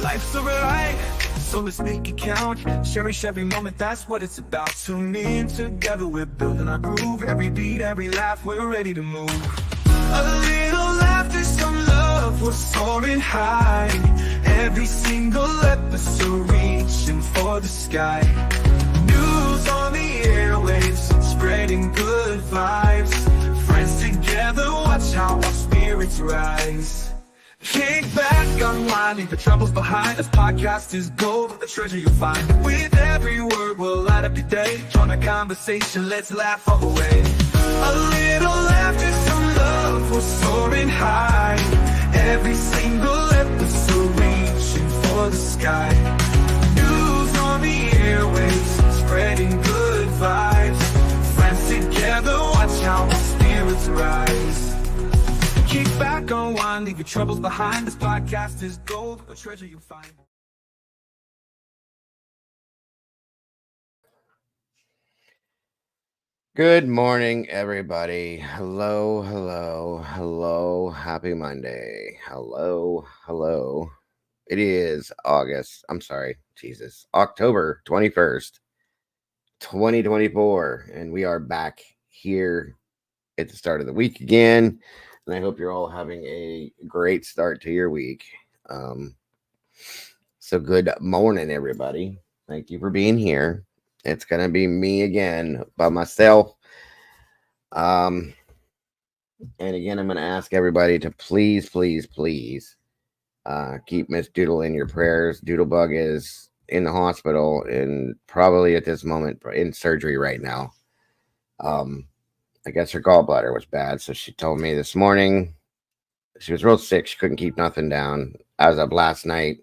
Life's a ride, so let's make it count. Cherish every moment, that's what it's about. Tune in together, we're building our groove. Every beat, every laugh, we're ready to move. A little laughter, some love, we're soaring high. Every single episode reaching for the sky. News on the airwaves, spreading good vibes. Friends together, watch how our spirits rise. Kick back, unwind, leave the troubles behind. This podcast is gold, the treasure you'll find. With every word, we'll light up your day. Join the conversation, let's laugh all the way. A little laughter, some love, we're soaring high. Every single episode reaching for the sky. News on the airwaves, spreading good vibes. Friends together, watch how our spirits rise. Kick back, unwind, leave your troubles behind. This podcast is gold, a treasure you'll find. Good morning, everybody. Hello, hello, hello. Happy Monday. Hello, hello. It is October 21st, 2024. And we are back here at the start of the week again. And I hope you're all having a great start to your week. So good morning, everybody. Thank you for being here. It's going to be me again by myself. And again, I'm going to ask everybody to please keep Miss Doodle in your prayers. Doodlebug is in the hospital and probably at this moment in surgery right now. I guess her gallbladder was bad, so she told me this morning she was real sick. She couldn't keep nothing down as of last night.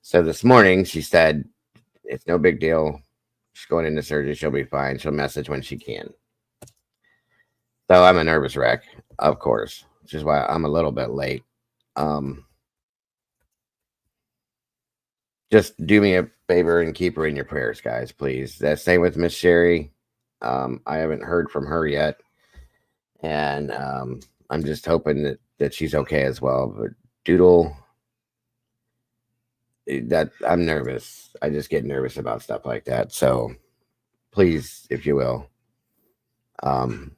So this morning she said it's no big deal. She's going into surgery. She'll be fine. She'll message when she can. So I'm a nervous wreck, of course, which is why I'm a little bit late. Just do me a favor and keep her in your prayers, guys, please. The same with Miss Sherry. I haven't heard from her yet, and I'm just hoping that she's okay as well. But Doodle, that I'm nervous. I just get nervous about stuff like that. So please, if you will. Well,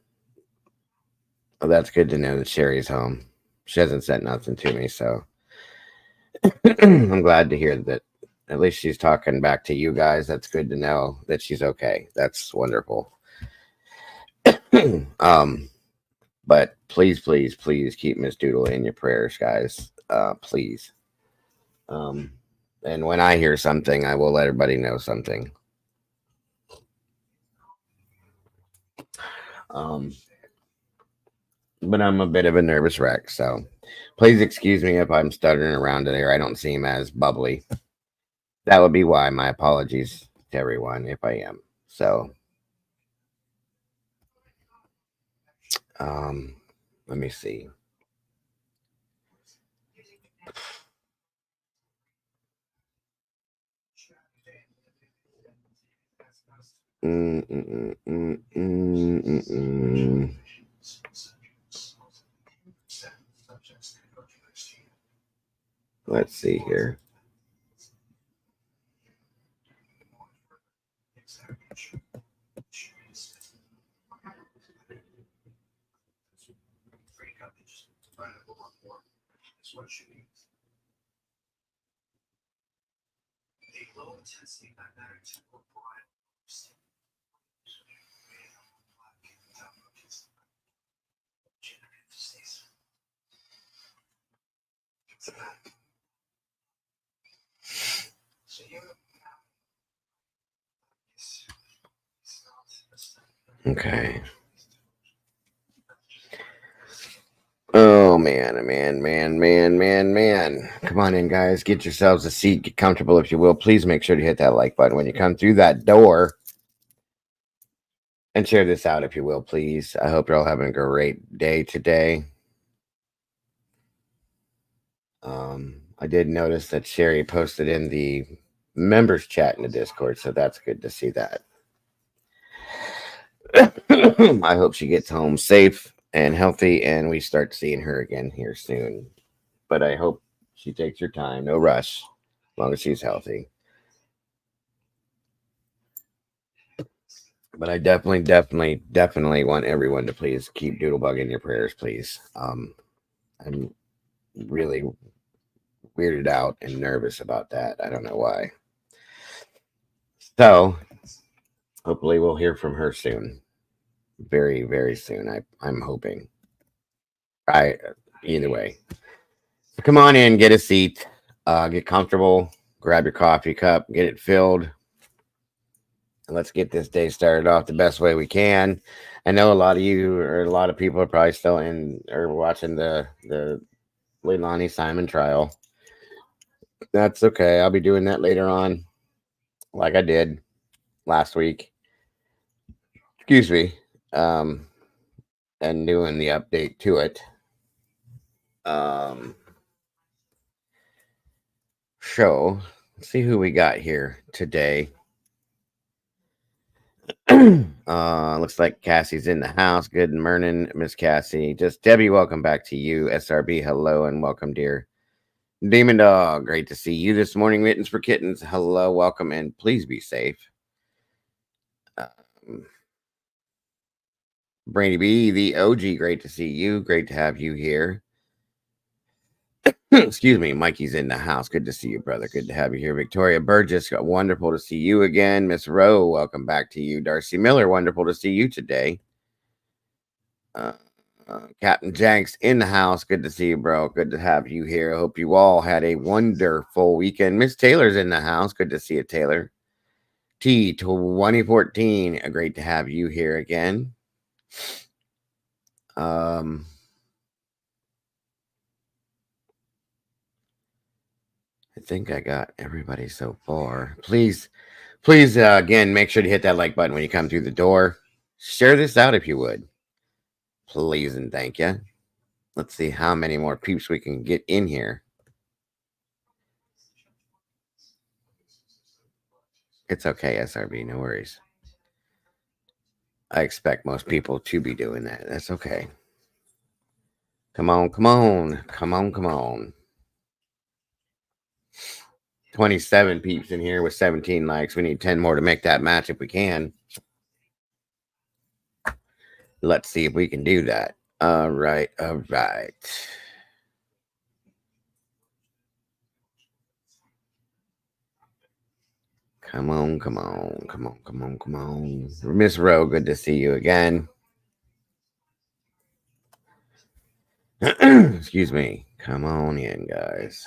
that's good to know that Sherry's home. She hasn't said nothing to me, so I'm glad to hear that. At least she's talking back to you guys. That's good to know that she's okay. That's wonderful. But please keep Miss Doodle in your prayers, guys. Please. And when I hear something, I will let everybody know something. But I'm a bit of a nervous wreck, so please excuse me if I'm stuttering around today or I don't seem as bubbly. That would be why. My apologies to everyone if I am. So, let me see. Let's see here. Okay. Oh, man. Come on in, guys. Get yourselves a seat. Get comfortable, if you will. Please make sure to hit that like button when you come through that door. And share this out, if you will, please. I hope you're all having a great day today. I did notice that Sherry posted in the members chat in the Discord, so that's good to see that. I hope she gets home safe and healthy, and we start seeing her again here soon. But I hope she takes her time. No rush. long as she's healthy. But I definitely want everyone to please keep Doodlebug in your prayers, please. I'm really weirded out and nervous about that. I don't know why. So hopefully we'll hear from her soon. Very, very soon. I'm hoping. I Either way. Come on in, get a seat, get comfortable, grab your coffee cup, get it filled, and let's get this day started off the best way we can. I know a lot of you or a lot of people are probably still in or watching the Leilani Simon trial. That's okay. I'll be doing that later on, like I did last week. Excuse me. Um, and doing the update to it. Um, so let's see who we got here today. Looks like Cassie's in the house. Good morning, Miss Cassie. Just Debbie, welcome back to you. SRB, hello and welcome, dear. Demon Dog, great to see you this morning. Mittens for Kittens, hello, welcome, and please be safe. Brandy B, the OG, great to see you. Great to have you here. Excuse me, Mikey's in the house. Good to see you, brother. Good to have you here. Victoria Burgess, wonderful to see you again. Miss Rowe, welcome back to you. Darcy Miller, wonderful to see you today. Captain Jenks in the house. Good to see you, bro. Good to have you here. I hope you all had a wonderful weekend. Miss Taylor's in the house. Good to see you, Taylor. T 2014. Great to have you here again. I think I got everybody so far. Please, again, make sure to hit that like button when you come through the door. Share this out if you would. Please and thank you. Let's see how many more peeps we can get in here. It's okay, SRB. No worries. I expect most people to be doing that. That's okay. Come on, come on. Come on, come on. 27 peeps in here with 17 likes. We need 10 more to make that match if we can. Let's see if we can do that. All right, all right. Come on, come on, come on, come on, come on. Miss Rowe, good to see you again. Excuse me. Come on in, guys.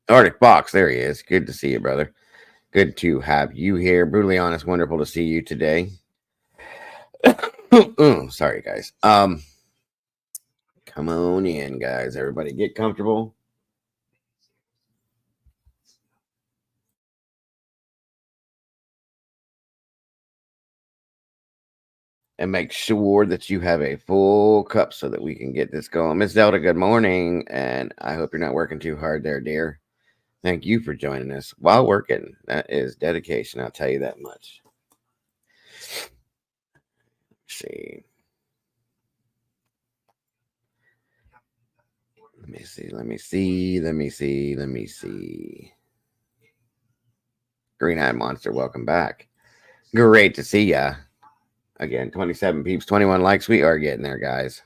Arctic Box, there he is. Good to see you, brother. Good to have you here. Brutally honest, wonderful to see you today. Sorry, guys. Come on in, guys. Everybody get comfortable. And make sure that you have a full cup so that we can get this going. Miss Zelda, good morning. And I hope you're not working too hard there, dear. Thank you for joining us while working. That is dedication, I'll tell you that much. Let's see. Let me see. Let me see. Let me see. Let me see. Green Eyed Monster, welcome back. Great to see ya. Again, 27 peeps, 21 likes. We are getting there, guys.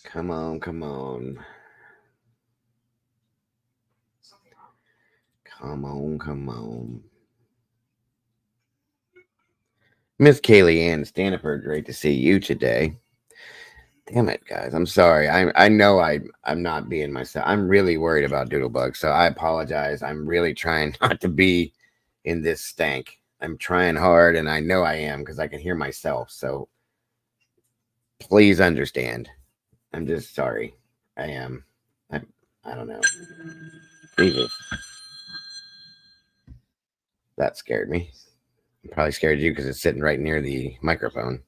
Come on, come on. Come on, come on. Miss Kaylee Ann Stanford, great to see you today. Damn it, guys. I'm sorry. I know I'm not being myself. I'm really worried about Doodlebug, so I apologize. I'm really trying not to be in this stank. I'm trying hard, and I know I am because I can hear myself. So please understand. I'm just sorry. I am. I don't know. Jesus. That scared me. Probably scared you because it's sitting right near the microphone.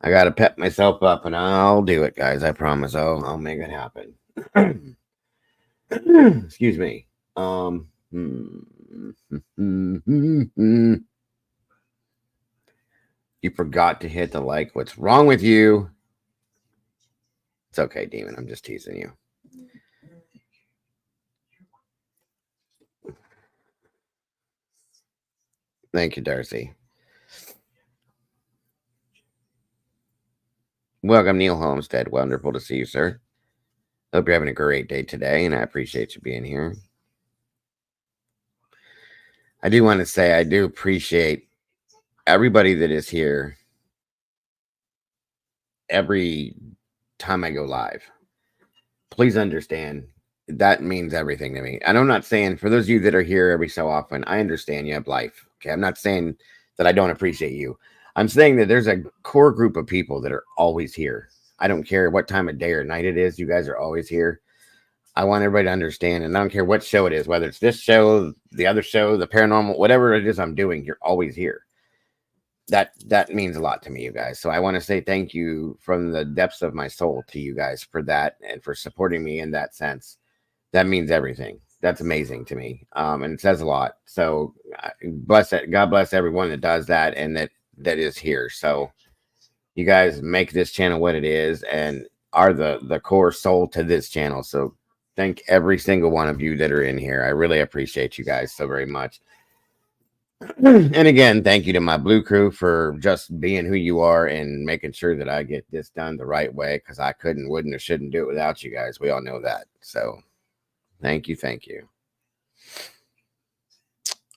I gotta pep myself up, and I'll do it, guys. I promise. I'll make it happen. Excuse me. You forgot to hit the like. What's wrong with you? It's okay, Demon. I'm just teasing you. Thank you, Darcy. Welcome, Neil Homestead. Wonderful to see you, sir. Hope you're having a great day today, and I appreciate you being here. I do want to say I do appreciate everybody that is here every time I go live. Please understand that means everything to me. And I'm not saying for those of you that are here every so often, I understand you have life. Okay. I'm not saying that I don't appreciate you. I'm saying that there's a core group of people that are always here. I don't care what time of day or night it is. You guys are always here. I want everybody to understand, and I don't care what show it is, whether it's this show, the other show, the paranormal, whatever it is I'm doing, you're always here. That means a lot to me, you guys. So I want to say thank you from the depths of my soul to you guys for that and for supporting me in that sense. That means everything. That's amazing to me. And it says a lot. So bless it. God bless everyone that does that and that is here. So you guys make this channel what it is and are the core soul to this channel. So thank every single one of you that are in here. I really appreciate you guys so very much. And again, thank you to my blue crew for just being who you are and making sure that I get this done the right way, because I couldn't, wouldn't, or shouldn't do it without you guys. We all know that. So thank you. Thank you.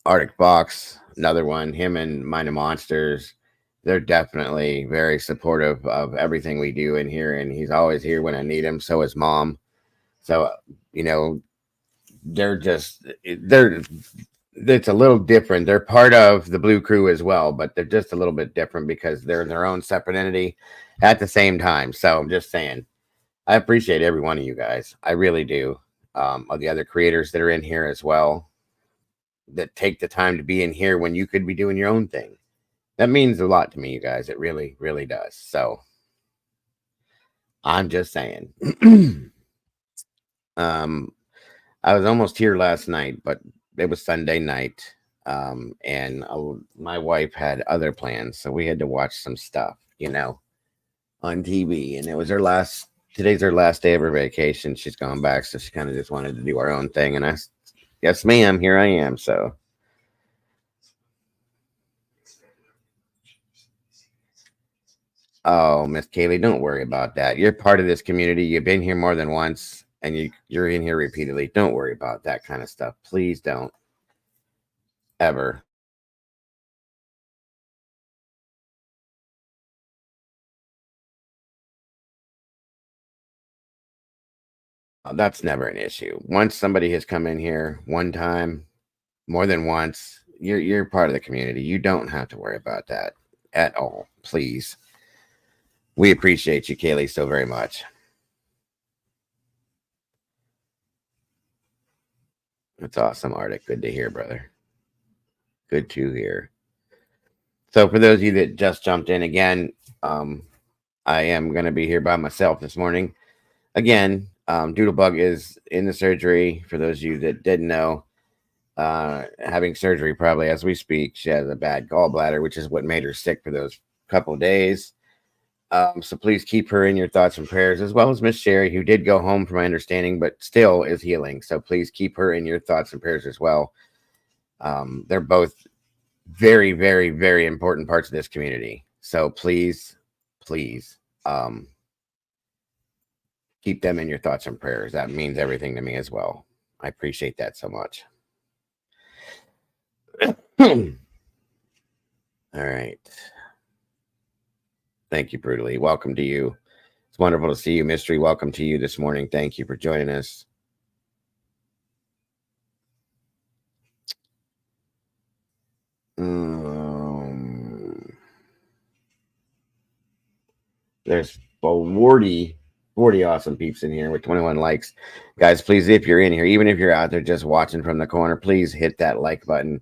Arctic Fox, another one. Him and Mind Monsters, they're definitely very supportive of everything we do in here, and he's always here when I need him. So is Mom. So, you know, it's a little different. They're part of the Blue Crew as well, but they're just a little bit different because they're their own separate entity at the same time. So I'm just saying, I appreciate every one of you guys. I really do. Of the other creators that are in here as well, that take the time to be in here when you could be doing your own thing. That means a lot to me, you guys. It really, really does. So I'm just saying. I was almost here last night, but it was Sunday night. And my wife had other plans, so we had to watch some stuff, on TV. And it was today's her last day of her vacation. She's gone back, so she kind of just wanted to do her own thing. And yes, ma'am, here I am. So oh, Miss Kaylee, don't worry about that. You're part of this community. You've been here more than once, and you're in here repeatedly. Don't worry about that kind of stuff. Please don't ever. That's never an issue. Once somebody has come in here one time, more than once, you're part of the community. You don't have to worry about that at all. Please. We appreciate you, Kaylee, so very much. That's awesome, Arctic. Good to hear, brother. Good to hear. So for those of you that just jumped in again, I am going to be here by myself this morning. Again, Doodlebug is in the surgery. For those of you that didn't know, having surgery probably as we speak. She has a bad gallbladder, which is what made her sick for those couple of days. So please keep her in your thoughts and prayers, as well as Miss Sherry, who did go home from my understanding, but still is healing. So please keep her in your thoughts and prayers as well. They're both very, very, very important parts of this community. So please, please, keep them in your thoughts and prayers. That means everything to me as well. I appreciate that so much. All right. Thank you, Brutally. Welcome to you. It's wonderful to see you, Mystery. Welcome to you this morning. Thank you for joining us. There's 40 awesome peeps in here with 21 likes. Guys, please, if you're in here, even if you're out there just watching from the corner, please hit that like button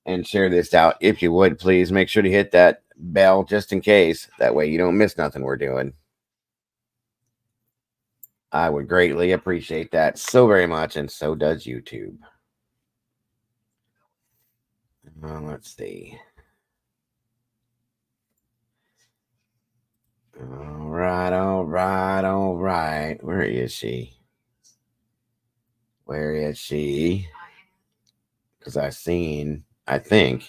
and share this out. If you would, please make sure to hit that bell just in case. That way you don't miss nothing we're doing. I would greatly appreciate that so very much, and so does YouTube. Let's see. All right, all right, all right. Where is she? Where is she? Because I think,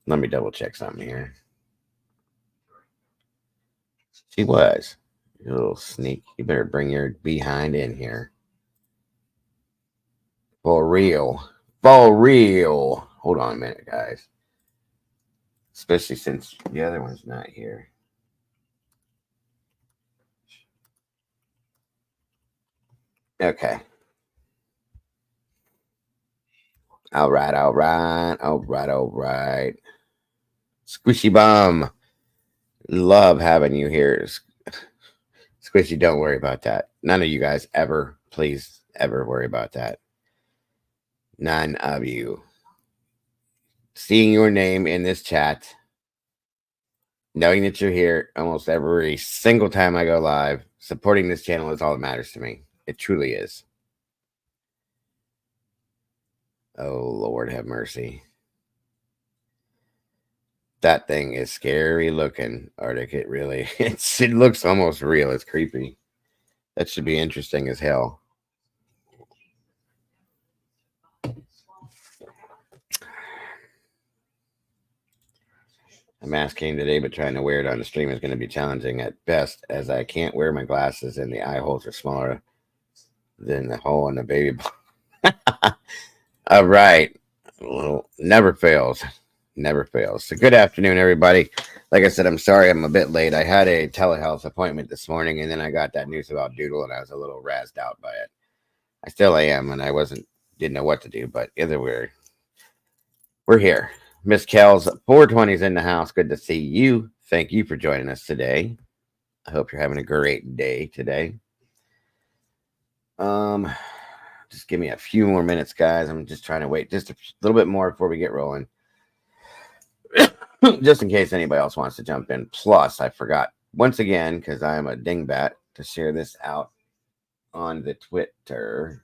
let me double check something here. She was. You little sneak. You better bring your behind in here. For real. For real. Hold on a minute, guys. Especially since the other one's not here. Okay. All right, all right, all right, all right. Squishy Bum. Love having you here. Squishy, don't worry about that. None of you guys ever, please, ever worry about that. None of you. Seeing your name in this chat, knowing that you're here almost every single time I go live, supporting this channel is all that matters to me. It truly is. Oh, Lord have mercy. That thing is scary looking, Arctic. It really, it looks almost real. It's creepy. That should be interesting as hell. I'm asking today, but trying to wear it on the stream is going to be challenging at best, as I can't wear my glasses and the eye holes are smaller than the hole in the baby. All right. Well, never fails. Never fails. So good afternoon, everybody. Like I said, I'm sorry I'm a bit late. I had a telehealth appointment this morning, and then I got that news about Doodle, and I was a little razzed out by it. I still am, and I didn't know what to do, but either way, we're here. Miss Kells, 420's in the house. Good to see you. Thank you for joining us today. I hope you're having a great day today. Just give me a few more minutes, guys. I'm just trying to wait just a little bit more before we get rolling. Just in case anybody else wants to jump in. Plus, I forgot once again, because I am a dingbat, to share this out on the Twitter.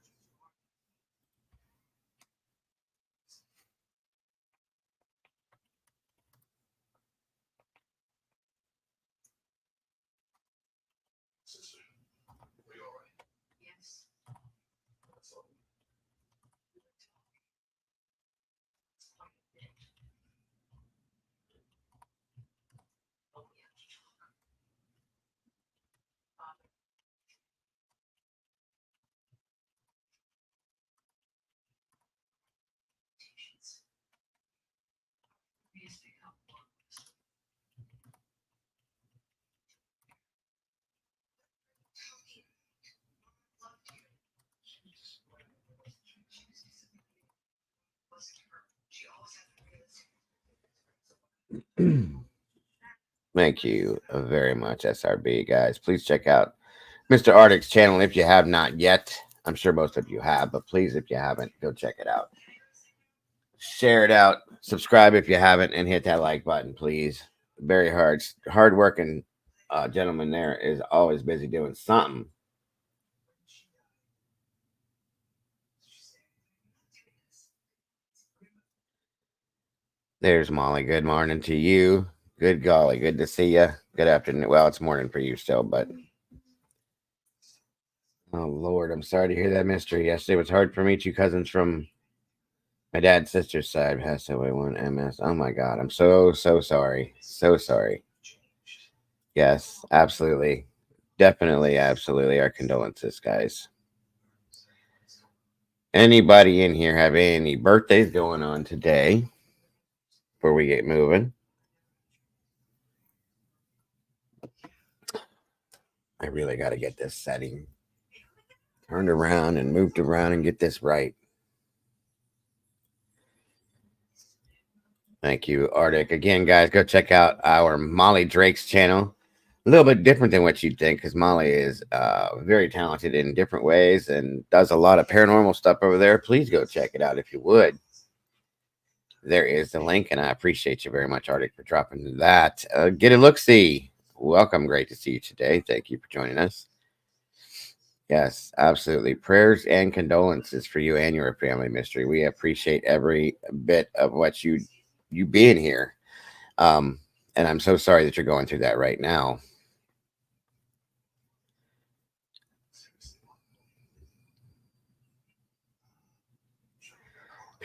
Thank you very much, SRB, guys. Please check out Mr. Arctic's channel if you have not yet. I'm sure most of you have, but please, if you haven't, go check it out. Share it out. Subscribe if you haven't, and hit that like button, please. Very hard-working gentleman there is always busy doing something. There's Molly. Good morning to you. Good golly. Good to see you. Good afternoon. Well, it's morning for you still, but oh, Lord, I'm sorry to hear that mystery. Yesterday was hard for me. Two cousins from my dad's sister's side passed away. One MS. Oh, my God. I'm so sorry. So sorry. Yes, absolutely. Definitely, absolutely. Our condolences, guys. Anybody in here have any birthdays going on today before we get moving? I really got to get this setting turned around and moved around and get this right. Thank you, Arctic. Again, guys, go check out our Molly Drake's channel. A little bit different than what you'd think, because Molly is very talented in different ways and does a lot of paranormal stuff over there. Please go check it out if you would. There is the link, and I appreciate you very much, Arctic, for dropping that. Get a look-see. Welcome. Great to see you today. Thank you for joining us. Yes, absolutely. Prayers and condolences for you and your family, Mystery. We appreciate every bit of what you being here. And I'm so sorry that you're going through that right now.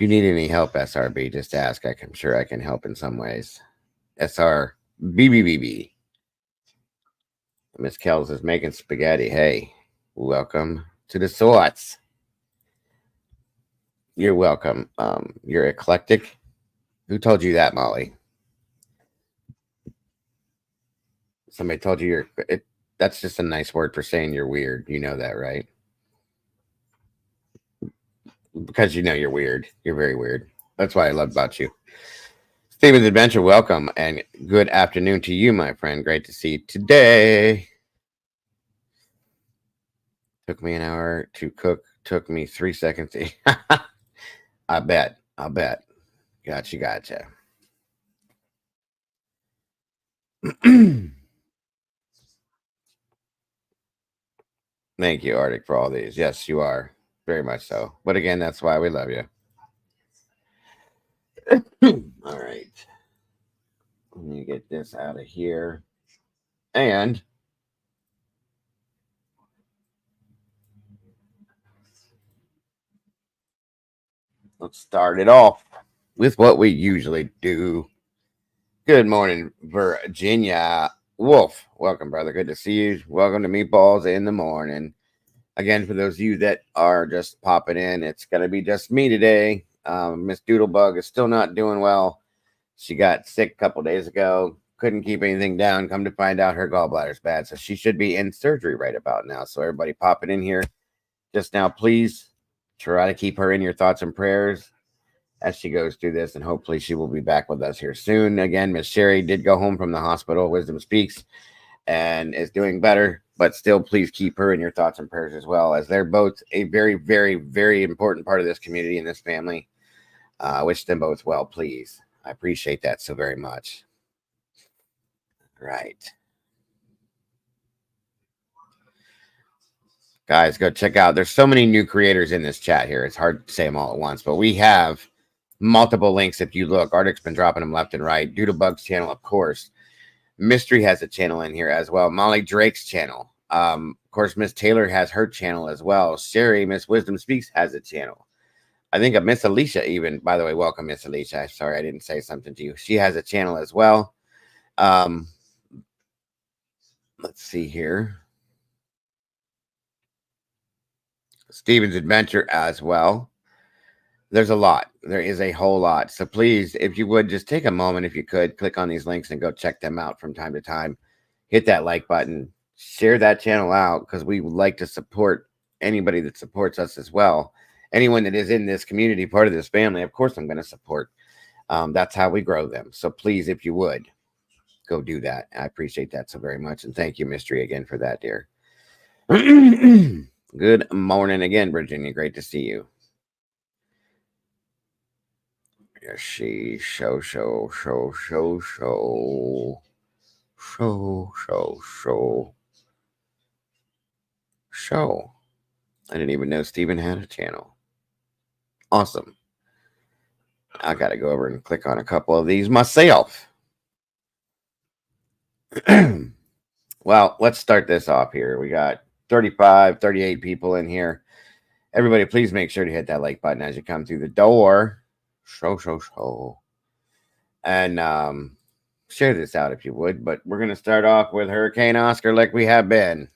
you need any help, SRB, just ask. I'm sure I can help in some ways. SRBBBB. Miss Kells is making spaghetti. Hey, welcome to the sorts. You're welcome. You're eclectic. Who told you that, Molly? Somebody told you that's just a nice word for saying you're weird. You know that, right? Because you know you're weird. You're very weird. That's what I love about you. Steven's Adventure, welcome and good afternoon to you, my friend. Great to see you today. Took me an hour to cook. Took me 3 seconds to eat. I bet. Gotcha. Thank you, Arctic, for all these. Yes, you are. Very much so. But again, that's why we love you. All right. Let me get this out of here. And let's start it off with what we usually do. Good morning, Virginia. Wolf, welcome, brother. Good to see you. Welcome to Meatballs in the Morning. Again, for those of you that are just popping in, it's going to be just me today. Miss Doodlebug is still not doing well. She got sick a couple days ago. Couldn't keep anything down. Come to find out her gallbladder's bad. So she should be in surgery right about now. So everybody popping in here just now, please try to keep her in your thoughts and prayers as she goes through this. And hopefully she will be back with us here soon. Again, Miss Sherry did go home from the hospital. Wisdom speaks and is doing better. But still, please keep her in your thoughts and prayers as well, as they're both a very, very, very important part of this community and this family. Wish them both well, please. I appreciate that so very much. Right. Guys, go check out. There's so many new creators in this chat here. It's hard to say them all at once, but we have multiple links if you look. Arctic's been dropping them left and right. Doodlebug's channel, of course. Mystery has a channel in here as well. Molly Drake's channel. Of course, Miss Taylor has her channel as well. Sherry, Miss Wisdom Speaks, has a channel. I think of Miss Alicia even. By the way, welcome, Miss Alicia. Sorry I didn't say something to you. She has a channel as well. Let's see here. Steven's Adventure as well. There's a lot. There is a whole lot. So please, if you would, just take a moment, if you could, click on these links and go check them out from time to time. Hit that like button. Share that channel out, because we would like to support anybody that supports us as well. Anyone that is in this community, part of this family, of course I'm going to support. That's how we grow them. So please, if you would, go do that. I appreciate that so very much. And thank you, Mystery, again for that, dear. Good morning again, Virginia. Great to see you. Yes, show. I didn't even know Steven had a channel. Awesome. I got to go over and click on a couple of these myself. Well, let's start this off here. We got 35, 38 people in here. Everybody, please make sure to hit that like button as you come through the door. Show. And share this out if you would. But we're going to start off with Hurricane Oscar like we have been.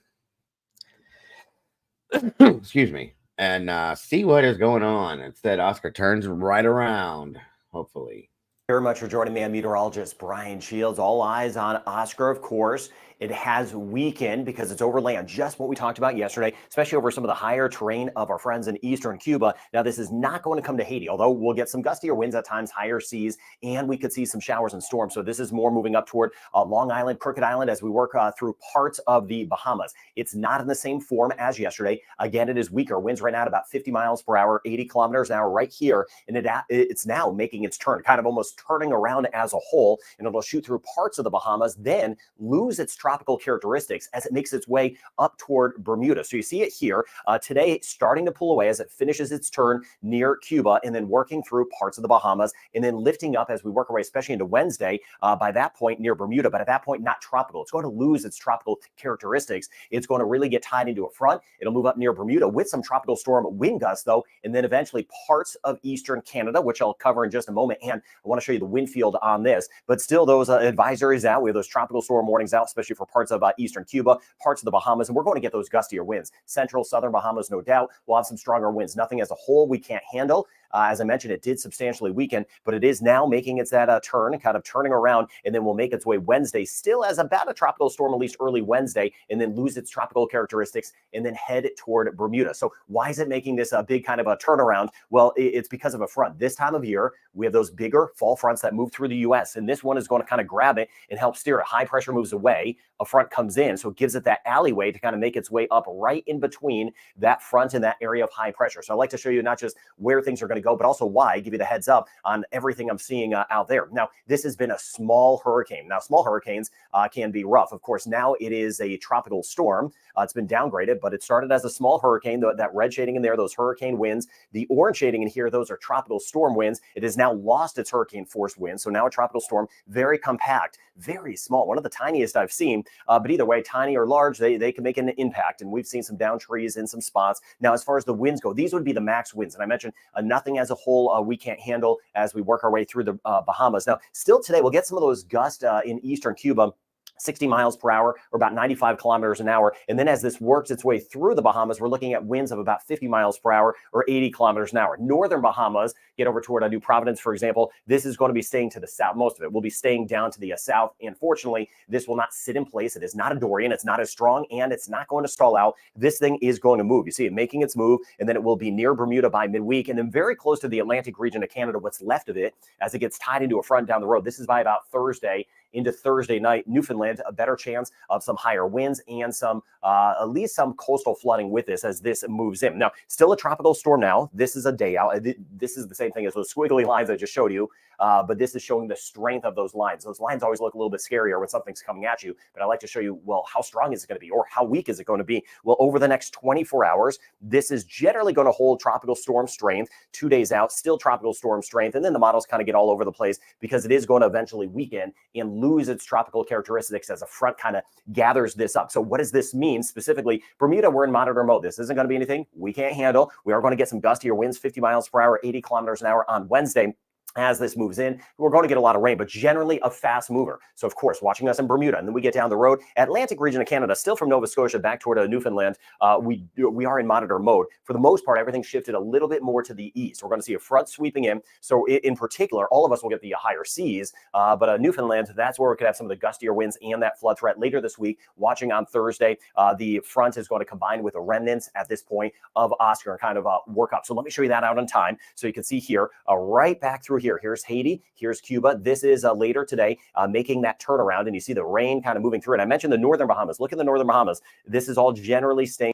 Excuse me. And see what is going on. Instead, Oscar turns right around, hopefully. Very much for joining me. I'm meteorologist Brian Shields. All eyes on Oscar, of course. It has weakened because it's overland, just what we talked about yesterday, especially over some of the higher terrain of our friends in eastern Cuba. Now, this is not going to come to Haiti, although we'll get some gustier winds at times, higher seas, and we could see some showers and storms. So this is more moving up toward Long Island, Crooked Island, as we work through parts of the Bahamas. It's not in the same form as yesterday. Again, it is weaker. Winds right now at about 50 miles per hour, 80 kilometers an hour right here. And it's now making its turn, kind of almost turning around as a whole, and it'll shoot through parts of the Bahamas, then lose its tropical characteristics as it makes its way up toward Bermuda. So you see it here today, starting to pull away as it finishes its turn near Cuba, and then working through parts of the Bahamas, and then lifting up as we work our way, especially into Wednesday, by that point near Bermuda, but at that point not tropical. It's going to lose its tropical characteristics. It's going to really get tied into a front. It'll move up near Bermuda with some tropical storm wind gusts, though, and then eventually parts of eastern Canada, which I'll cover in just a moment. And I want to show you the wind field on this, but still those advisories out. We have those tropical storm warnings out, especially for parts of eastern Cuba, parts of the Bahamas, and we're going to get those gustier winds. Central, southern Bahamas, no doubt, we'll have some stronger winds. Nothing as a whole we can't handle. As I mentioned, it did substantially weaken, but it is now making its that turn, kind of turning around, and then will make its way Wednesday, still as about a tropical storm, at least early Wednesday, and then lose its tropical characteristics and then head toward Bermuda. So why is it making this a big kind of a turnaround? Well, it's because of a front. This time of year, we have those bigger fall fronts that move through the U.S., and this one is going to kind of grab it and help steer it. High pressure moves away, a front comes in, so it gives it that alleyway to kind of make its way up right in between that front and that area of high pressure. So I'd like to show you not just where things are going to go, but also why, give you the heads up on everything I'm seeing out there. Now, this has been a small hurricane. Now, small hurricanes can be rough. Of course, now it is a tropical storm. It's been downgraded, but it started as a small hurricane. That red shading in there, those hurricane winds. The orange shading in here, those are tropical storm winds. It has now lost its hurricane force winds, so now a tropical storm, very compact, very small, one of the tiniest I've seen. But either way, tiny or large, they can make an impact, and we've seen some down trees in some spots. Now, as far as the winds go, these would be the max winds, and I mentioned nothing as a whole we can't handle as we work our way through the Bahamas. Now, still today, we'll get some of those gusts in eastern Cuba. 60 miles per hour or about 95 kilometers an hour. And then as this works its way through the Bahamas, we're looking at winds of about 50 miles per hour or 80 kilometers an hour. Northern Bahamas, get over toward New Providence, for example, this is going to be staying to the south. Most of it will be staying down to the south. And fortunately, this will not sit in place. It is not a Dorian. It's not as strong, and it's not going to stall out. This thing is going to move. You see it making its move, and then it will be near Bermuda by midweek, and then very close to the Atlantic region of Canada, what's left of it, as it gets tied into a front down the road. This is by about Thursday into Thursday night. Newfoundland, a better chance of some higher winds and some at least some coastal flooding with this as this moves in. Now, still a tropical storm now. This is a day out. This is the same thing as those squiggly lines I just showed you, but this is showing the strength of those lines. Those lines always look a little bit scarier when something's coming at you, but I like to show you, well, how strong is it going to be, or how weak is it going to be? Well, over the next 24 hours, this is generally going to hold tropical storm strength. 2 days out, still tropical storm strength, and then the models kind of get all over the place because it is going to eventually weaken and lose its tropical characteristics as a front kind of gathers this up. So what does this mean specifically? Bermuda, we're in monitor mode. This isn't going to be anything we can't handle. We are going to get some gustier winds, 50 miles per hour, 80 kilometers an hour on Wednesday. As this moves in, we're going to get a lot of rain, but generally a fast mover. So, of course, watching us in Bermuda, and then we get down the road, Atlantic region of Canada, still from Nova Scotia back toward Newfoundland, we are in monitor mode. For the most part, everything shifted a little bit more to the east. We're going to see a front sweeping in. So, in particular, all of us will get the higher seas, but Newfoundland, that's where we could have some of the gustier winds and that flood threat later this week. Watching on Thursday, the front is going to combine with the remnants at this point of Oscar and kind of work up. So, let me show you that out on time. So, you can see here, right back through here. Here's Haiti. Here's Cuba. This is later today, making that turnaround. And you see the rain kind of moving through. And I mentioned the northern Bahamas. Look at the northern Bahamas. This is all generally staying.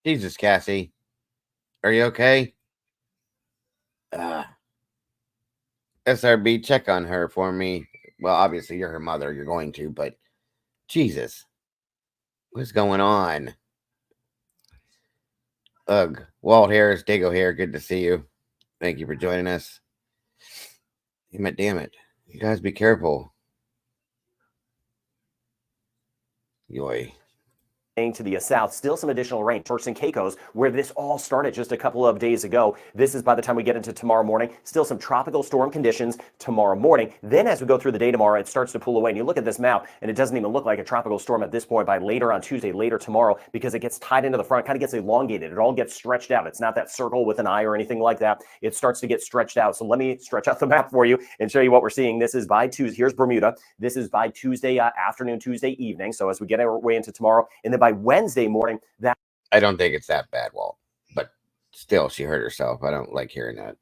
Jesus, Cassie. Are you okay? SRB, check on her for me. Well, obviously, you're her mother. You're going to, but Jesus. What's going on? Ugh. Walt Harris, Dago here. Good to see you. Thank you for joining us. Damn it. You guys be careful. Yoy. To the south, still some additional rain. Turks and Caicos, where this all started just a couple of days ago. This is by the time we get into tomorrow morning. Still some tropical storm conditions tomorrow morning. Then as we go through the day tomorrow, it starts to pull away. And you look at this map, and it doesn't even look like a tropical storm at this point by later on Tuesday, later tomorrow, because it gets tied into the front, kind of gets elongated. It all gets stretched out. It's not that circle with an eye or anything like that. It starts to get stretched out. So let me stretch out the map for you and show you what we're seeing. This is by Tuesday. Here's Bermuda. This is by Tuesday afternoon, Tuesday evening. So as we get our way into tomorrow, and then by Wednesday morning, that I don't think it's that bad, Walt. But still, she hurt herself. I don't like hearing that.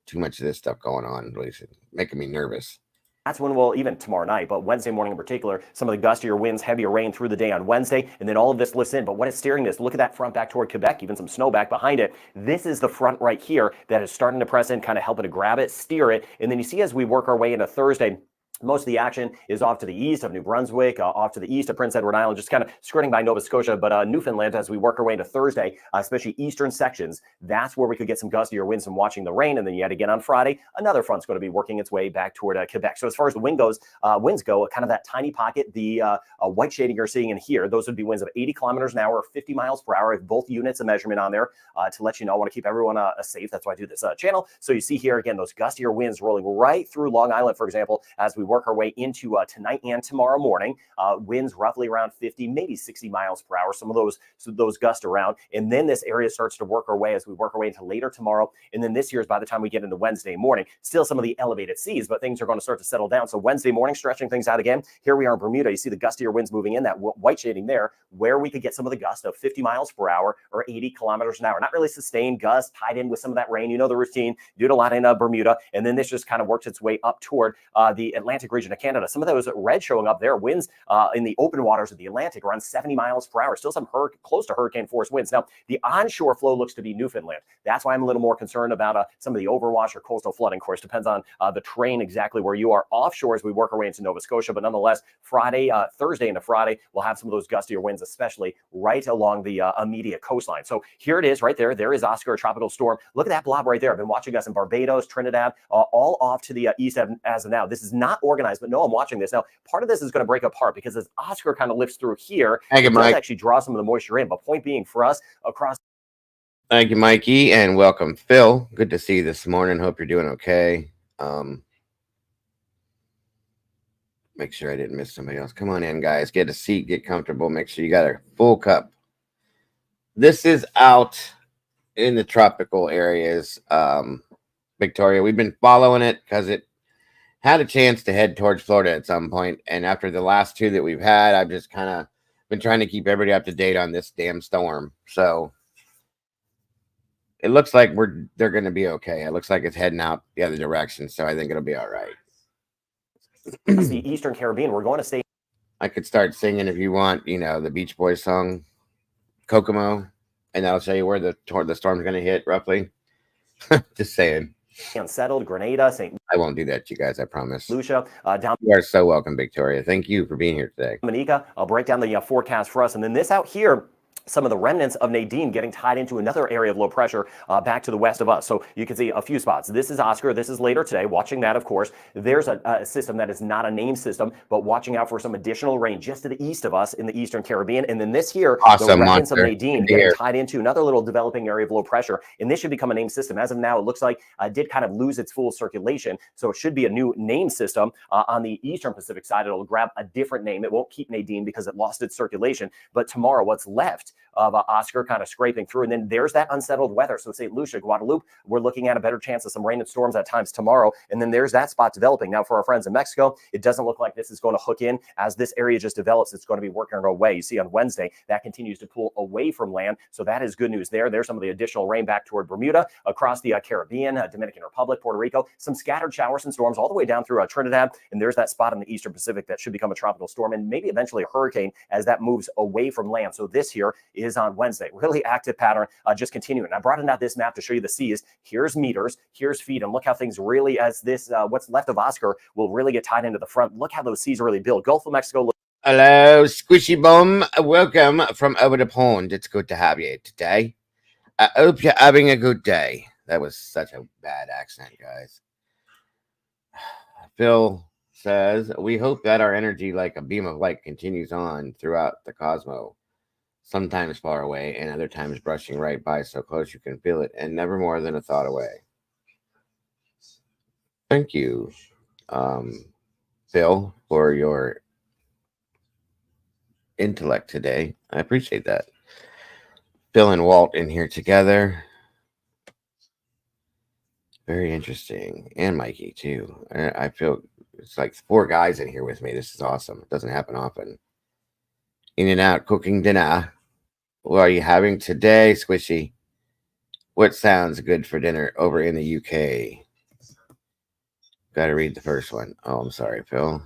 Too much of this stuff going on. It's making me nervous. That's when we'll, even tomorrow night, but Wednesday morning in particular, some of the gustier winds, heavier rain through the day on Wednesday, and then all of this lifts in. But what is steering this? Look at that front back toward Quebec, even some snow back behind it. This is the front right here that is starting to press in, kind of helping to grab it, steer it. And then you see as we work our way into Thursday, Most of the action is off to the east of New Brunswick, off to the east of Prince Edward Island, just kind of skirting by Nova Scotia. But Newfoundland, as we work our way into Thursday, especially eastern sections, that's where we could get some gustier winds from watching the rain. And then yet again on Friday, another front's going to be working its way back toward Quebec. So as far as the winds go, kind of that tiny pocket, the white shading you're seeing in here, those would be winds of 80 kilometers an hour, or 50 miles per hour. I have both units of measurement on there to let you know. I want to keep everyone safe. That's why I do this channel. So you see here again, those gustier winds rolling right through Long Island, for example, as we work our way into tonight and tomorrow morning. Winds roughly around 50, maybe 60 miles per hour. Some of those gust around. And then this area starts to work our way as we work our way into later tomorrow. And then this year is by the time we get into Wednesday morning, still some of the elevated seas, but things are going to start to settle down. So Wednesday morning, stretching things out again. Here we are in Bermuda. You see the gustier winds moving in, that white shading there, where we could get some of the gust of 50 miles per hour or 80 kilometers an hour. Not really sustained gust, tied in with some of that rain. You know the routine. Do it a lot in Bermuda. And then this just kind of works its way up toward the Atlantic region of Canada. Some of those red showing up there, winds in the open waters of the Atlantic around 70 miles per hour. Still some close to hurricane force winds. Now, the onshore flow looks to be Newfoundland. That's why I'm a little more concerned about some of the overwash or coastal flooding. Of course, depends on the terrain exactly where you are offshore as we work our way into Nova Scotia. But nonetheless, Thursday into Friday, we'll have some of those gustier winds, especially right along the immediate coastline. So here it is right there. There is Oscar, a tropical storm. Look at that blob right there. I've been watching us in Barbados, Trinidad, all off to the east as of now. This is not organized, but no, I'm watching this. Now, part of this is going to break apart because as Oscar kind of lifts through here, it does actually draw some of the moisture in. But point being, for us across. Thank you, Mikey, and welcome, Phil. Good to see you this morning. Hope you're doing okay. Make sure I didn't miss somebody else. Come on in, guys. Get a seat, get comfortable. Make sure you got a full cup. This is out in the tropical areas, Victoria. We've been following it because it had a chance to head towards Florida at some point. And after the last two that we've had, I've just kind of been trying to keep everybody up to date on this damn storm. So it looks like they're going to be okay. It looks like it's heading out the other direction. So I think it'll be all right. The Eastern Caribbean, we're going to stay. I could start singing if you want, the Beach Boys song, Kokomo, and that'll show you where the storm's going to hit roughly. Just saying. Unsettled, Grenada, St. I won't do that to you guys, I promise. Lucia, down. You are so welcome, Victoria. Thank you for being here today. Dominica, I'll break down the forecast for us. And then this out here, some of the remnants of Nadine getting tied into another area of low pressure back to the west of us. So you can see a few spots. This is Oscar. This is later today. Watching that, of course. There's a system that is not a named system, but watching out for some additional rain just to the east of us in the Eastern Caribbean. And then this here, the remnants of Nadine getting tied into another little developing area of low pressure. And this should become a named system. As of now, it looks like it did kind of lose its full circulation. So it should be a new named system on the Eastern Pacific side. It'll grab a different name. It won't keep Nadine because it lost its circulation. But tomorrow, what's left of Oscar kind of scraping through. And then there's that unsettled weather. So St. Lucia, Guadalupe, we're looking at a better chance of some rain and storms at times tomorrow. And then there's that spot developing. Now for our friends in Mexico, it doesn't look like this is going to hook in. As this area just develops, it's going to be working our way. You see on Wednesday, that continues to pull away from land. So that is good news there. There's some of the additional rain back toward Bermuda, across the Caribbean, Dominican Republic, Puerto Rico, some scattered showers and storms all the way down through Trinidad. And there's that spot in the Eastern Pacific that should become a tropical storm and maybe eventually a hurricane as that moves away from land. So this here is on Wednesday. Really active pattern, just continuing. I brought in out this map to show you the seas. Here's meters, here's feet, and look how things really, as this, what's left of Oscar will really get tied into the front. Look how those seas really build. Gulf of Mexico. Hello, Squishy Bum. Welcome from over the pond. It's good to have you today. I hope you're having a good day. That was such a bad accent, guys. Phil says, we hope that our energy like a beam of light continues on throughout the cosmos. Sometimes far away and other times brushing right by so close you can feel it and never more than a thought away. Thank you, Phil, for your intellect today. I appreciate that. Phil and Walt in here together. Very interesting. And Mikey, too. I feel it's like 4 guys in here with me. This is awesome. It doesn't happen often. In and out cooking dinner. What are you having today, Squishy? What sounds good for dinner over in the UK? Got to read the first one. Oh, I'm sorry, Phil.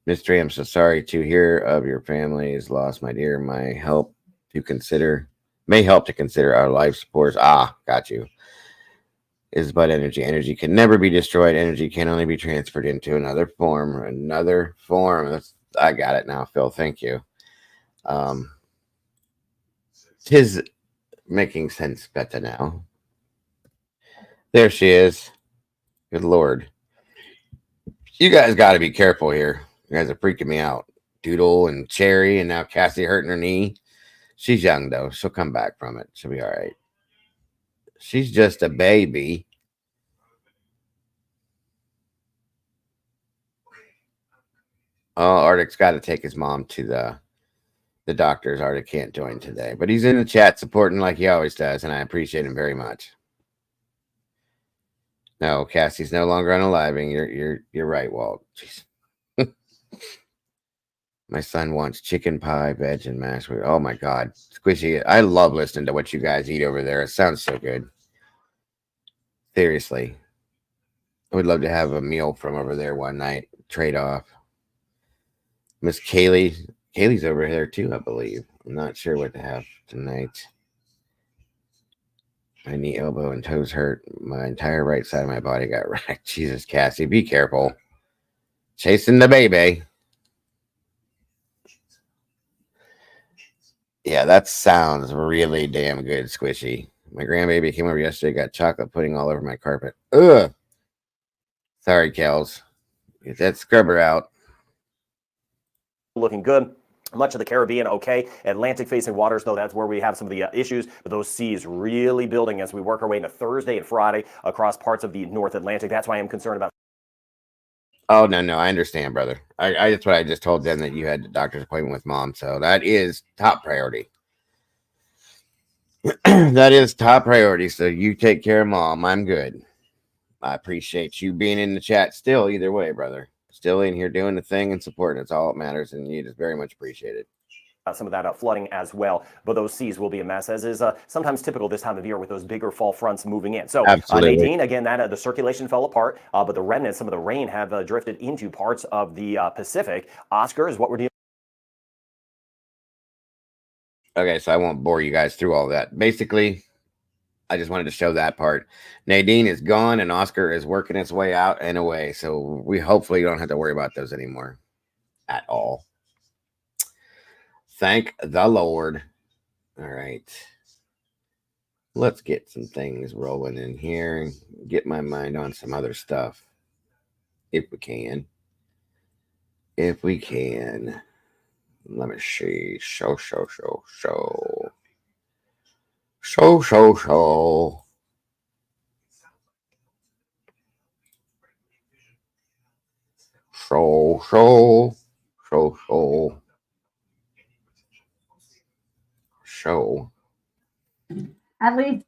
Mystery, I'm so sorry to hear of your family's loss, my dear. May help to consider our life supports. Ah, got you. is but energy. Energy can never be destroyed. Energy can only be transferred into another form. Another form. I got it now, Phil. Thank you. Tis making sense better now. There she is. Good Lord. You guys got to be careful here. You guys are freaking me out. Doodle and Cherry, and now Cassie hurting her knee. She's young, though. She'll come back from it. She'll be all right. She's just a baby. Oh, Arctic's got to take his mom to the doctors. Arctic can't join today, but he's in the chat supporting like he always does, and I appreciate him very much. No, Cassie's no longer unaliving. You're right, Walt. Jeez. My son wants chicken pie, veg, and mashed. Oh my God, Squishy! I love listening to what you guys eat over there. It sounds so good. Seriously, I would love to have a meal from over there one night. Trade off. Miss Kaylee's over there too, I believe. I'm not sure what to have tonight. My knee, elbow, and toes hurt. My entire right side of my body got wrecked. Jesus, Cassie, be careful. Chasing the baby. Yeah, that sounds really damn good, Squishy. My grandbaby came over yesterday, got chocolate pudding all over my carpet. Ugh. Sorry, Kels. Get that scrubber out. Looking good. Much of the Caribbean, okay. Atlantic facing waters, though, that's where we have some of the issues. But those seas really building as we work our way into Thursday and Friday across parts of the North Atlantic. That's why I'm concerned about. Oh, no, I understand, brother. That's what I just told them, that you had a doctor's appointment with mom. So that is top priority. That is top priority. So you take care of mom. I'm good. I appreciate you being in the chat still, either way, brother. Still in here doing the thing and supporting. It's all that matters, and you just very much appreciate it. Some of that flooding as well, but those seas will be a mess, as is sometimes typical this time of year with those bigger fall fronts moving in. So Nadine, again, that the circulation fell apart, but the remnants, some of the rain have drifted into parts of the Pacific. Oscar is what we're dealing. Okay, so I won't bore you guys through all that. Basically, I just wanted to show that part. Nadine is gone, and Oscar is working its way out and away. So we hopefully don't have to worry about those anymore at all. Thank the Lord. All right. Let's get some things rolling in here and get my mind on some other stuff. If we can. If we can. Let me see. Show. Show. At least.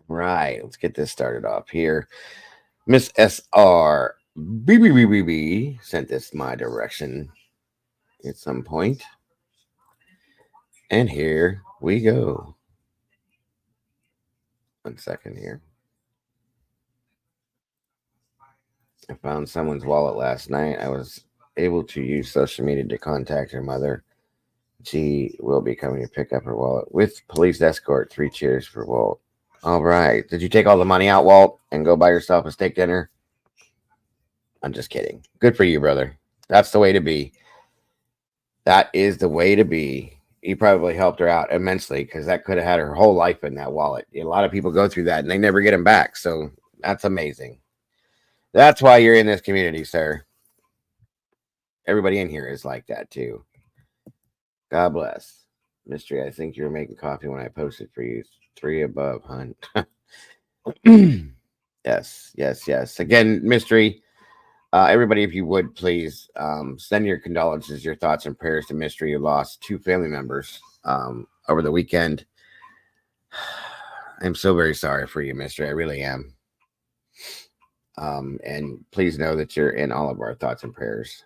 Right. Let's get this started off here. Miss SR BBBBB sent this my direction at some point. And here we go. 1 second here. I found someone's wallet last night. I was able to use social media to contact her mother. She will be coming to pick up her wallet with police escort. 3 cheers for Walt. All right. Did you take all the money out, Walt, and go buy yourself a steak dinner? I'm just kidding. Good for you, brother. That's the way to be. That is the way to be. You probably helped her out immensely, because that could have had her whole life in that wallet. A lot of people go through that and they never get them back. So that's amazing. That's why you're in this community, sir. Everybody in here is like that too. God bless. Mystery, I think you were making coffee when I posted for you. 3 above, hun. Yes. Again, Mystery, everybody, if you would, please send your condolences, your thoughts and prayers to Mystery, who lost 2 family members over the weekend. I'm so very sorry for you, Mystery. I really am. And please know that you're in all of our thoughts and prayers.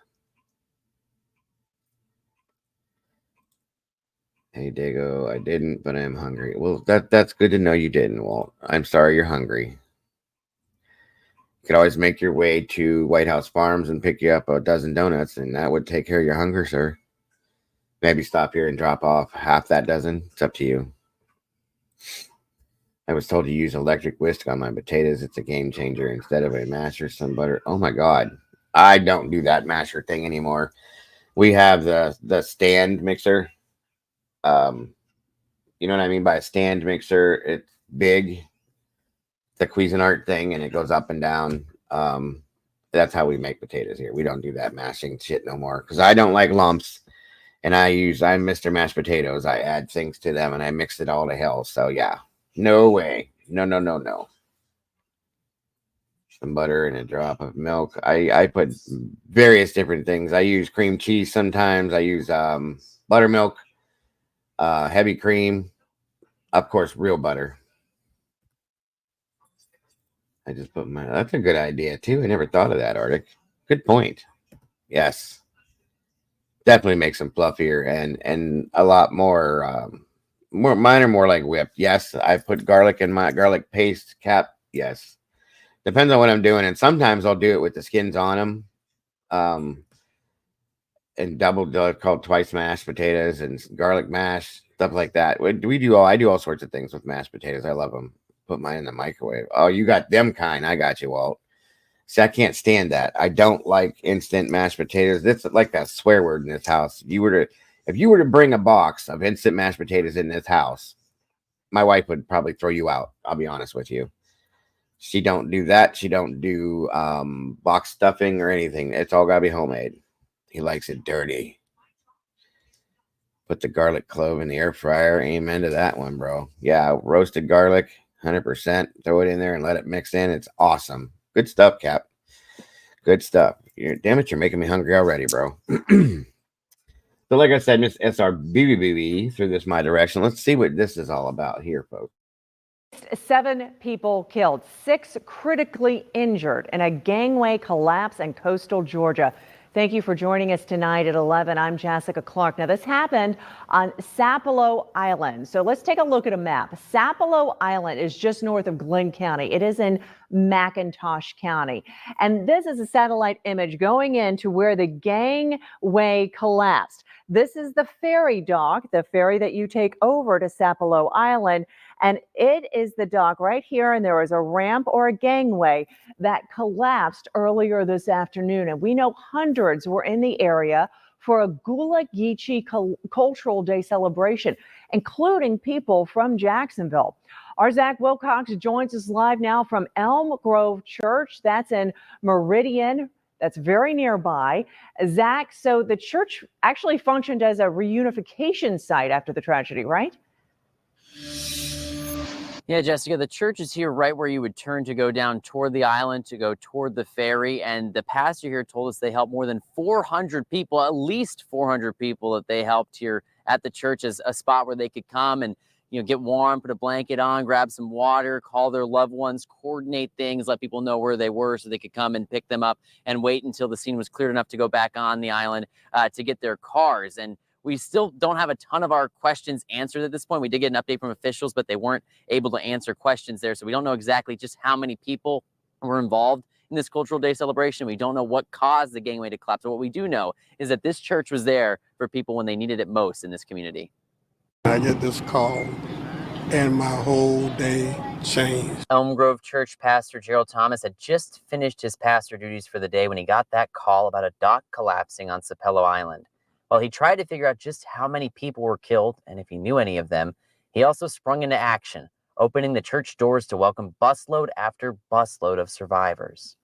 Hey, Dago, I didn't, but I'm hungry. Well, that's good to know you didn't, Walt. I'm sorry you're hungry. You could always make your way to White House Farms and pick you up a dozen donuts, and that would take care of your hunger, sir. Maybe stop here and drop off half that dozen. It's up to you. I was told to use electric whisk on my potatoes. It's a game changer instead of a masher, some butter. Oh my God. I don't do that masher thing anymore. We have the stand mixer. You know what I mean by a stand mixer? It's big. The Cuisinart thing, and it goes up and down. That's how we make potatoes here. We don't do that mashing shit no more because I don't like lumps. And I'm Mr. Mashed Potatoes. I add things to them and I mix it all to hell. So yeah, no way. No, no, no, no. Some butter and a drop of milk. I put various different things. I use cream cheese sometimes. I use buttermilk, heavy cream, of course, real butter. I just put that's a good idea too. I never thought of that, Arctic. Good point. Yes. Definitely makes them fluffier and a lot more mine are more like whipped. Yes, I put garlic in my garlic paste cap. Yes. Depends on what I'm doing. And sometimes I'll do it with the skins on them. And called twice mashed potatoes and garlic mash, stuff like that. I do all sorts of things with mashed potatoes. I love them. Put mine in the microwave. Oh, you got them kind. I got you, Walt. See, I can't stand that. I don't like instant mashed potatoes. That's like a swear word in this house. If you were to bring a box of instant mashed potatoes in this house, my wife would probably throw you out. I'll be honest with you. She don't do that. She don't do box stuffing or anything. It's all gotta be homemade. He likes it dirty. Put the garlic clove in the air fryer. Amen to that one, bro. Yeah, roasted garlic, 100%. Throw it in there and let it mix in. It's awesome. Good stuff, Cap. Good stuff. Damn it, you're making me hungry already, bro. So like I said, Miss SRBBB threw this my direction. Let's see what this is all about here, folks. 7 people killed, 6 critically injured in a gangway collapse in coastal Georgia. Thank you for joining us tonight at 11. I'm Jessica Clark. Now, this happened on Sapelo Island. So let's take a look at a map. Sapelo Island is just north of Glenn County. It is in McIntosh County. And this is a satellite image going into where the gangway collapsed. This is the ferry dock, the ferry that you take over to Sapelo Island. And it is the dock right here, and there is a ramp or a gangway that collapsed earlier this afternoon. And we know hundreds were in the area for a Gula Geechee Cultural Day celebration, including people from Jacksonville. Our Zach Wilcox joins us live now from Elm Grove Church. That's in Meridian. That's very nearby. Zach, so the church actually functioned as a reunification site after the tragedy, right? Yeah, Jessica, the church is here right where you would turn to go down toward the island, to go toward the ferry. And the pastor here told us they helped more than 400 people, at least 400 people that they helped here at the church as a spot where they could come and, get warm, put a blanket on, grab some water, call their loved ones, coordinate things, let people know where they were so they could come and pick them up and wait until the scene was cleared enough to go back on the island to get their cars. And we still don't have a ton of our questions answered at this point. We did get an update from officials, but they weren't able to answer questions there. So we don't know exactly just how many people were involved in this Cultural Day celebration. We don't know what caused the gangway to collapse. But what we do know is that this church was there for people when they needed it most in this community. I get this call and my whole day changed. Elm Grove Church pastor Gerald Thomas had just finished his pastor duties for the day when he got that call about a dock collapsing on Sapelo Island. While he tried to figure out just how many people were killed and if he knew any of them, he also sprung into action, opening the church doors to welcome busload after busload of survivors.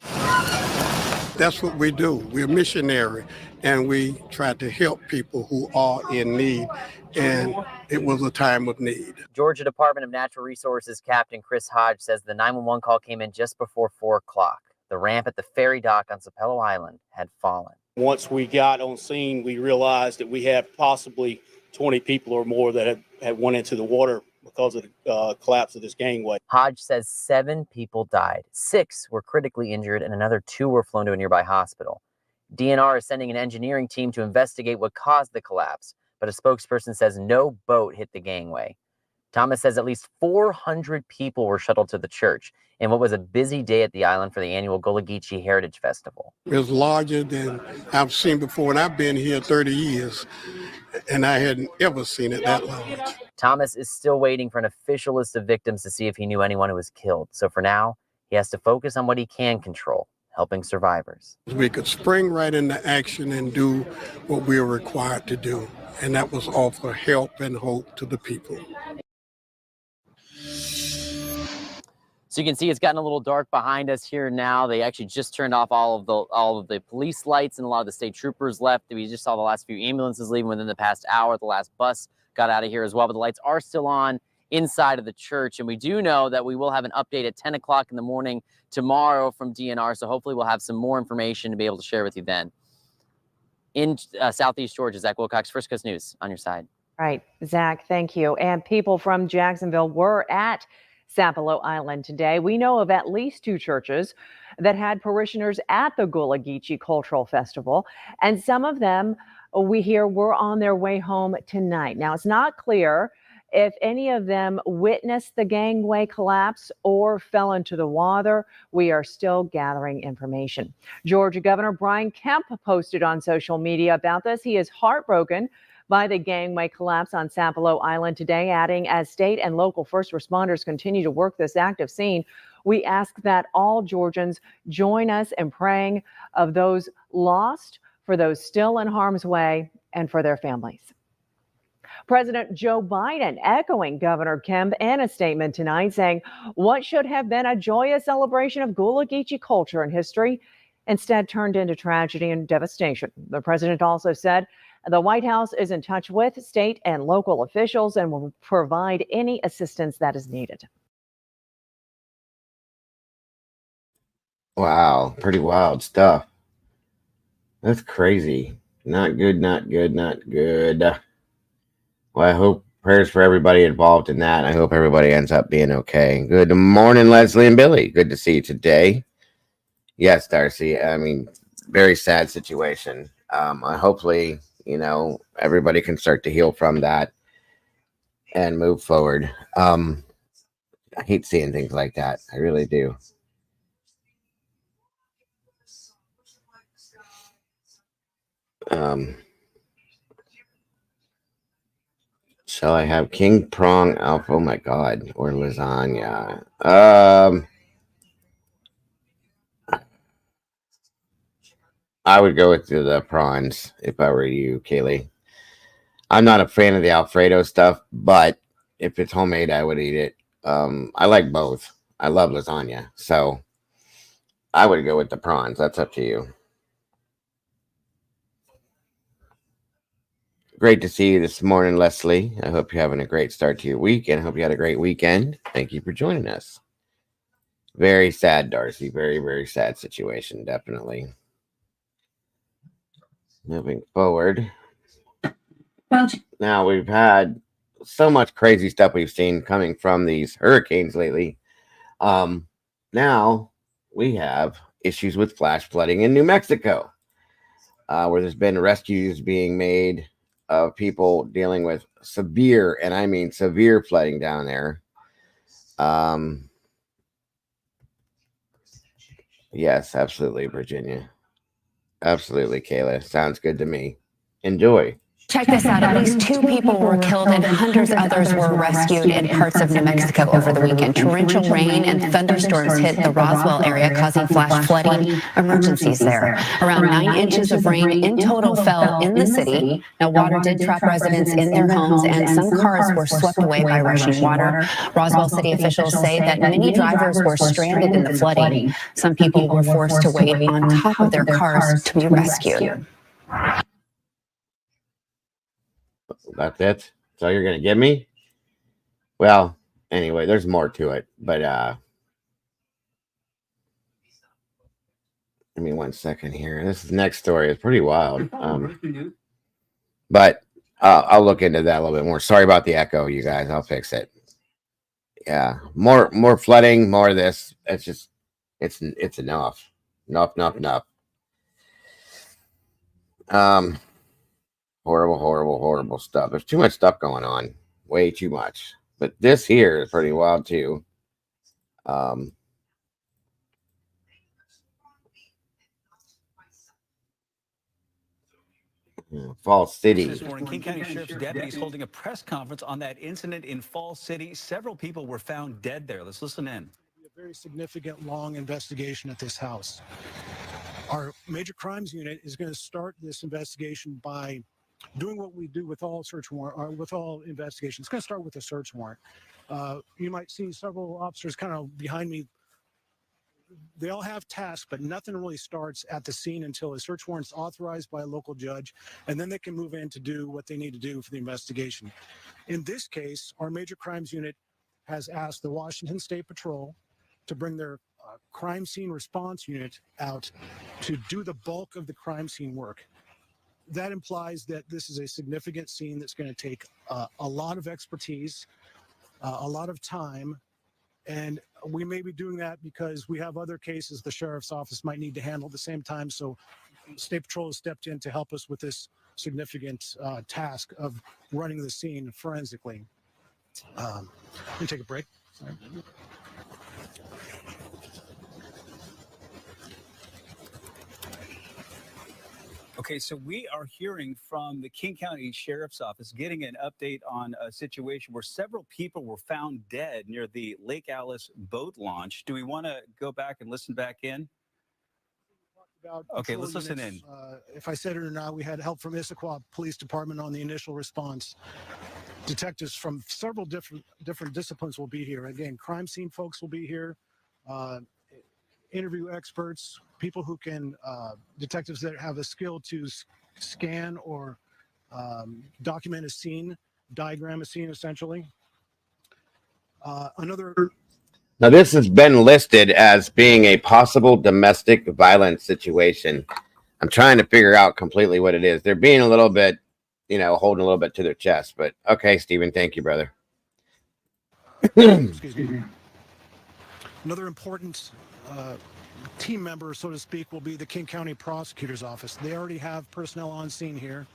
That's what we do. We're missionary, and we try to help people who are in need, and it was a time of need. Georgia Department of Natural Resources Captain Chris Hodge says the 911 call came in just before 4 o'clock. The ramp at the ferry dock on Sapelo Island had fallen. Once we got on scene, we realized that we had possibly 20 people or more that had went into the water because of the collapse of this gangway. Hodge says 7 people died, 6 were critically injured, and another 2 were flown to a nearby hospital. DNR is sending an engineering team to investigate what caused the collapse, but a spokesperson says no boat hit the gangway. Thomas says at least 400 people were shuttled to the church in what was a busy day at the island for the annual Gullah Geechee Heritage Festival. It was larger than I've seen before, and I've been here 30 years, and I hadn't ever seen it that large. Thomas is still waiting for an official list of victims to see if he knew anyone who was killed. So for now, he has to focus on what he can control, helping survivors. We could spring right into action and do what we are required to do, and that was offer help and hope to the people. So you can see it's gotten a little dark behind us here now. They actually just turned off all of the police lights, and a lot of the state troopers left. We just saw the last few ambulances leaving within the past hour. The last bus got out of here as well, but the lights are still on inside of the church. And we do know that we will have an update at 10 o'clock in the morning tomorrow from DNR. So hopefully we'll have some more information to be able to share with you then. In Southeast Georgia, Zach Wilcox, First Coast News on your side. Right, Zach, thank you. And people from Jacksonville were at Sapelo Island today. We know of at least 2 churches that had parishioners at the Gullah Geechee Cultural Festival, and some of them we hear were on their way home tonight. Now, it's not clear if any of them witnessed the gangway collapse or fell into the water. We are still gathering information. Georgia Governor Brian Kemp posted on social media about this. He is heartbroken by the gangway collapse on Sapelo Island today, adding, as state and local first responders continue to work this active scene, we ask that all Georgians join us in praying of those lost, for those still in harm's way, and for their families. President Joe Biden echoing Governor Kemp in a statement tonight, saying what should have been a joyous celebration of Gullah Geechee culture and history instead turned into tragedy and devastation. The president also said the White House is in touch with state and local officials and will provide any assistance that is needed. Wow, pretty wild stuff. That's crazy. Not good, not good, not good. Well, I hope prayers for everybody involved in that. I hope everybody ends up being okay. Good morning, Leslie and Billy. Good to see you today. Yes, Darcy. I mean, very sad situation. Hopefully, you know, everybody can start to heal from that and move forward. I hate seeing things like that. I really do. Shall I have king prong alpha? Oh my god, or lasagna? I would go with the prawns if I were you, Kaylee. I'm not a fan of the Alfredo stuff, but if it's homemade, I would eat it. I like both. I love lasagna, so I would go with the prawns. That's up to you. Great to see you this morning, Leslie. I hope you're having a great start to your week, and I hope you had a great weekend. Thank you for joining us. Very sad, Darcy. Very, very sad situation, definitely. Moving forward. Now, we've had so much crazy stuff we've seen coming from these hurricanes lately. Now, we have issues with flash flooding in New Mexico, where there's been rescues being made of people dealing with severe, and I mean severe, flooding down there. Yes, absolutely, Virginia. Absolutely, Kayla. Sounds good to me. Enjoy. Check this out. At least 2 people were killed and hundreds of others were rescued in parts of New Mexico over the weekend. Torrential rain and thunderstorms hit the Roswell area, causing flash flooding emergencies there. Around 9 inches of rain in total fell in the city. Now, water did trap residents in their homes, and some cars were swept away by rushing water. Roswell city officials say that many drivers were stranded in the flooding. Some people were forced to wait on top of their cars to be rescued. That's it? So you're going to give me? Well, anyway, there's more to it. But, give me 1 second here. This next story is pretty wild. But I'll look into that a little bit more. Sorry about the echo, you guys. I'll fix it. Yeah. More flooding, more of this. It's just, it's enough. Enough. Horrible stuff. There's too much stuff going on. Way too much. But this here is pretty wild too. Falls City. This morning, King County Sheriff's deputies holding a press conference on that incident in Falls City. Several people were found dead there. Let's listen in. A very significant, long investigation at this house. Our major crimes unit is going to start this investigation by doing what we do with all search warrant, or with all investigations. It's going to start with a search warrant. You might see several officers kind of behind me. They all have tasks, but nothing really starts at the scene until a search warrant's authorized by a local judge, and then they can move in to do what they need to do for the investigation. In this case, our major crimes unit has asked the Washington State Patrol to bring their crime scene response unit out to do the bulk of the crime scene work. That implies that this is a significant scene that's going to take a lot of expertise, a lot of time, and we may be doing that because we have other cases the sheriff's office might need to handle at the same time. So State Patrol has stepped in to help us with this significant task of running the scene forensically. Let me take a break. Sorry. Okay, so we are hearing from the King County Sheriff's Office, getting an update on a situation where several people were found dead near the Lake Alice boat launch. Do we want to go back and listen back in? Okay, let's listen in. If I said it or not, we had help from Issaquah Police Department on the initial response. Detectives from several different disciplines will be here. Again, crime scene folks will be here. Interview experts, people who can, detectives that have a skill to scan or document a scene, diagram a scene essentially. Now, this has been listed as being a possible domestic violence situation. I'm trying to figure out completely what it is. They're being a little bit, holding a little bit to their chest, but okay, Stephen, thank you, brother. Excuse me. Another important team member, so to speak, will be the King County Prosecutor's Office. They already have personnel on scene here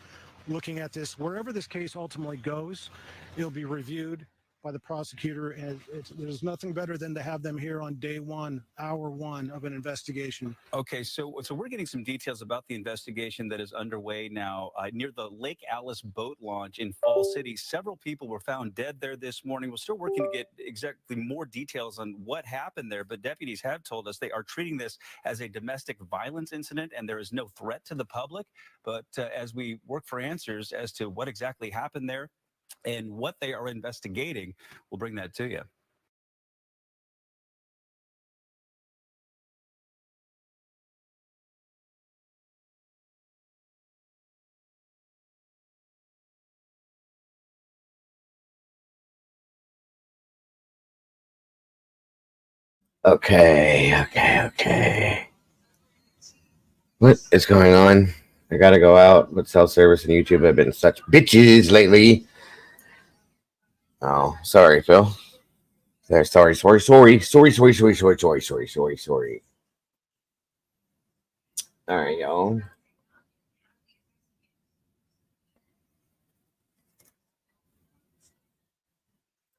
looking at this. Wherever this case ultimately goes, it'll be reviewed by the prosecutor, and there's nothing better than to have them here on day one, hour one of an investigation. Okay, so we're getting some details about the investigation that is underway now near the Lake Alice boat launch in Falls City. Several people were found dead there this morning. We're still working to get exactly more details on what happened there, but deputies have told us they are treating this as a domestic violence incident and there is no threat to the public. But as we work for answers as to what exactly happened there and what they are investigating, we'll bring that to you. Okay. What is going on? I gotta go out, but cell service and YouTube have been such bitches lately. Oh, sorry, Phil. Sorry. All right, y'all.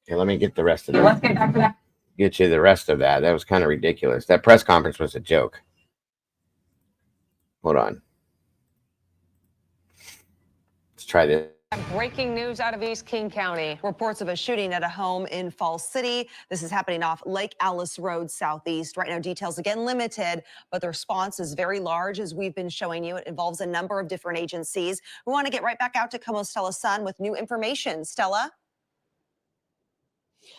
Okay, let me get the rest of that. Let's get back to that. Get you the rest of that. That was kind of ridiculous. That press conference was a joke. Hold on. Let's try this. Breaking news out of East King County. Reports of a shooting at a home in Falls City. This is happening off Lake Alice Road Southeast. Right now, details again limited, but the response is very large, as we've been showing you. It involves a number of different agencies. We want to get right back out to Como Stella Sun with new information. Stella?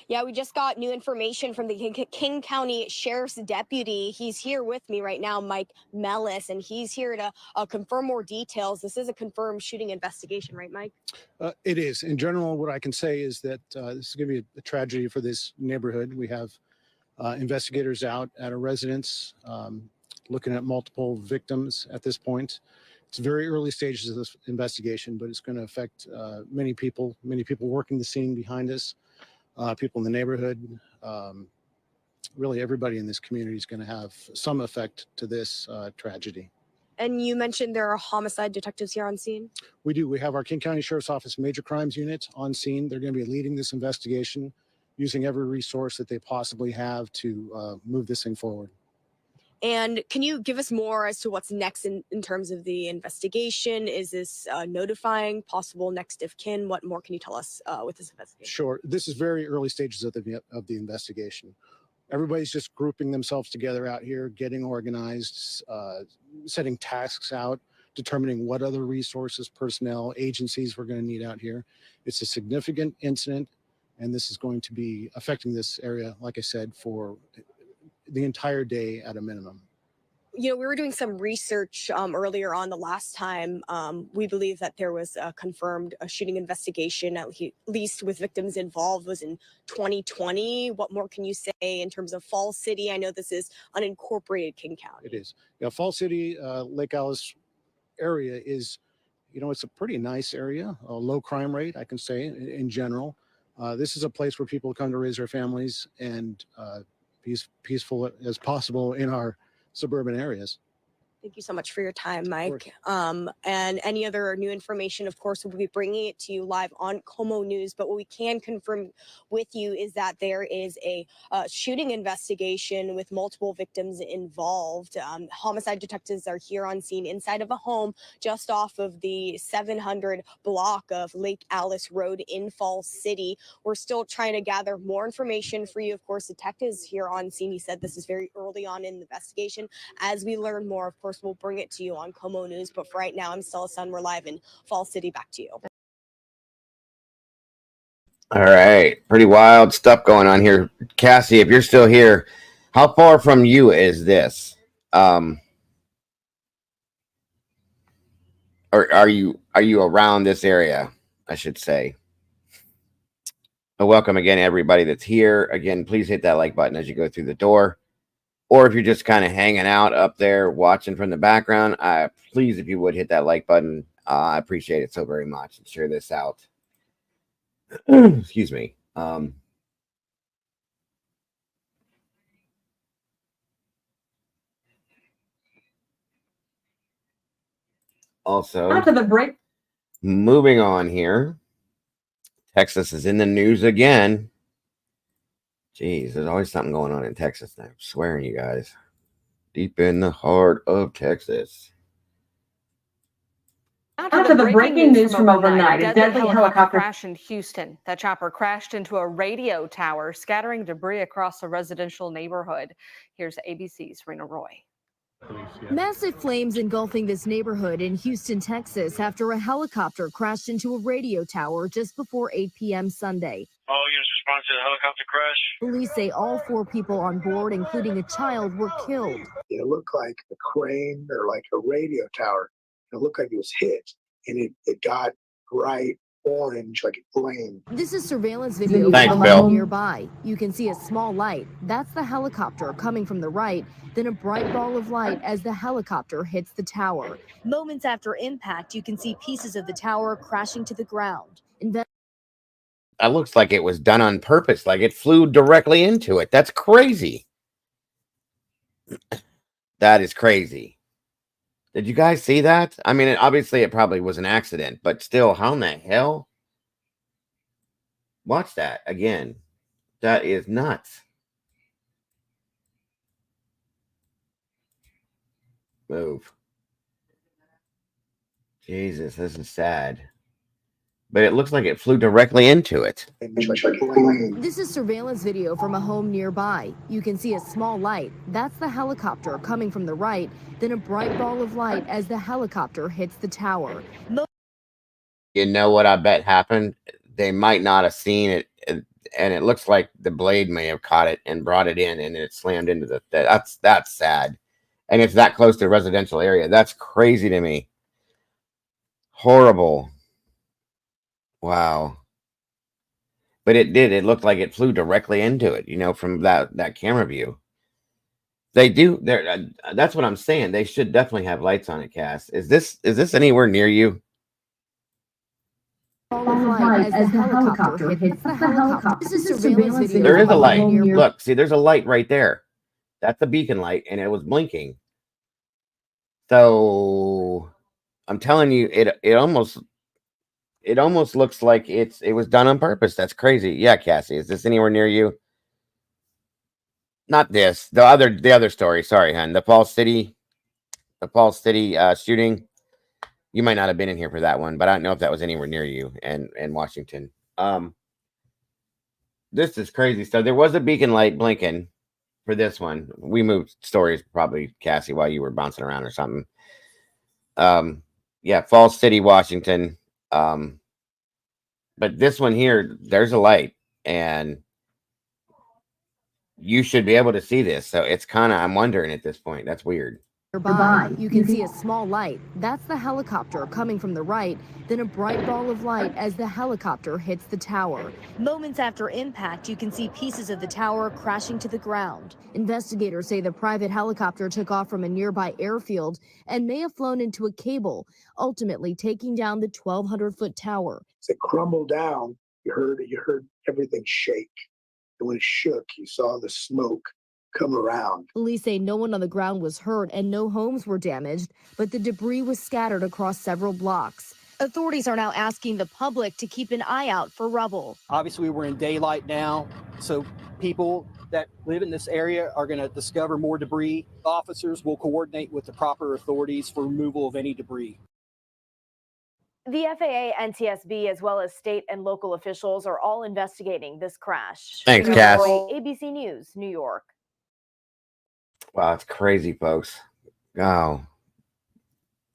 Yeah, we just got new information from the King County Sheriff's deputy. He's here with me right now, Mike Mellis, and he's here to confirm more details. This is a confirmed shooting investigation, right, Mike? It is. In general, what I can say is that this is going to be a tragedy for this neighborhood. We have investigators out at a residence looking at multiple victims at this point. It's very early stages of this investigation, but it's going to affect many people working the scene behind us. People in the neighborhood, really everybody in this community is going to have some effect to this tragedy. And you mentioned there are homicide detectives here on scene. We do. We have our King County Sheriff's Office Major Crimes Unit on scene. They're going to be leading this investigation, using every resource that they possibly have to move this thing forward. And can you give us more as to what's next in terms of the investigation? Is this notifying possible next of kin? What more can you tell us with this investigation? Sure. This is very early stages of the investigation. Everybody's just grouping themselves together out here, getting organized, setting tasks out, determining what other resources, personnel, agencies we're going to need out here. It's a significant incident, and this is going to be affecting this area, like I said, for the entire day at a minimum. You know, we were doing some research earlier on the last time. We believe that there was a confirmed shooting investigation, at least with victims involved, was in 2020. What more can you say in terms of Falls City? I know this is unincorporated King County. It is. Yeah, Falls City, Lake Alice area is, you know, it's a pretty nice area, a low crime rate, I can say, in general. This is a place where people come to raise their families and be as peaceful as possible in our suburban areas. Thank you so much for your time, Mike. And any other new information, of course, we'll be bringing it to you live on Como News. But what we can confirm with you is that there is a shooting investigation with multiple victims involved. Homicide detectives are here on scene inside of a home just off of the 700 block of Lake Alice Road in Falls City. We're still trying to gather more information for you. Of course, detectives here on scene. He said this is very early on in the investigation. As we learn more, of course, we'll bring it to you on Como News. But for right now, I'm Stella Sun. We're live in Falls City. Back to you. All right. Pretty wild stuff going on here. Cassie, if you're still here, how far from you is this? Or are you around this area, I should say? Welcome again, everybody that's here. Again, please hit that like button as you go through the door. Or if you're just kind of hanging out up there watching from the background, please, if you would, hit that like button. I appreciate it so very much. And share this out. Excuse me. Also, after the break, moving on here. Texas is in the news again. Jeez, there's always something going on in Texas. I'm swearing, you guys. Deep in the heart of Texas. after the breaking news from overnight, a deadly helicopter crash in Houston. That chopper crashed into a radio tower, scattering debris across a residential neighborhood. Here's ABC's Rena Roy. Massive flames engulfing this neighborhood in Houston, Texas, after a helicopter crashed into a radio tower just before 8 p.m. Sunday. All units respond to the helicopter crash. Police say all 4 people on board, including a child, were killed. It looked like a crane or like a radio tower. It looked like it was hit, and it got bright orange, like a flame. This is surveillance video from a home nearby. You can see a small light. That's the helicopter coming from the right, then a bright ball of light as the helicopter hits the tower. Moments after impact, you can see pieces of the tower crashing to the ground. That looks like it was done on purpose, like it flew directly into it. That's crazy. That is crazy. Did you guys see that? I mean, obviously it probably was an accident, but still, how in the hell? Watch that again. That is nuts. Move. Jesus, this is sad. But it looks like it flew directly into it. This is surveillance video from a home nearby. You can see a small light. That's the helicopter coming from the right, then a bright ball of light as the helicopter hits the tower. You know what I bet happened? They might not have seen it, and it looks like the blade may have caught it and brought it in, and it slammed into the... That's sad. And it's that close to a residential area. That's crazy to me. Horrible. Wow. But it did. It looked like it flew directly into it, you know, from that camera view. They do. That's what I'm saying. They should definitely have lights on it, Cass. Is this anywhere near you? As the helicopter hits the helicopter. This is surveillance video. There is a light. Look, see, there's a light right there. That's a beacon light, and it was blinking. So I'm telling you, it almost looks like it was done on purpose. That's crazy. Yeah, Cassie, is this anywhere near you? Not this. The other story. Sorry, hon. The Falls City shooting. You might not have been in here for that one, but I don't know if that was anywhere near you and Washington. This is crazy stuff. There was a beacon light blinking for this one. We moved stories probably, Cassie, while you were bouncing around or something. Yeah, Falls City, Washington. But this one here, there's a light, and you should be able to see this. So it's kind of, I'm wondering at this point. That's weird. Nearby, you can see a small light. That's the helicopter coming from the right, then a bright ball of light as the helicopter hits the tower. Moments after impact, you can see pieces of the tower crashing to the ground. Investigators say the private helicopter took off from a nearby airfield and may have flown into a cable, ultimately taking down the 1,200-foot tower. As it crumbled down, you heard everything shake. And when it shook, you saw the smoke come around. Police say no one on the ground was hurt and no homes were damaged, but the debris was scattered across several blocks. Authorities are now asking the public to keep an eye out for rubble. Obviously, we're in daylight now, so people that live in this area are going to discover more debris. Officers will coordinate with the proper authorities for removal of any debris. The FAA, NTSB, as well as state and local officials are all investigating this crash. Thanks, Cass. ABC News, New York. Wow, it's crazy, folks. Oh,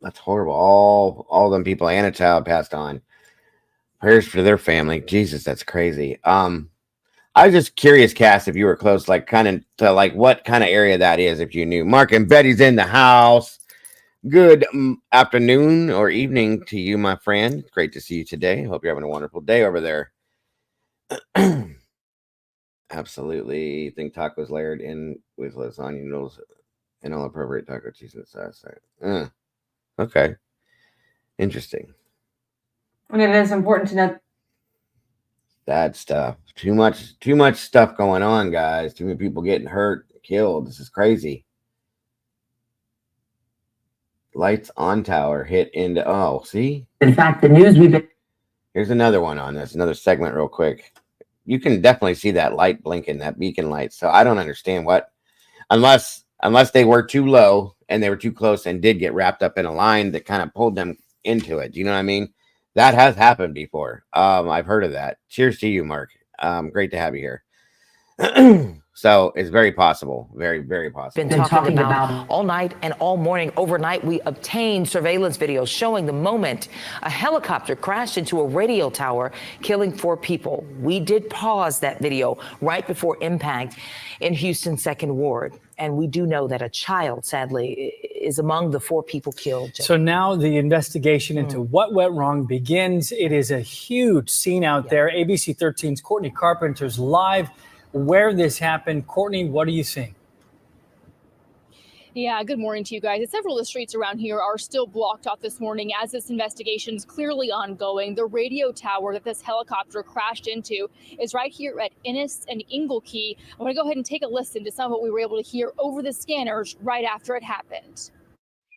that's horrible. All them people and a child passed on. Prayers for their family. Jesus, that's crazy. I was just curious, Cass, if you were close, like kind of to like what kind of area that is, if you knew. Mark and Betty's in the house. Good afternoon or evening to you, my friend. Great to see you today. Hope you're having a wonderful day over there. Absolutely. Think tacos layered in with lasagna noodles and all appropriate taco cheese and sauce. Okay. Interesting. And it is important to note That stuff. Too much stuff going on, guys. Too many people getting hurt, killed. This is crazy. Lights on tower hit into see? in fact the news we've been Here's another one on this, another segment real quick. You can definitely see that light blinking, that beacon light. So I don't understand unless they were too low and they were too close and did get wrapped up in a line that kind of pulled them into it. Do you know what I mean? That has happened before. I've heard of that. Cheers to you, Mark. Great to have you here. So it's very possible, very, very possible. Been talking about all night and all morning. Overnight, we obtained surveillance video showing the moment a helicopter crashed into a radio tower, killing 4 people. We did pause that video right before impact in Houston's 2nd Ward. And we do know that a child, sadly, is among the 4 people killed. So now the investigation into what went wrong begins. It is a huge scene out there. ABC 13's Courtney Carpenter's live where this happened. Courtney, what are you seeing? Yeah, good morning to you guys. Several of the streets around here are still blocked off this morning as this investigation is clearly ongoing. The radio tower that this helicopter crashed into is right here at Ennis and Inglequay. I want to go ahead and take a listen to some of what we were able to hear over the scanners right after it happened.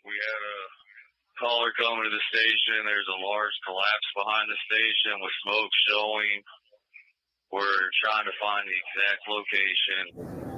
We had a caller coming to the station. There's a large collapse behind the station with smoke showing. We're trying to find the exact location.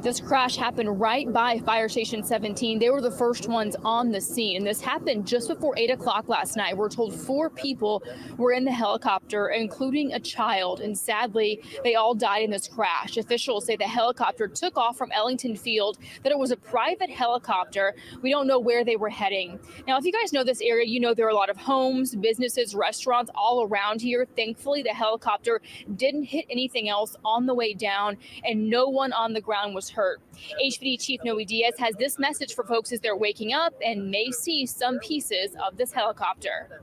This crash happened right by Fire Station 17. They were the first ones on the scene, and this happened just before 8 o'clock last night. We're told 4 people were in the helicopter, including a child, and sadly, they all died in this crash. Officials say the helicopter took off from Ellington Field, that it was a private helicopter. We don't know where they were heading. Now, if you guys know this area, you know there are a lot of homes, businesses, restaurants all around here. Thankfully, the helicopter didn't hit anything else on the way down, and no one on the ground was hurt. HPD Chief Noe Diaz has this message for folks as they're waking up and may see some pieces of this helicopter.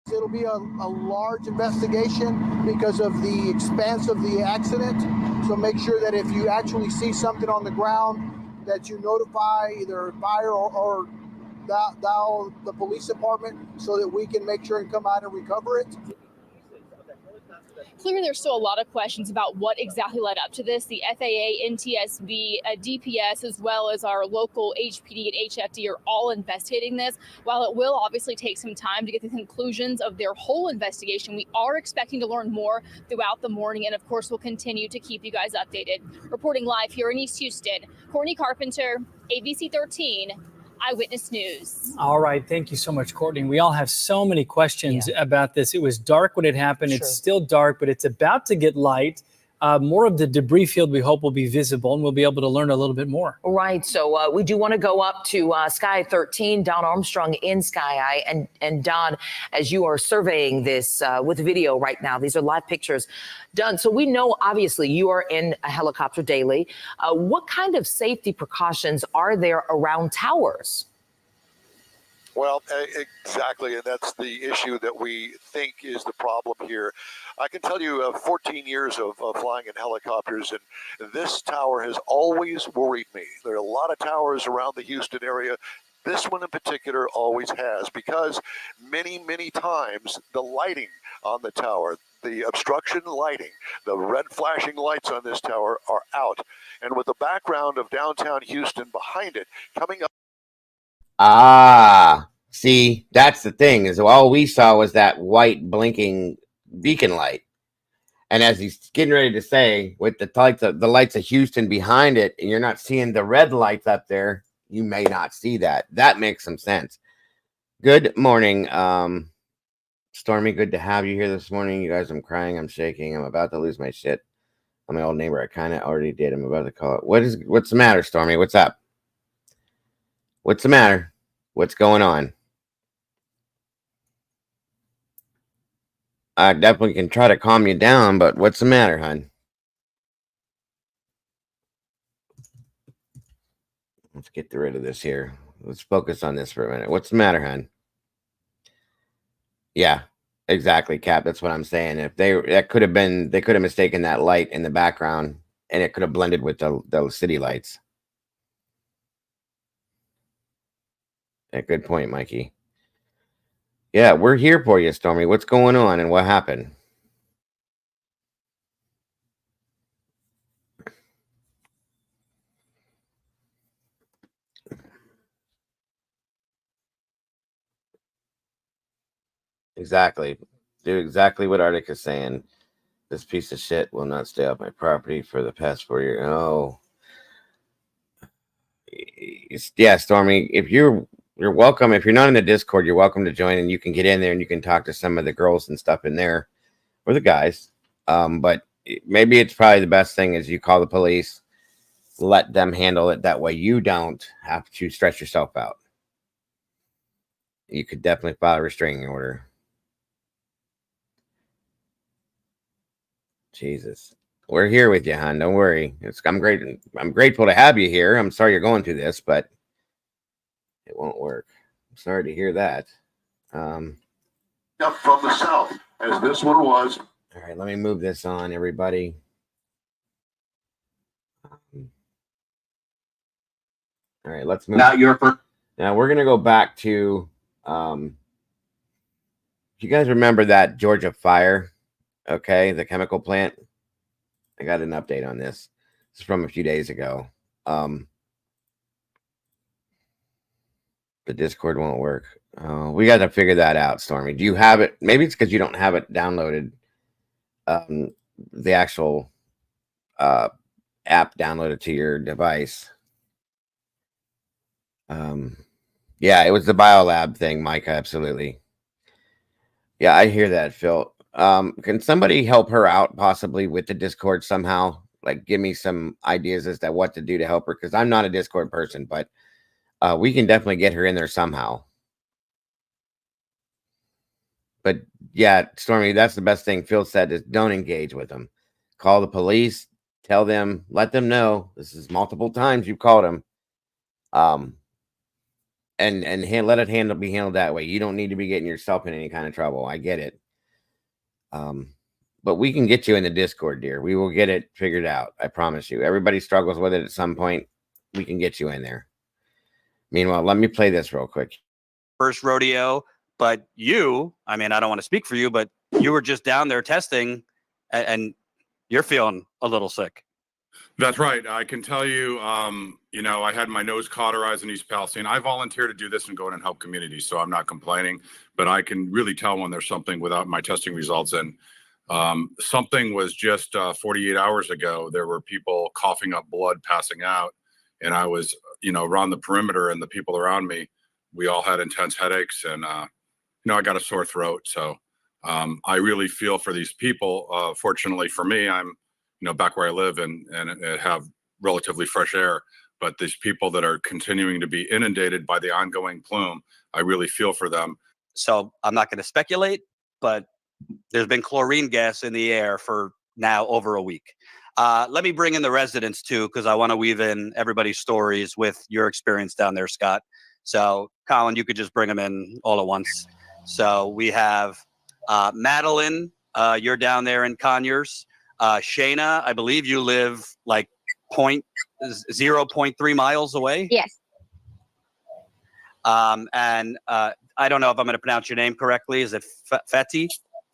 It'll be a large investigation because of the expanse of the accident. So make sure that if you actually see something on the ground that you notify either fire or dial the police department so that we can make sure and come out and recover it. clearly there's still a lot of questions about what exactly led up to this. The FAA, NTSB, DPS, as well as our local HPD and HFD are all investigating this. While it will obviously take some time to get the conclusions of their whole investigation, we are expecting to learn more throughout the morning. And of course, we'll continue to keep you guys updated. Reporting live here in East Houston, Courtney Carpenter, ABC 13. Eyewitness News. All right. Thank you so much, Courtney. We all have so many questions about this. It was dark when it happened. It's still dark, but it's about to get light. More of the debris field we hope will be visible, and we'll be able to learn a little bit more. Right. So we do want to go up to Sky 13, Don Armstrong in Sky Eye. And Don, as you are surveying this with video right now, these are live pictures. Don, so we know obviously you are in a helicopter daily. What kind of safety precautions are there around towers? Well, exactly, and that's the issue that we think is the problem here. I can tell you 14 years of flying in helicopters, and this tower has always worried me. There are a lot of towers around the Houston area. This one in particular always has, because many, many times the lighting on the tower, the obstruction lighting, the red flashing lights on this tower are out. And with the background of downtown Houston behind it, coming up. Ah, see, that's the thing, is all we saw was that white blinking beacon light. And as he's getting ready to say, with the lights of Houston behind it, and you're not seeing the red lights up there, you may not see that. That makes some sense. Good morning, Stormy. Good to have you here this morning. You guys, I'm crying, I'm shaking, I'm about to lose my shit. I'm my old neighbor. I kind of already did. I'm about to call it. What's the matter, Stormy? What's up? What's the matter? What's going on? I definitely can try to calm you down, but what's the matter, hon? Let's get rid of this here. Let's focus on this for a minute. What's the matter, hon? Yeah, exactly, Cap. That's what I'm saying. If they could have mistaken that light in the background, and it could have blended with the city lights. Yeah, good point, Mikey. Yeah, we're here for you, Stormy. What's going on and what happened? Exactly. Do exactly what Arctic is saying. This piece of shit will not stay off my property for the past 4 years. Oh. Yeah, Stormy, if you're welcome. If you're not in the Discord, you're welcome to join, and you can get in there and you can talk to some of the girls and stuff in there, or the guys. But maybe it's probably the best thing is you call the police, let them handle it. That way you don't have to stress yourself out. You could definitely file a restraining order. Jesus. We're here with you, hon. Don't worry. I'm grateful to have you here. I'm sorry you're going through this, but it won't work. I'm sorry to hear that. Up from the south, as this one was. All right, let me move this on, everybody. All right, let's move. Now we're gonna go back to. You guys remember that Georgia fire? Okay, the chemical plant. I got an update on this. This is from a few days ago. The Discord won't work. We got to figure that out, Stormy. Do you have it? Maybe it's because you don't have it downloaded. The actual app downloaded to your device. Yeah, it was the biolab thing, Micah. Absolutely. Yeah, I hear that, Phil. Can somebody help her out possibly with the Discord somehow? Like, give me some ideas as to what to do to help her, because I'm not a Discord person, but we can definitely get her in there somehow. But yeah, Stormy, that's the best thing Phil said, is don't engage with them. Call the police, tell them, let them know this is multiple times you've called them. And let it be handled that way. You don't need to be getting yourself in any kind of trouble. I get it. But we can get you in the Discord, dear. We will get it figured out. I promise you. Everybody struggles with it at some point. We can get you in there. Meanwhile, let me play this real quick. First rodeo, but I mean, I don't want to speak for you, but you were just down there testing and you're feeling a little sick. That's right. I can tell you, you know, I had my nose cauterized in East Palestine. I volunteer to do this and go in and help communities, so I'm not complaining, but I can really tell when there's something without my testing results. And something was just 48 hours ago, there were people coughing up blood, passing out. And I was, you know, around the perimeter, and the people around me, we all had intense headaches, and, you know, I got a sore throat. So I really feel for these people. Fortunately for me, I'm, you know, back where I live and have relatively fresh air. But these people that are continuing to be inundated by the ongoing plume, I really feel for them. So I'm not going to speculate, but there's been chlorine gas in the air for now over a week. Let me bring in the residents too, because I want to weave in everybody's stories with your experience down there, Scott. So Colin, you could just bring them in all at once. So we have Madeline, you're down there in Conyers. Shayna, I believe you live like 0.3 miles away. Yes. And I don't know if I'm going to pronounce your name correctly. Is it Fatty?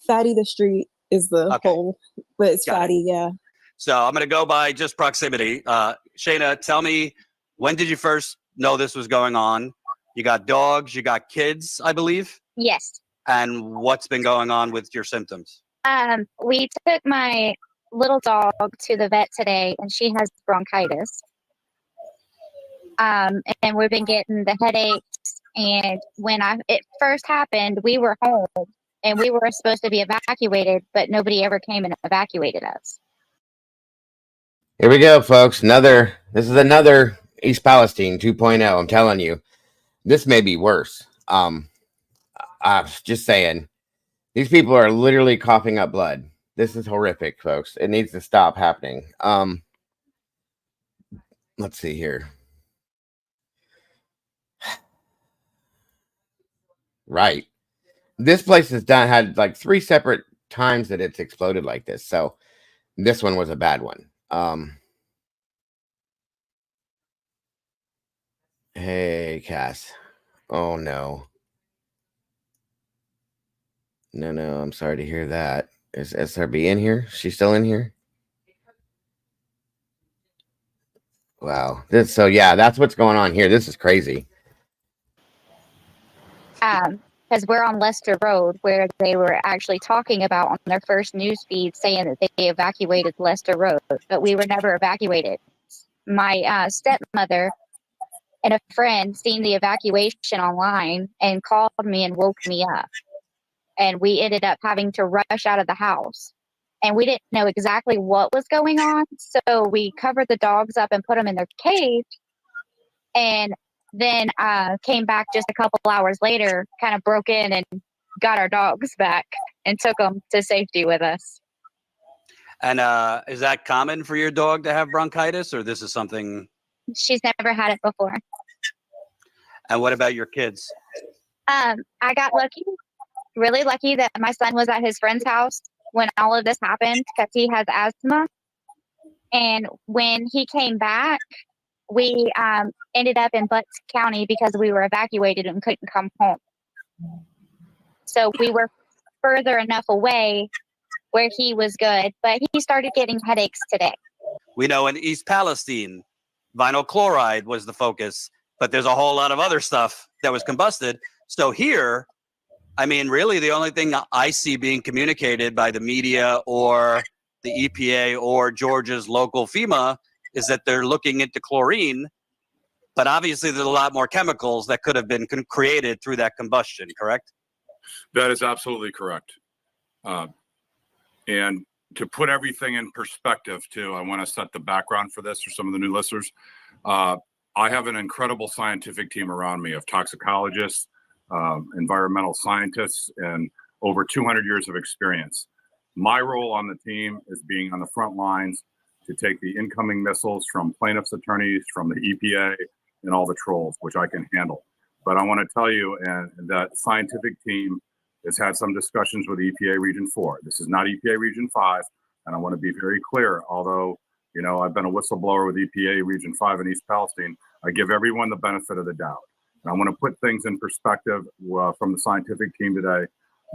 Fatty the street is the whole, but it's Fatty, yeah. So I'm going to go by just proximity. Shayna, tell me, when did you first know this was going on? You got dogs, you got kids, I believe? Yes. And what's been going on with your symptoms? We took my little dog to the vet today, and she has bronchitis. And we've been getting the headaches. And when it first happened, we were home, and we were supposed to be evacuated, but nobody ever came and evacuated us. Here we go, folks. This is another East Palestine 2.0. I'm telling you, this may be worse. I'm just saying, these people are literally coughing up blood. This is horrific, folks. It needs to stop happening. Let's see here. Right. This place has had like 3 separate times that it's exploded like this. So this one was a bad one. Hey, Cass. Oh, no. No, I'm sorry to hear that. Is SRB in here? She's still in here? Wow. So yeah, that's what's going on here. This is crazy. Because we're on Lester Road, where they were actually talking about on their first news feed saying that they evacuated Lester Road, but we were never evacuated. My stepmother and a friend seen the evacuation online and called me and woke me up. And we ended up having to rush out of the house. And we didn't know exactly what was going on. So we covered the dogs up and put them in their cage. And then came back just a couple hours later, kind of broke in and got our dogs back and took them to safety with us. And is that common for your dog to have bronchitis, or this is something? She's never had it before. And what about your kids? I got lucky, really lucky, that my son was at his friend's house when all of this happened because he has asthma. And when he came back, we ended up in Butts County because we were evacuated and couldn't come home. So we were further enough away where he was good, but he started getting headaches today. We know in East Palestine, vinyl chloride was the focus, but there's a whole lot of other stuff that was combusted. So here, I mean, really the only thing I see being communicated by the media or the EPA or Georgia's local FEMA is that they're looking into chlorine, but obviously there's a lot more chemicals that could have been created through that combustion, correct? That is absolutely correct. And to put everything in perspective too, I want to set the background for this for some of the new listeners. I have an incredible scientific team around me of toxicologists, environmental scientists, and over 200 years of experience. My role on the team is being on the front lines to take the incoming missiles from plaintiffs' attorneys, from the EPA, and all the trolls, which I can handle. But I want to tell you, and that scientific team has had some discussions with EPA Region 4. This is not EPA Region 5, and I want to be very clear. Although, you know, I've been a whistleblower with EPA Region 5 in East Palestine, I give everyone the benefit of the doubt. And I want to put things in perspective from the scientific team today.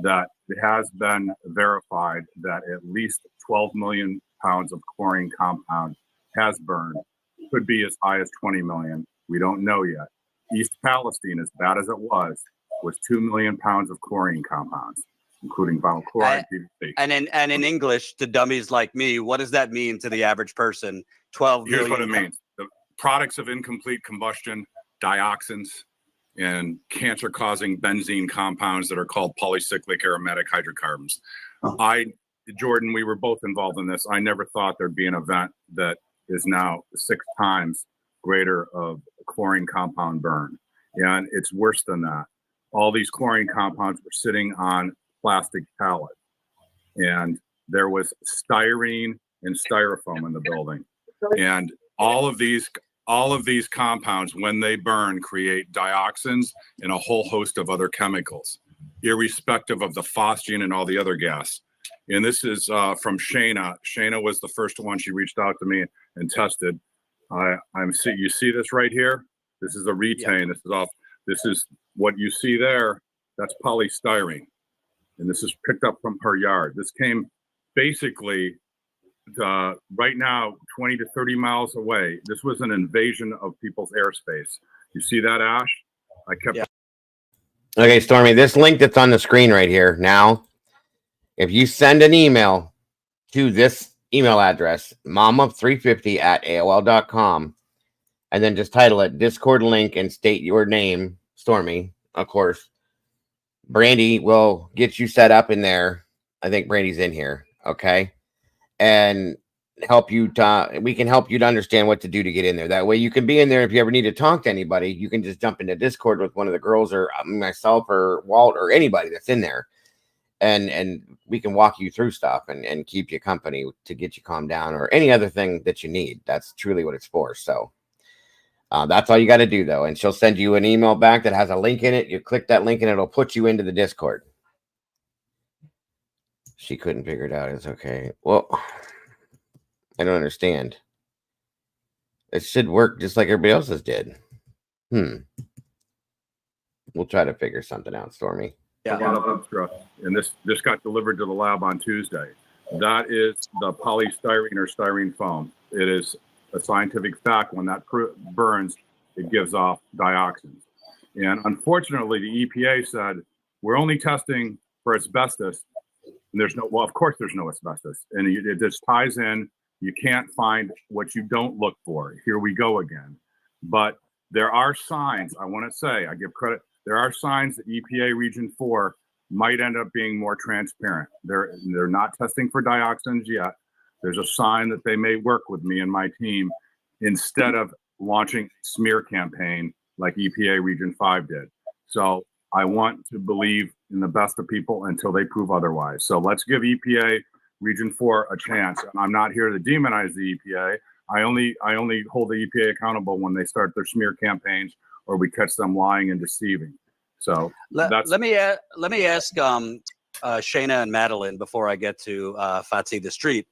that it has been verified that at least 12 million pounds of chlorine compound has burned. Could be as high as 20 million. We don't know yet. East Palestine, as bad as it was 2 million pounds of chlorine compounds, including vinyl chloride, PVC. And in English, to dummies like me, what does that mean to the average person? 12 Here's million. what it means. The products of incomplete combustion, dioxins, and cancer-causing benzene compounds that are called polycyclic aromatic hydrocarbons. Jordan, we were both involved in this. I never thought there'd be an event that is now 6 times greater of chlorine compound burn. And it's worse than that. All these chlorine compounds were sitting on plastic pallets. And there was styrene and styrofoam in the building. And all of these compounds, when they burn, create dioxins and a whole host of other chemicals, irrespective of the phosgene and all the other gas. And this is from Shayna. Shayna was the first one. She reached out to me and tested. You see this right here? This is a retane. Yeah. This is what you see there. That's polystyrene. And this is picked up from her yard. This came basically right now 20 to 30 miles away. This was an invasion of people's airspace. You see that, Ash? I kept. Yeah. Okay, Stormy, this link that's on the screen right here now, if you send an email to this email address, mama350@aol.com, and then just title it Discord link and state your name, Stormy, of course, Brandy will get you set up in there. I think Brandy's in here, okay? And help you we can help you to understand what to do to get in there. That way you can be in there. If you ever need to talk to anybody, you can just jump into Discord with one of the girls or myself or Walt or anybody that's in there. And we can walk you through stuff and keep you company to get you calmed down or any other thing that you need. That's truly what it's for. So that's all you got to do, though. And she'll send you an email back that has a link in it. You click that link and it'll put you into the Discord. She couldn't figure it out. It's okay. Well, I don't understand. It should work just like everybody else's did. We'll try to figure something out, Stormy. Yeah. And this got delivered to the lab on Tuesday. That is the polystyrene or styrene foam. It is a scientific fact. When that burns, it gives off dioxins. And unfortunately, the EPA said we're only testing for asbestos. And of course there's no asbestos. And it just ties in. You can't find what you don't look for. Here we go again. But there are signs. I want to say, I give credit. There are signs that EPA Region 4 might end up being more transparent. They're not testing for dioxins yet. There's a sign that they may work with me and my team instead of launching a smear campaign like EPA Region 5 did. So I want to believe in the best of people until they prove otherwise. So let's give EPA Region 4 a chance. And I'm not here to demonize the EPA. I only hold the EPA accountable when they start their smear campaigns or we catch them lying and deceiving. So let me ask Shayna and Madeline before I get to Fatsi the Street.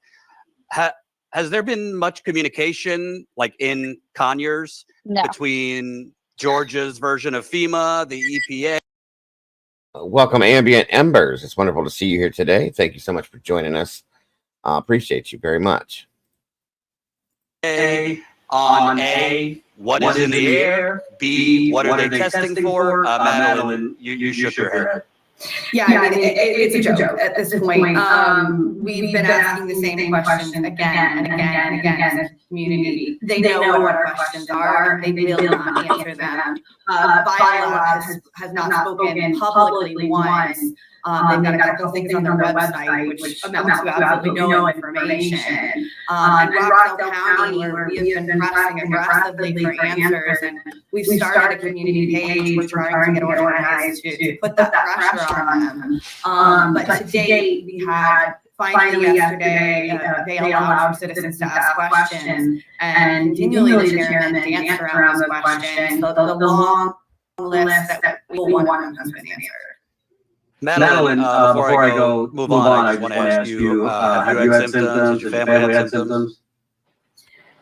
Has there been much communication, like in Conyers, between Georgia's version of FEMA, the EPA? Welcome, Ambient Embers. It's wonderful to see you here today. Thank you so much for joining us. Appreciate you very much. On A, what is in the air? B, what are they testing for? Madeline, you shook your head. Yeah, I mean, it's a joke at this point. We've been asking the same question again and again as a community. They know what our questions are. They will not answer them. Biolab has not spoken publicly once. They've got a couple of things on their website, which amounts to absolutely no information. And Rockdale County, where we have been pressing aggressively for answers, and we've started a community page. We're trying to get organized to put that pressure on them. But to date, we had finally yesterday, they allowed citizens to ask questions, and continually the chairman danced around those questions. The long list that we want has been answered. Madeline, before I go move on, I just want to ask you, have you had symptoms? Has your family had symptoms?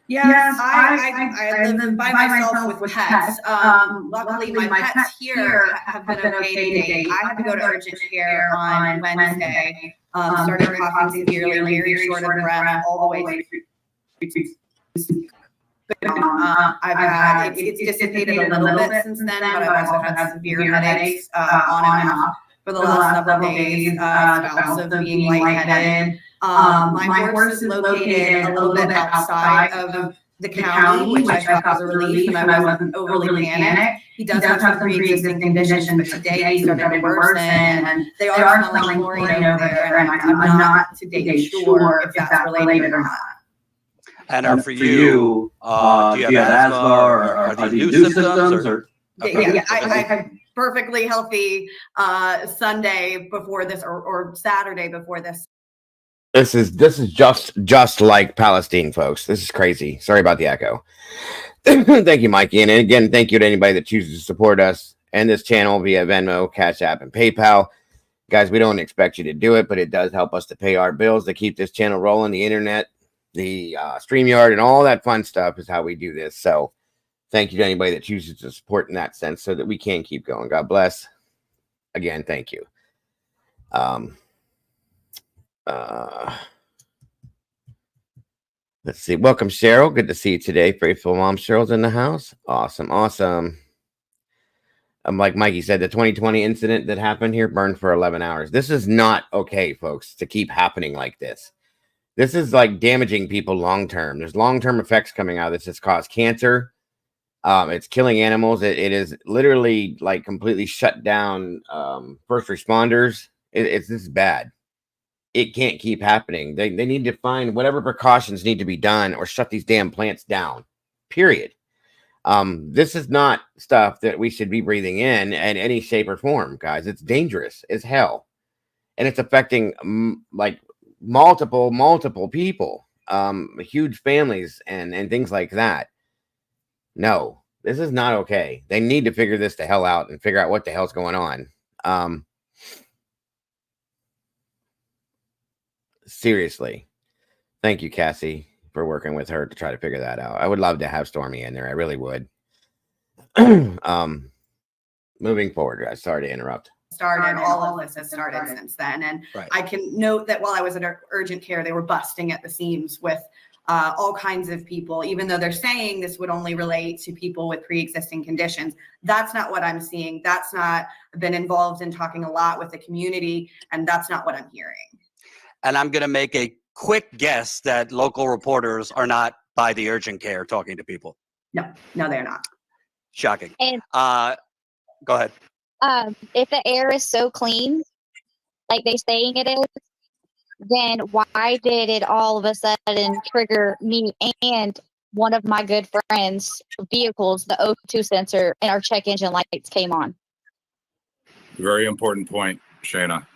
Yes, I live by myself with pets. Luckily, my pets here have been okay to date. I had to go to urgent care on Wednesday. Started coughing severely, very short of breath, all the way through. I've had it's dissipated a little bit since then, but I've also had severe headaches on and off for the last several days. Spouts of being lightheaded. My horse is located a little bit outside of the county, which I thought was a relief, and I wasn't overly panicked. He does have some pre-existing conditions, but today he started to worsen, and they are smelling chlorine over there, and I'm not to date sure if that's related or not. And for you, do you have asthma, or are these new symptoms? Or okay. Yeah, I'm perfectly healthy Sunday before this, or Saturday before this. This is just like Palestine, folks. This is crazy. Sorry about the echo. Thank you, Mikey. And again, thank you to anybody that chooses to support us and this channel via Venmo, Cash App, and PayPal. Guys, we don't expect you to do it, but it does help us to pay our bills, to keep this channel rolling. The internet, the StreamYard, and all that fun stuff is how we do this. So thank you to anybody that chooses to support in that sense so that we can keep going. God bless. Again, thank you. Let's see. Welcome, Cheryl. Good to see you today. Faithful mom Cheryl's in the house. Awesome. Like Mikey said, the 2020 incident that happened here burned for 11 hours. This is not okay, folks, to keep happening like this. This is like damaging people long term. There's long term effects coming out of this. It's caused cancer. It's killing animals. It is literally like completely shut down first responders. This is bad. It can't keep happening. They need to find whatever precautions need to be done or shut these damn plants down. Period. This is not stuff that we should be breathing in any shape or form, guys. It's dangerous as hell. And it's affecting like multiple people, huge families and things like that. No, this is not okay. They need to figure this the hell out and figure out what the hell's going on. Seriously. Thank you, Cassie, for working with her to try to figure that out. I would love to have Stormy in there. I really would. Moving forward, guys. Sorry to interrupt. All of this has started since then. And I can note that while I was at urgent care, they were busting at the seams with all kinds of people, even though they're saying this would only relate to people with pre-existing conditions. That's not what I'm seeing. That's not, I've been involved in talking a lot with the community, and that's not what I'm hearing. And I'm going to make a quick guess that local reporters are not by the urgent care talking to people. No, they're not. Shocking. And go ahead. If the air is so clean, like they're saying it is, then why did it all of a sudden trigger me and one of my good friends' vehicles? The O2 sensor and our check engine lights came on. Very important point, Shayna.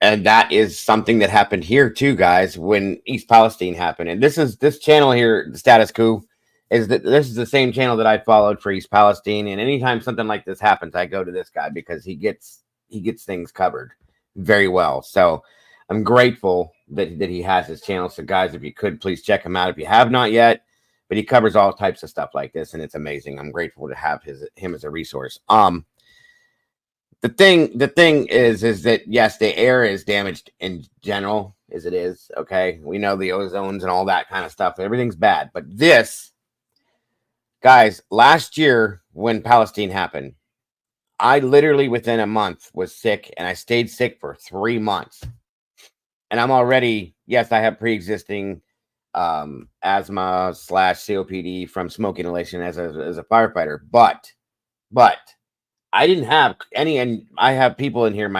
And that is something that happened here too, guys, when East Palestine happened. And this channel here, the Status Quo, is that this is the same channel that I followed for East Palestine. And anytime something like this happens, I go to this guy because he gets things covered very well. So I'm grateful that he has his channel. So guys, if you could please check him out if you have not yet. But he covers all types of stuff like this, and it's amazing. I'm grateful to have him as a resource. The thing is that yes, the air is damaged in general, as it is. Okay, we know the ozones and all that kind of stuff. Everything's bad, but this, guys, last year when Palestine happened, I literally within a month was sick, and I stayed sick for 3 months. And I'm already, yes, I have pre-existing asthma / COPD from smoke inhalation as a firefighter, but I didn't have any, and I have people in here,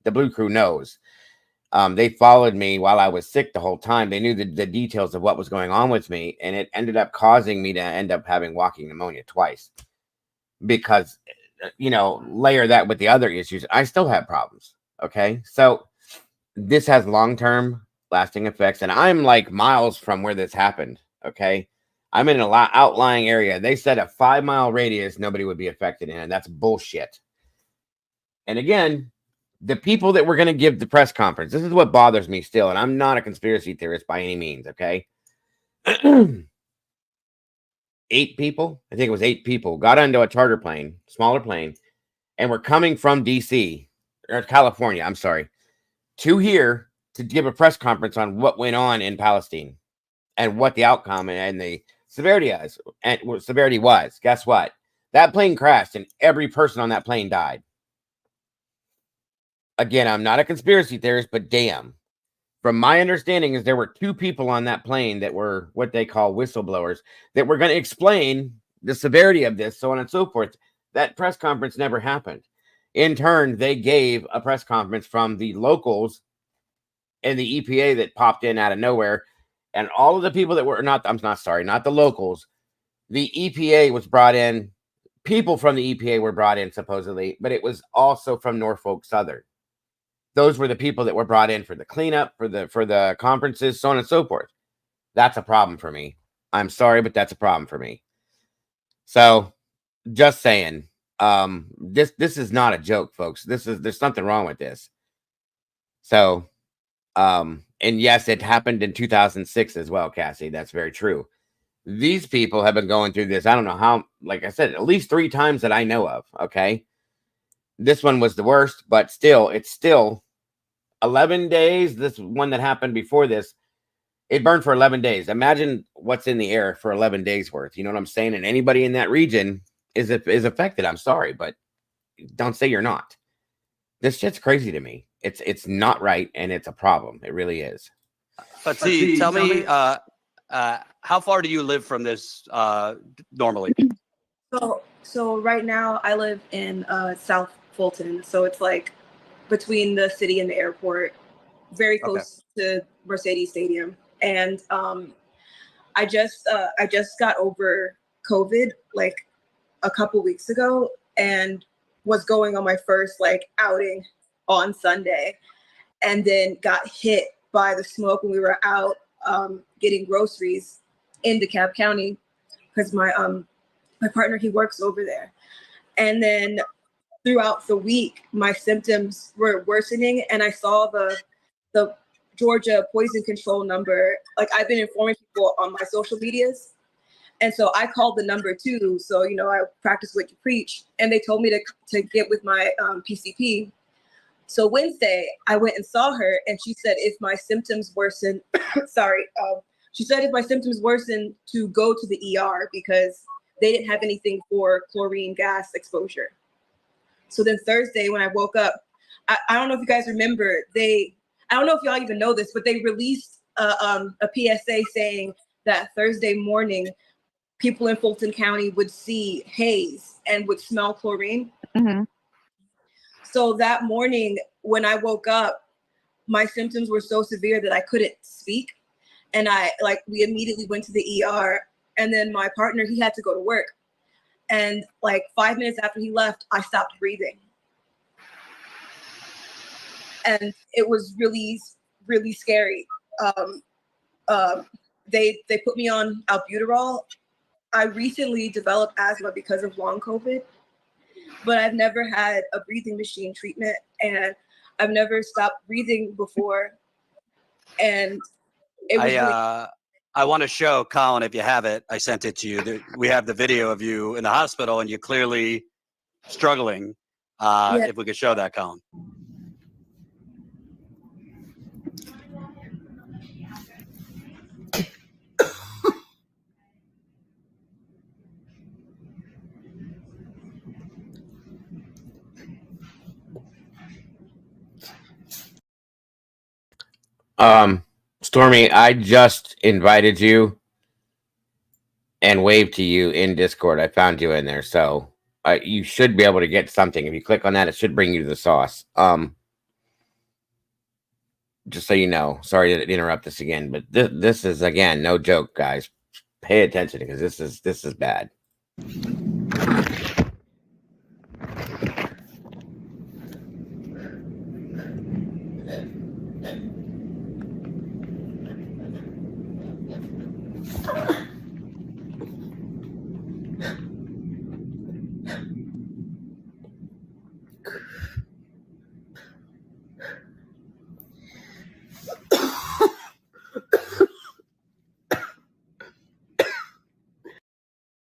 the Blue Crew knows. They followed me while I was sick the whole time. They knew the details of what was going on with me, and it ended up causing me to end up having walking pneumonia twice. Because, layer that with the other issues, I still have problems. Okay, so this has long-term lasting effects, and I'm like miles from where this happened. Okay, I'm in an outlying area. They said a 5-mile radius, nobody would be affected in it. That's bullshit. And again, the people that were going to give the press conference, this is what bothers me still, and I'm not a conspiracy theorist by any means, okay? 8 people, I think it was 8 people, got onto a charter plane, smaller plane, and were coming from DC, or California, I'm sorry, to here to give a press conference on what went on in Palestine and what the outcome and the severity is, and what severity was. Guess what? That plane crashed and every person on that plane died. Again, I'm not a conspiracy theorist, but damn. From my understanding is there were 2 people on that plane that were what they call whistleblowers that were going to explain the severity of this, so on and so forth. That press conference never happened. In turn, they gave a press conference from the locals and the EPA that popped in out of nowhere. And all of the people that were not the locals. The EPA was brought in. People from the EPA were brought in supposedly, but it was also from Norfolk Southern. Those were the people that were brought in for the cleanup, for the conferences, so on and so forth. That's a problem for me. I'm sorry, but that's a problem for me. So, just saying, this is not a joke, folks. There's something wrong with this. So, and yes, it happened in 2006 as well, Cassie. That's very true. These people have been going through this. I don't know how, like I said, at least 3 times that I know of. Okay. This one was the worst, but still, it's still 11 days. This one that happened before this, it burned for 11 days. Imagine what's in the air for 11 days worth. You know what I'm saying? And anybody in that region is affected. I'm sorry, but don't say you're not. This shit's crazy to me. It's not right, and it's a problem. It really is. But see, tell me, how far do you live from this normally? So right now I live in South Fulton, so it's like between the city and the airport, very close to Mercedes Stadium. And I just got over COVID like a couple weeks ago, and was going on my first like outing on Sunday, and then got hit by the smoke when we were out getting groceries in DeKalb County, because my partner, he works over there. And then throughout the week, my symptoms were worsening, and I saw the Georgia poison control number. Like, I've been informing people on my social medias, and so I called the number too. So, you know, I practice what you preach, and they told me to get with my PCP. So Wednesday, I went and saw her, and she said if my symptoms worsen, she said if my symptoms worsen to go to the ER because they didn't have anything for chlorine gas exposure. So then Thursday, when I woke up, I don't know if you guys remember, I don't know if y'all even know this, but they released a PSA saying that Thursday morning, people in Fulton County would see haze and would smell chlorine. Mm-hmm. So that morning when I woke up, my symptoms were so severe that I couldn't speak. And we immediately went to the ER, and then my partner, he had to go to work. And like 5 minutes after he left, I stopped breathing. And it was really, really scary. They put me on albuterol. I recently developed asthma because of long COVID, but I've never had a breathing machine treatment, and I've never stopped breathing before. And it was I want to show Colin, if you have it, I sent it to you. We have the video of you in the hospital, and you're clearly struggling. If we could show that, Colin. Stormy, I just invited you and waved to you in Discord. I found you in there, so you should be able to get something. If you click on that, it should bring you to the sauce. Just so you know, sorry to interrupt this again, but this is, again, no joke, guys. Pay attention, because this is bad.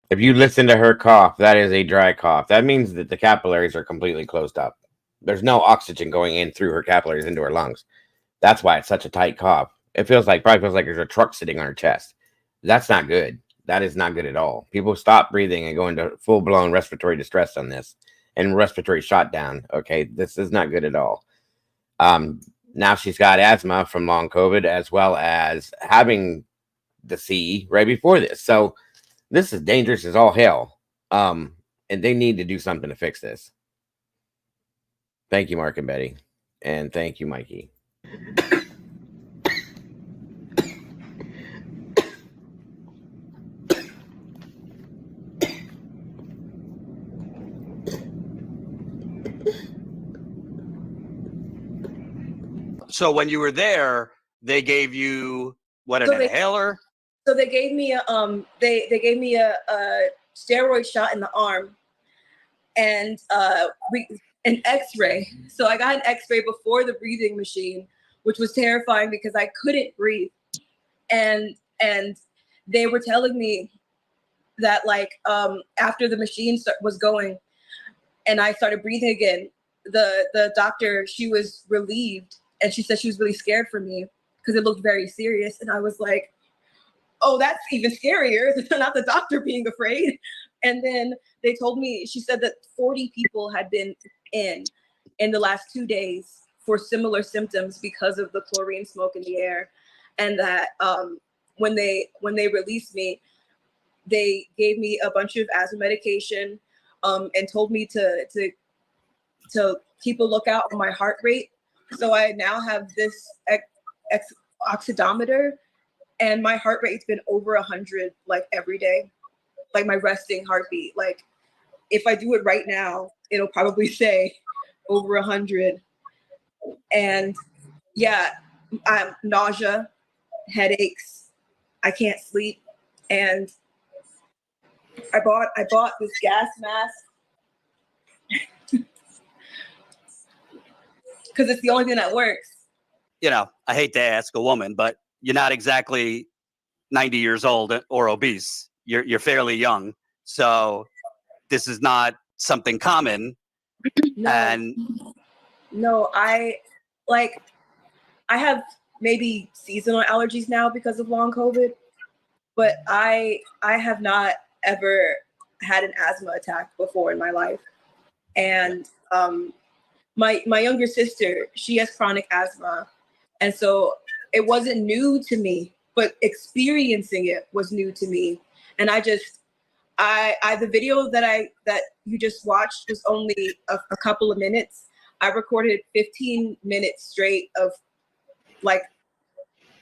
If you listen to her cough, that is a dry cough. That means that the capillaries are completely closed up. There's no oxygen going in through her capillaries into her lungs. That's why it's such a tight cough. It probably feels like there's a truck sitting on her chest. That's not good. That is not good at all. People stop breathing and go into full-blown respiratory distress on this and respiratory shutdown. Okay, this is not good at all. Now she's got asthma from long COVID, as well as having the CE right before this. So this is dangerous as all hell. And they need to do something to fix this. Thank you, Mark and Betty. And thank you, Mikey. So when you were there, they gave you what, an inhaler? So they gave me a they gave me a steroid shot in the arm, and an X-ray. So I got an X-ray before the breathing machine, which was terrifying because I couldn't breathe, and they were telling me that like after the machine was going, and I started breathing again, the doctor, she was relieved, and she said she was really scared for me because it looked very serious, and I was like, oh, that's even scarier. Not the doctor being afraid. And then they told me, she said that 40 people had been in the last 2 days for similar symptoms because of the chlorine smoke in the air. And that when they released me, they gave me a bunch of asthma medication and told me to keep a lookout on my heart rate. So I now have this oxidometer, and my heart rate's been over 100 like every day, like my resting heartbeat. Like if I do it right now, it'll probably say over 100. And yeah, I'm nausea, headaches, I can't sleep, and I bought this gas mask because it's the only thing that works. You know, I hate to ask a woman, but you're not exactly 90 years old or obese. You're fairly young. So this is not something common. No, I have maybe seasonal allergies now because of long COVID, but I have not ever had an asthma attack before in my life. And my younger sister, she has chronic asthma. And so it wasn't new to me, but experiencing it was new to me. And the video that you just watched was only a couple of minutes. I recorded 15 minutes straight of like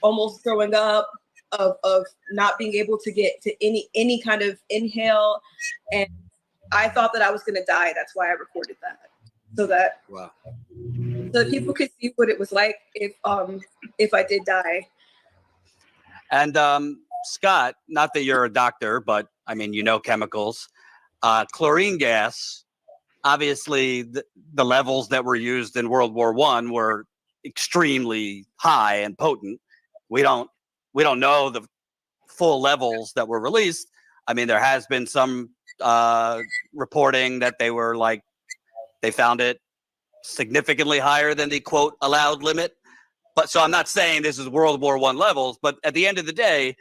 almost throwing up, of not being able to get to any kind of inhale. And I thought that I was gonna die. That's why I recorded that. So that people could see what it was like if I did die. And Scott, not that you're a doctor, but I mean, you know chemicals. Chlorine gas, obviously the levels that were used in World War I were extremely high and potent. We don't know the full levels that were released. I mean, there has been some reporting that they found it significantly higher than the quote allowed limit. But so I'm not saying this is World War I levels, but at the end of the day,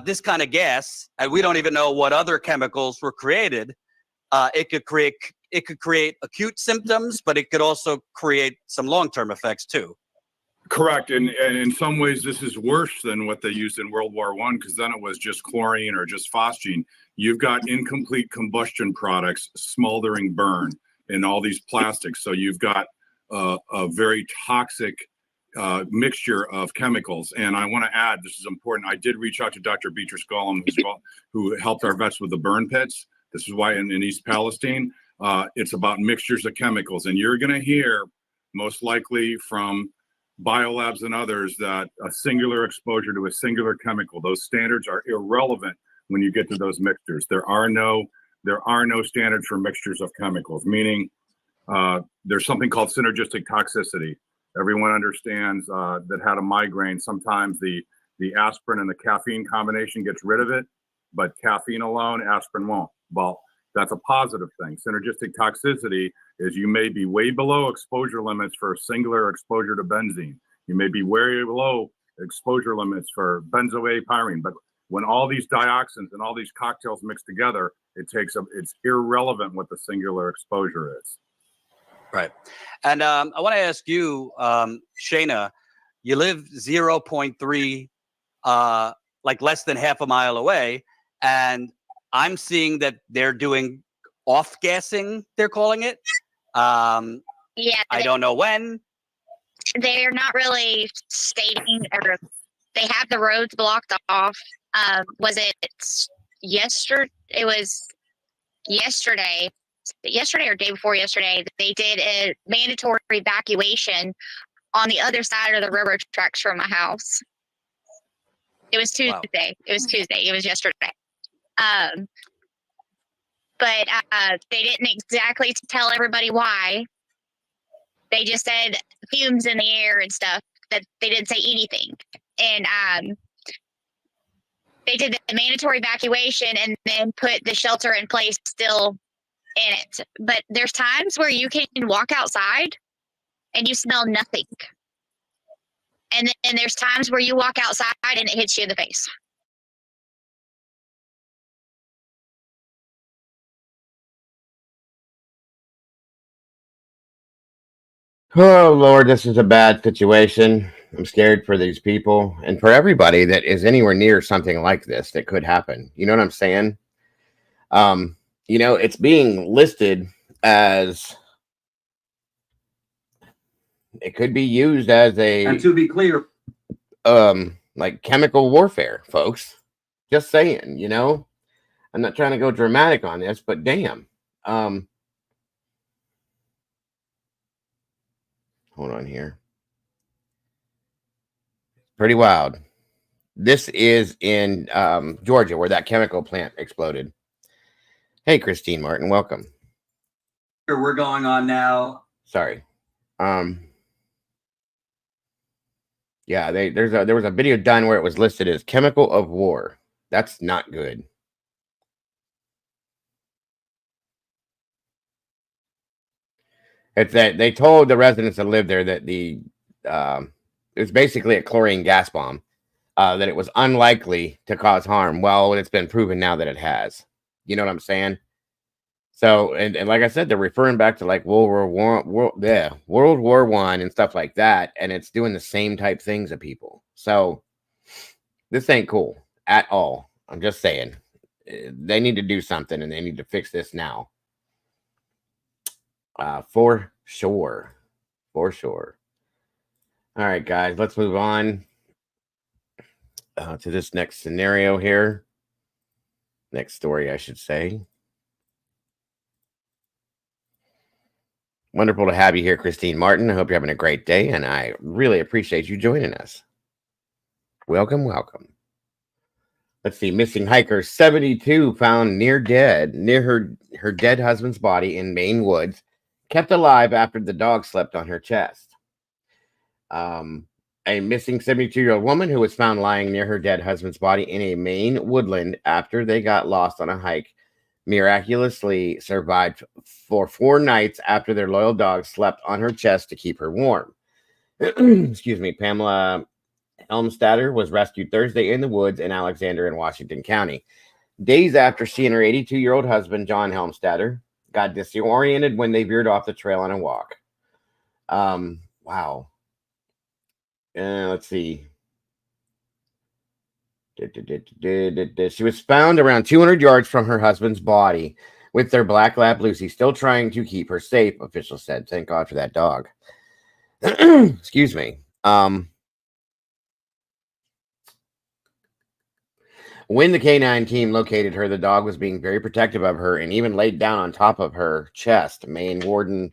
this kind of gas, and we don't even know what other chemicals were created. It could create acute symptoms, but it could also create some long-term effects too. Correct. And in some ways, this is worse than what they used in World War I, because then it was just chlorine or just phosgene. You've got incomplete combustion products, smoldering burn in all these plastics. So you've got a very toxic mixture of chemicals. And I want to add, this is important. I did reach out to Dr. Beatrice Gollum, who helped our vets with the burn pits. This is why in East Palestine, it's about mixtures of chemicals. And you're going to hear most likely from biolabs and others that a singular exposure to a singular chemical, those standards are irrelevant when you get to those mixtures. There are no standards for mixtures of chemicals, meaning there's something called synergistic toxicity. Everyone understands that had a migraine, sometimes the aspirin and the caffeine combination gets rid of it. but caffeine alone, aspirin won't. Well, that's a positive thing. Synergistic toxicity is you may be way below exposure limits for singular exposure to benzene. You may be way below exposure limits for benzoate-pyrene, but when all these dioxins and all these cocktails mix together, it's irrelevant what the singular exposure is. Right. And I want to ask you, Shayna, you live 0.3, like less than half a mile away, and I'm seeing that they're doing off-gassing, they're calling it. Yeah, I don't know when. They're not really stating, or they have the roads blocked off. Was it yesterday? It was yesterday or day before yesterday. They did a mandatory evacuation on the other side of the railroad tracks from my house. It was Tuesday. Wow. It was Tuesday. It was yesterday. But they didn't exactly tell everybody why. They just said fumes in the air and stuff. That they didn't say anything. And they did the mandatory evacuation and then put the shelter in place still in it. But there's times where you can walk outside and you smell nothing. And then there's times where you walk outside and it hits you in the face. Oh, Lord, this is a bad situation. I'm scared for these people and for everybody that is anywhere near something like this that could happen. You know what I'm saying? It's being listed as it could be used as a, and to be clear, like chemical warfare, folks. Just saying, I'm not trying to go dramatic on this, but damn. Hold on here. Pretty wild. This is in Georgia, where that chemical plant exploded. Hey, Christine Martin, welcome. We're going on now. Sorry. Yeah, there was a video done where it was listed as chemical of war. That's not good. It's that they told the residents that lived there that it was basically a chlorine gas bomb, that it was unlikely to cause harm. Well, it's been proven now that it has. You know what I'm saying? So, and like I said, they're referring back to like World War I and stuff like that, and it's doing the same type things to people. So, this ain't cool at all. I'm just saying, they need to do something, and they need to fix this now. For sure. For sure. All right, guys, let's move on to this next scenario here. Next story, I should say. Wonderful to have you here, Christine Martin. I hope you're having a great day, and I really appreciate you joining us. Welcome, welcome. Let's see. Missing hiker 72 found near her dead husband's body in Maine woods, kept alive after the dog slept on her chest. A missing 72-year-old woman who was found lying near her dead husband's body in a Maine woodland after they got lost on a hike miraculously survived for 4 nights after their loyal dog slept on her chest to keep her warm. Excuse me. Pamela Helmstadter was rescued Thursday in the woods in Alexander in Washington County, days after she and her 82-year-old husband, John Helmstadter, got disoriented when they veered off the trail on a walk. Wow. Let's see. She was found around 200 yards from her husband's body with their black lab Lucy still trying to keep her safe, officials said. Thank God for that dog. Excuse me. When the K9 team located her, the dog was being very protective of her and even laid down on top of her chest, Maine Warden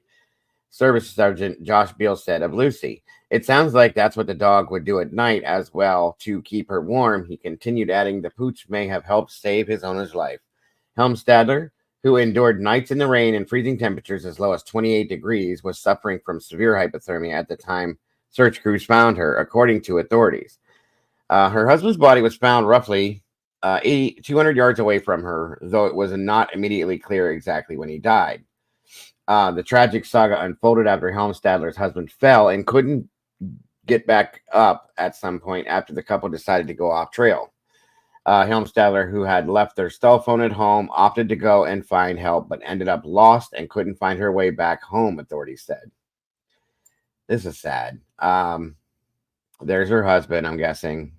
Service Sergeant Josh Beal said of Lucy. It sounds like that's what the dog would do at night as well to keep her warm. He continued, adding the pooch may have helped save his owner's life. Helmstadter, who endured nights in the rain and freezing temperatures as low as 28 degrees, was suffering from severe hypothermia at the time search crews found her, according to authorities. Her husband's body was found roughly 200 yards away from her, though it was not immediately clear exactly when he died. The tragic saga unfolded after Helmstadler's husband fell and couldn't get back up at some point after the couple decided to go off trail. Helmstadler, who had left their cell phone at home, opted to go and find help, but ended up lost and couldn't find her way back home, authorities said. This is sad. There's her husband, I'm guessing.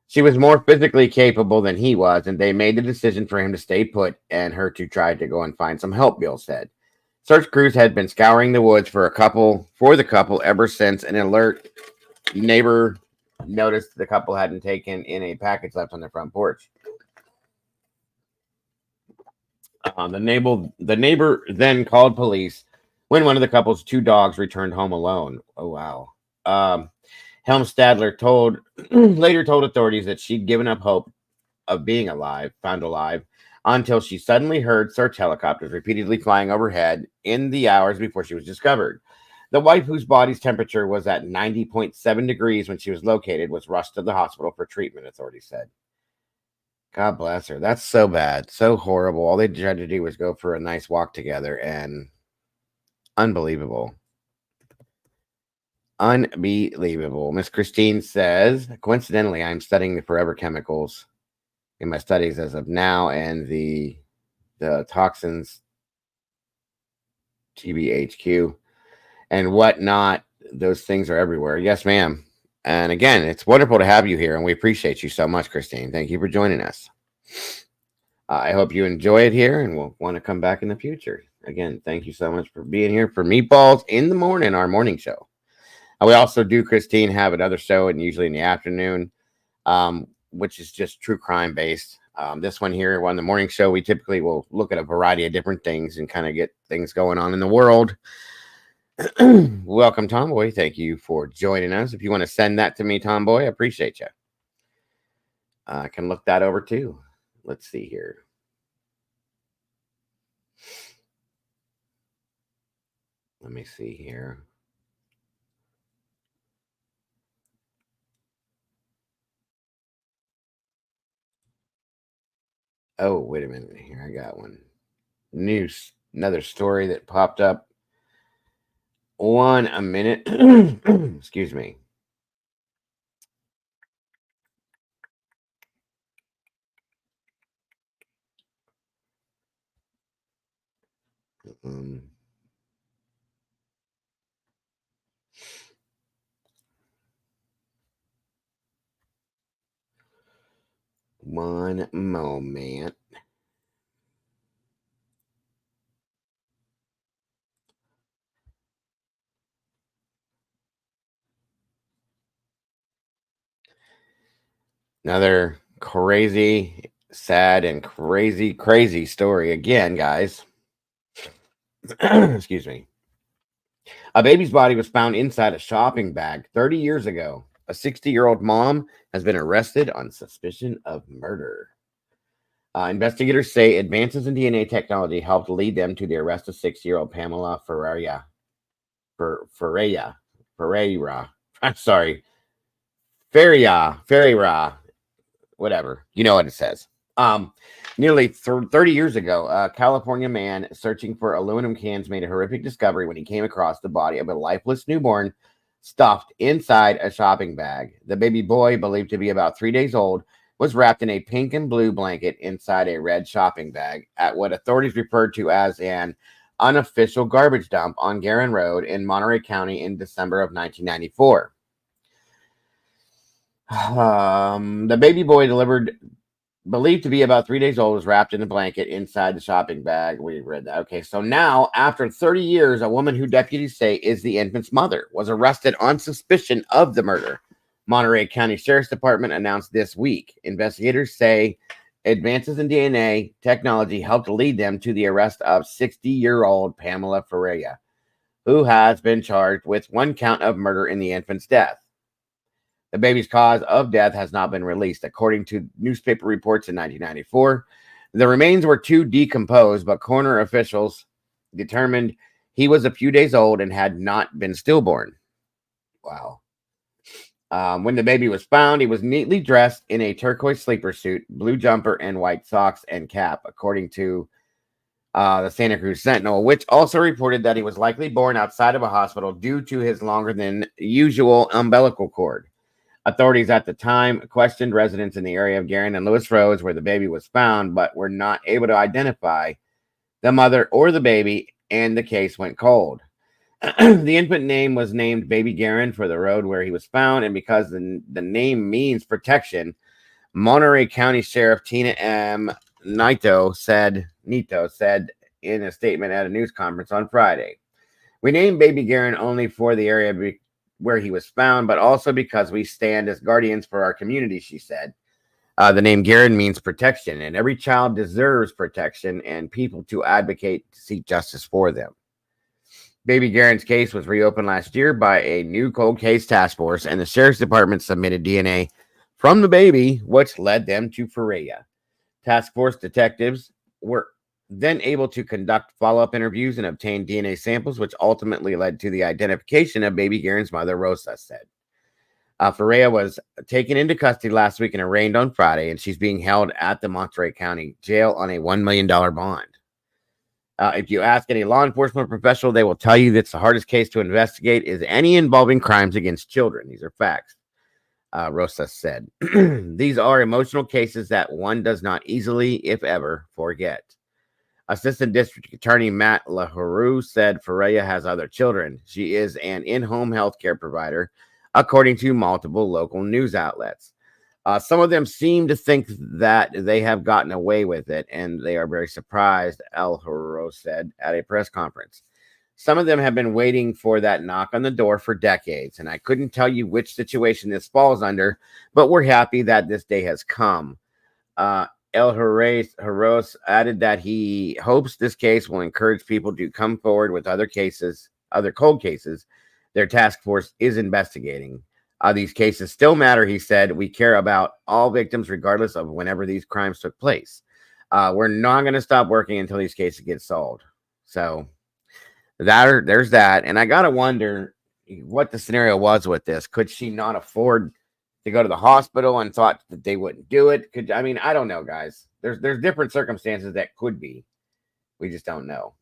She was more physically capable than he was, and they made the decision for him to stay put and her to try to go and find some help, Bill said. Search crews had been scouring the woods for the couple ever since an alert neighbor noticed the couple hadn't taken in a package left on their front porch. The neighbor then called police when one of the couple's 2 dogs returned home alone. Oh, wow. Helmstadler later told authorities that she'd given up hope of being found alive, until she suddenly heard search helicopters repeatedly flying overhead in the hours before she was discovered. The wife, whose body's temperature was at 90.7 degrees when she was located, was rushed to the hospital for treatment, authorities said. God bless her. That's so bad. So horrible. All they tried to do was go for a nice walk together, and unbelievable. Unbelievable. Miss Christine says, coincidentally, I'm studying the forever chemicals in my studies as of now, and the toxins, TBHQ, and whatnot. Those things are everywhere. Yes, ma'am. And again, it's wonderful to have you here, and we appreciate you so much, Christine. Thank you for joining us. I hope you enjoy it here, and we'll want to come back in the future. Again, thank you so much for being here for Meatballs in the Morning, our morning show. We also do, Christine, have another show, and usually in the afternoon, which is just true crime based. This one here, on the morning show, we typically will look at a variety of different things and kind of get things going on in the world. Welcome, Tomboy. Thank you for joining us. If you want to send that to me, Tomboy, I appreciate you. I can look that over too. Let's see here. Let me see here. Oh, wait a minute. Here, I got one. Another story that popped up. A minute. Excuse me. One moment. Another crazy, sad, and crazy story again, guys. Excuse me. A baby's body was found inside a shopping bag 30 years ago. A 60-year-old mom has been arrested on suspicion of murder. Investigators say advances in DNA technology helped lead them to the arrest of 6-year-old Pamela Ferreira. I'm sorry. Ferreira. Whatever. You know what it says. Nearly 30 years ago, a California man searching for aluminum cans made a horrific discovery when he came across the body of a lifeless newborn stuffed inside a shopping bag. The baby boy, believed to be about 3 days old, was wrapped in a pink and blue blanket inside a red shopping bag at what authorities referred to as an unofficial garbage dump on Garin Road in Monterey County in December of 1994. The baby boy, believed to be about 3 days old, was wrapped in a blanket inside the shopping bag. We read that. Okay, so now, after 30 years, a woman who deputies say is the infant's mother was arrested on suspicion of the murder. Monterey County Sheriff's Department announced this week. Investigators say advances in DNA technology helped lead them to the arrest of 60-year-old Pamela Ferreira, who has been charged with 1 count of murder in the infant's death. The baby's cause of death has not been released, according to newspaper reports in 1994. The remains were too decomposed, but coroner officials determined he was a few days old and had not been stillborn. Wow. When the baby was found, he was neatly dressed in a turquoise sleeper suit, blue jumper, and white socks and cap, according to the Santa Cruz Sentinel, which also reported that he was likely born outside of a hospital due to his longer than usual umbilical cord. Authorities at the time questioned residents in the area of Guerin and Lewis Roads where the baby was found, but were not able to identify the mother or the baby, and the case went cold. The infant name was named Baby Guerin for the road where he was found, and because the name means protection, Monterey County Sheriff Tina M. Nito said in a statement at a news conference on Friday, "We named Baby Guerin only for the area where he was found, but also because we stand as guardians for our community," she said. The name Guerin means protection, and every child deserves protection and people to advocate to seek justice for them. Baby Guerin's case was reopened last year by a new cold case task force, and the sheriff's department submitted DNA from the baby, which led them to Ferreira. Task force detectives were then able to conduct follow-up interviews and obtain DNA samples, which ultimately led to the identification of Baby Guerin's mother, Rosa said. Ferreira was taken into custody last week and arraigned on Friday, and she's being held at the Monterey County Jail on a $1 million bond. If you ask any law enforcement professional, they will tell you that's the hardest case to investigate is any involving crimes against children. These are facts, Rosa said. These are emotional cases that one does not easily, if ever, forget. Assistant District Attorney Matt LaHaroux said Ferreira has other children. She is an in-home health care provider, according to multiple local news outlets. Some of them seem to think that they have gotten away with it, and they are very surprised, LaHaroux said at a press conference. Some of them have been waiting for that knock on the door for decades, and I couldn't tell you which situation this falls under, but we're happy that this day has come. LaHaroux added that he hopes this case will encourage people to come forward with other cold cases their task force is investigating. These cases still matter, he said. We care about all victims regardless of whenever these crimes took place. We're not going to stop working until these cases get solved. So there's that. And I got to wonder what the scenario was with this. Could she not afford to go to the hospital and thought that they wouldn't do it? I don't know, guys. There's different circumstances that could be. We just don't know.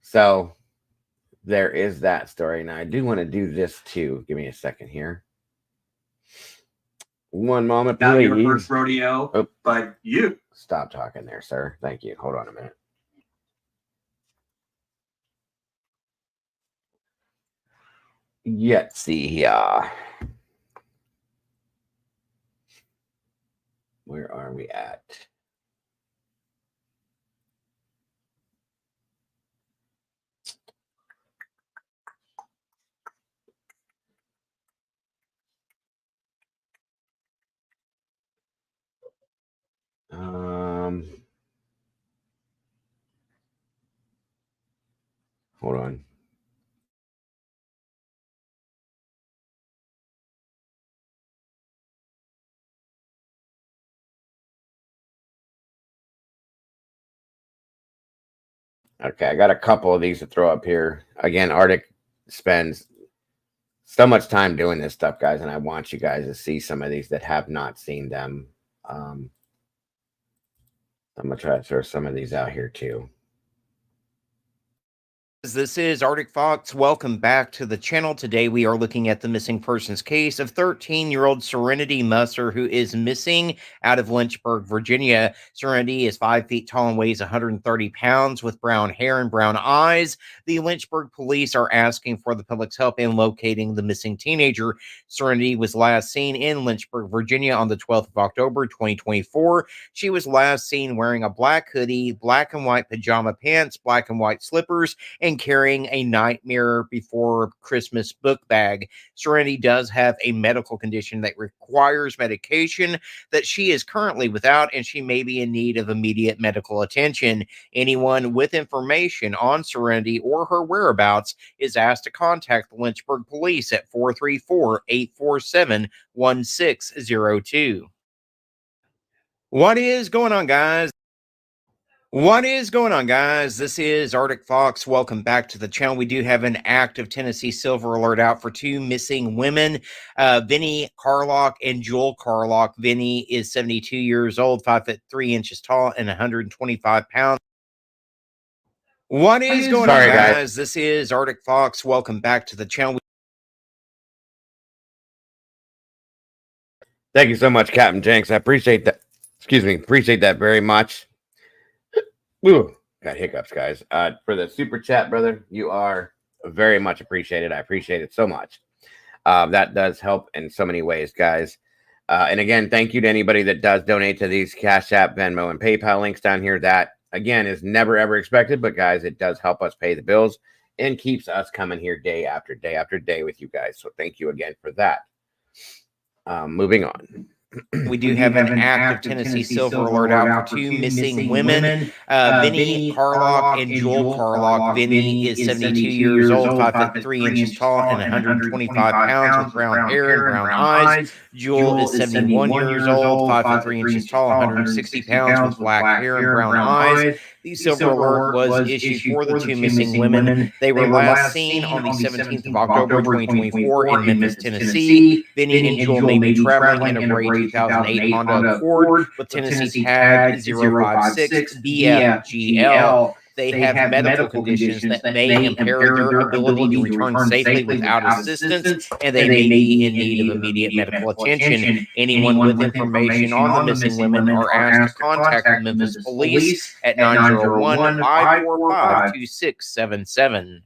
So there is that story. Now, I do want to do this too. Give me a second here. One moment, Not please. your first rodeo, but you. Stop talking there, sir. Thank you. Hold on a minute. Let's see here. Where are we at? Hold on. Okay, I got a couple of these to throw up here. Again, Arctic spends so much time doing this stuff, guys, and I want you guys to see some of these that have not seen them. I'm going to try to throw some of these out here, too. This is Arctic Fox. Welcome back to the channel. Today we are looking at the missing persons case of 13-year-old Serenity Musser, who is missing out of Lynchburg, Virginia. Serenity is 5 feet tall and weighs 130 pounds with brown hair and brown eyes. The Lynchburg police are asking for the public's help in locating the missing teenager. Serenity was last seen in Lynchburg, Virginia on the 12th of October, 2024. She was last seen wearing a black hoodie, black and white pajama pants, black and white slippers, and carrying a Nightmare Before Christmas book bag. Serenity does have a medical condition that requires medication that she is currently without, and she may be in need of immediate medical attention. Anyone with information on Serenity or her whereabouts is asked to contact the Lynchburg police at 434-847-1602. What is going on, guys? What is going on, guys? This is Arctic Fox. Welcome back to the channel. We do have an active Tennessee silver alert out for two missing women, Vinnie Carlock and Jewel Carlock. Vinnie is 72 years old, 5'3" tall, and 125 pounds. What is going on, guys? This is Arctic Fox. Welcome back to the channel. Thank you so much, Captain Jenks. I appreciate that. Excuse me. Appreciate that very much. Ooh, got hiccups, guys. For the super chat, brother, you are very much appreciated. I appreciate it so much. That does help in so many ways, guys. And again, thank you to anybody that does donate to these Cash App, Venmo, and PayPal links down here. That, again, is never, ever expected. But, guys, it does help us pay the bills and keeps us coming here day after day after day with you guys. So thank you again for that. Moving on. We do have an active Tennessee silver alert out for two missing women, Vinnie Carlock and Jewel Carlock. Vinnie is 72 years old, 5'3" tall, and 125 pounds with brown hair and brown eyes. Jewel is 71 years old, 5'3" tall, 160 pounds with black hair and brown eyes. The silver alert was issued for the two missing women. They were last seen on the 17th of October, 2024 in Memphis, Tennessee. Vinnie and Jewel may be traveling in a Rght 2008 Honda Accord with Tennessee tag 056BFGL. They have medical conditions that may impair their ability to return safely without assistance, and they may be in need of immediate medical attention. Anyone with information on the missing women are asked to contact the Memphis Police at 901-545-2677.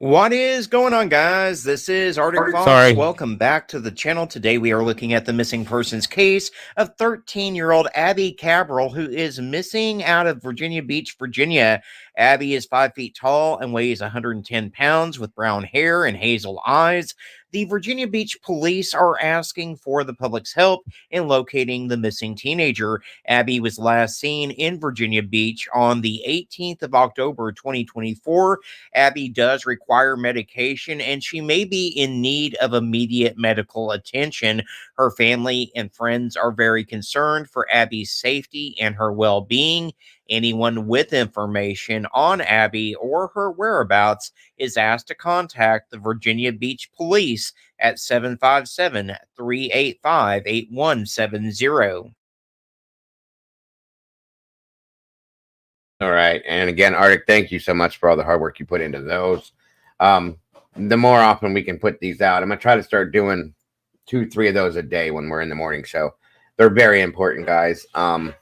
What is going on, guys? This is Arctic Fox. Welcome back to the channel. Today we are looking at the missing persons case of 13-year-old Abby Cabral, who is missing out of Virginia Beach, Virginia. Abby is 5 feet tall and weighs 110 pounds with brown hair and hazel eyes. The Virginia Beach police are asking for the public's help in locating the missing teenager. Abby was last seen in Virginia Beach on the 18th of October, 2024. Abby does require medication and she may be in need of immediate medical attention. Her family and friends are very concerned for Abby's safety and her well-being. Anyone with information on Abby or her whereabouts is asked to contact the Virginia Beach Police at 757-385-8170. All right. And again, Arctic, thank you so much for all the hard work you put into those. The more often we can put these out, I'm going to try to start doing 2-3 of those a day when we're in the morning show. They're very important, guys. And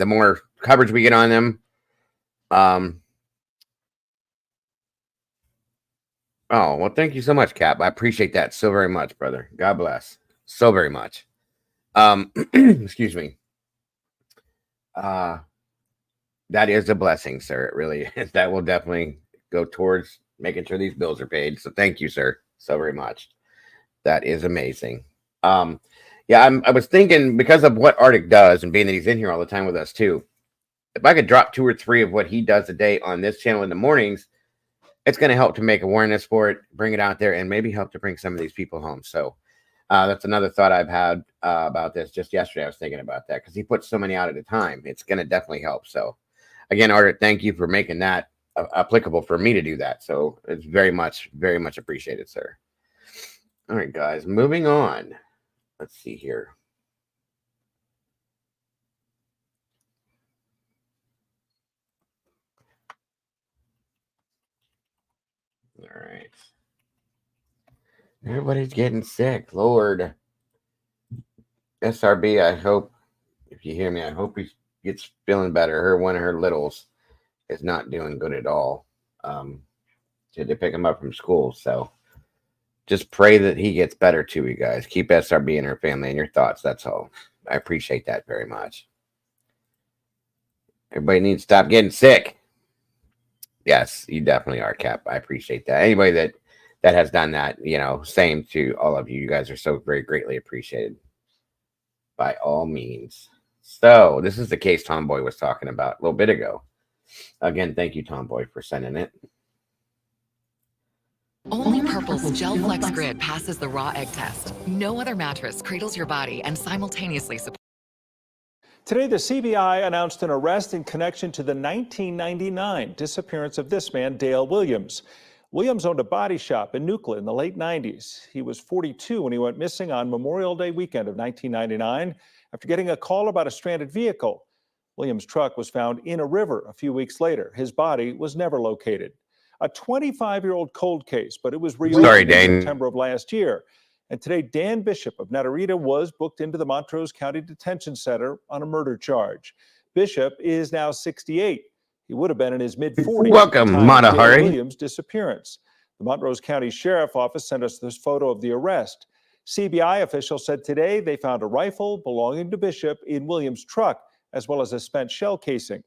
the more coverage we get on them, oh, well, thank you so much, Cap. I appreciate that so very much, brother. God bless. So very much. Excuse me. That is a blessing, sir. It really is. That will definitely go towards making sure these bills are paid. So thank you, sir, so very much. That is amazing. Yeah, I was thinking, because of what Arctic does and being that he's in here all the time with us too, if I could drop 2 or 3 of what he does a day on this channel in the mornings, it's going to help to make awareness for it, bring it out there, and maybe help to bring some of these people home. So that's another thought I've had about this. Just yesterday, I was thinking about that because he puts so many out at a time. It's going to definitely help. So again, Arctic, thank you for making that applicable for me to do that. So it's very much appreciated, sir. All right, guys, moving on. Let's see here. All right. Everybody's getting sick. Lord. SRB, I hope, if you hear me, I hope he gets feeling better. One of her littles is not doing good at all. She had to pick him up from school. So just pray that he gets better too, you guys. Keep SRB and her family in your thoughts. That's all. I appreciate that very much. Everybody needs to stop getting sick. Yes, you definitely are, Cap. I appreciate that. Anybody that has done that, you know, same to all of you. You guys are so very greatly appreciated. By all means. So this is the case Tomboy was talking about a little bit ago. Again, thank you, Tomboy, for sending it. Only Purple's Gel Flex Grid passes the raw egg test. No other mattress cradles your body and simultaneously supports. Today, the CBI announced an arrest in connection to the 1999 disappearance of this man, Dale Williams. Williams owned a body shop in Nucla in the late 90s. He was 42 when he went missing on Memorial Day weekend of 1999 after getting a call about a stranded vehicle. Williams' truck was found in a river a few weeks later. His body was never located. A 25-year-old cold case, but it was reopened in September of last year. And today, Dan Bishop of Natarita was booked into the Montrose County Detention Center on a murder charge. Bishop is now 68. He would have been in his mid-40s Welcome, at the time of Dale Matahari. Williams' disappearance. The Montrose County Sheriff Office sent us this photo of the arrest. CBI officials said today they found a rifle belonging to Bishop in Williams' truck, as well as a spent shell casing.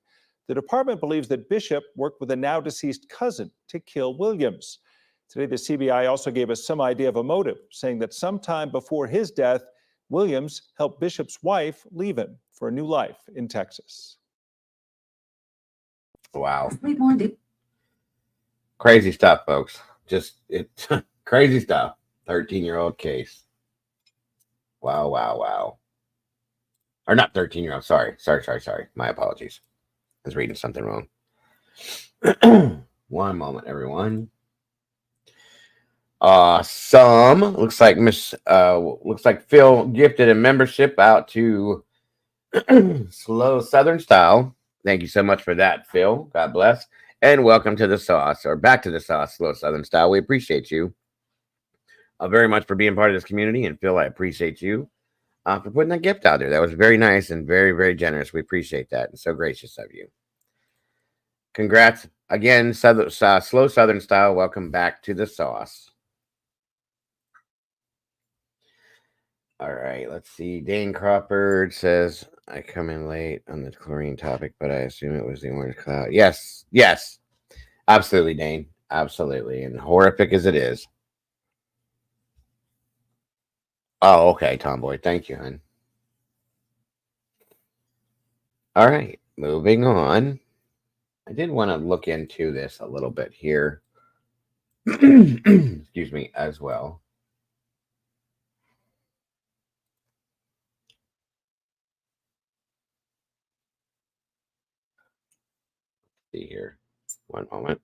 The department believes that Bishop worked with a now-deceased cousin to kill Williams. Today, the CBI also gave us some idea of a motive, saying that sometime before his death, Williams helped Bishop's wife leave him for a new life in Texas. Wow. Crazy stuff, folks. Just crazy stuff. 13-year-old case. Wow, wow, wow. Or not 13-year-old. Sorry. My apologies. I was reading something wrong. One moment, everyone. Looks like Phil gifted a membership out to Slow Southern Style. Thank you so much for that, Phil. God bless. And welcome to the sauce, or back to the sauce, Slow Southern Style. We appreciate you very much for being part of this community. And Phil, I appreciate you for putting that gift out there. That was very nice and very, very generous. We appreciate that and so gracious of you. Congrats again, Slow Southern Style. Welcome back to the sauce. All right, let's see. Dane Crawford says, I come in late on the chlorine topic, but I assume it was the orange cloud. Yes. Absolutely, Dane. Absolutely. And horrific as it is. Oh, okay, Tomboy. Thank you, hon. All right, moving on. I did want to look into this a little bit here. Excuse me, as well. See here. One moment.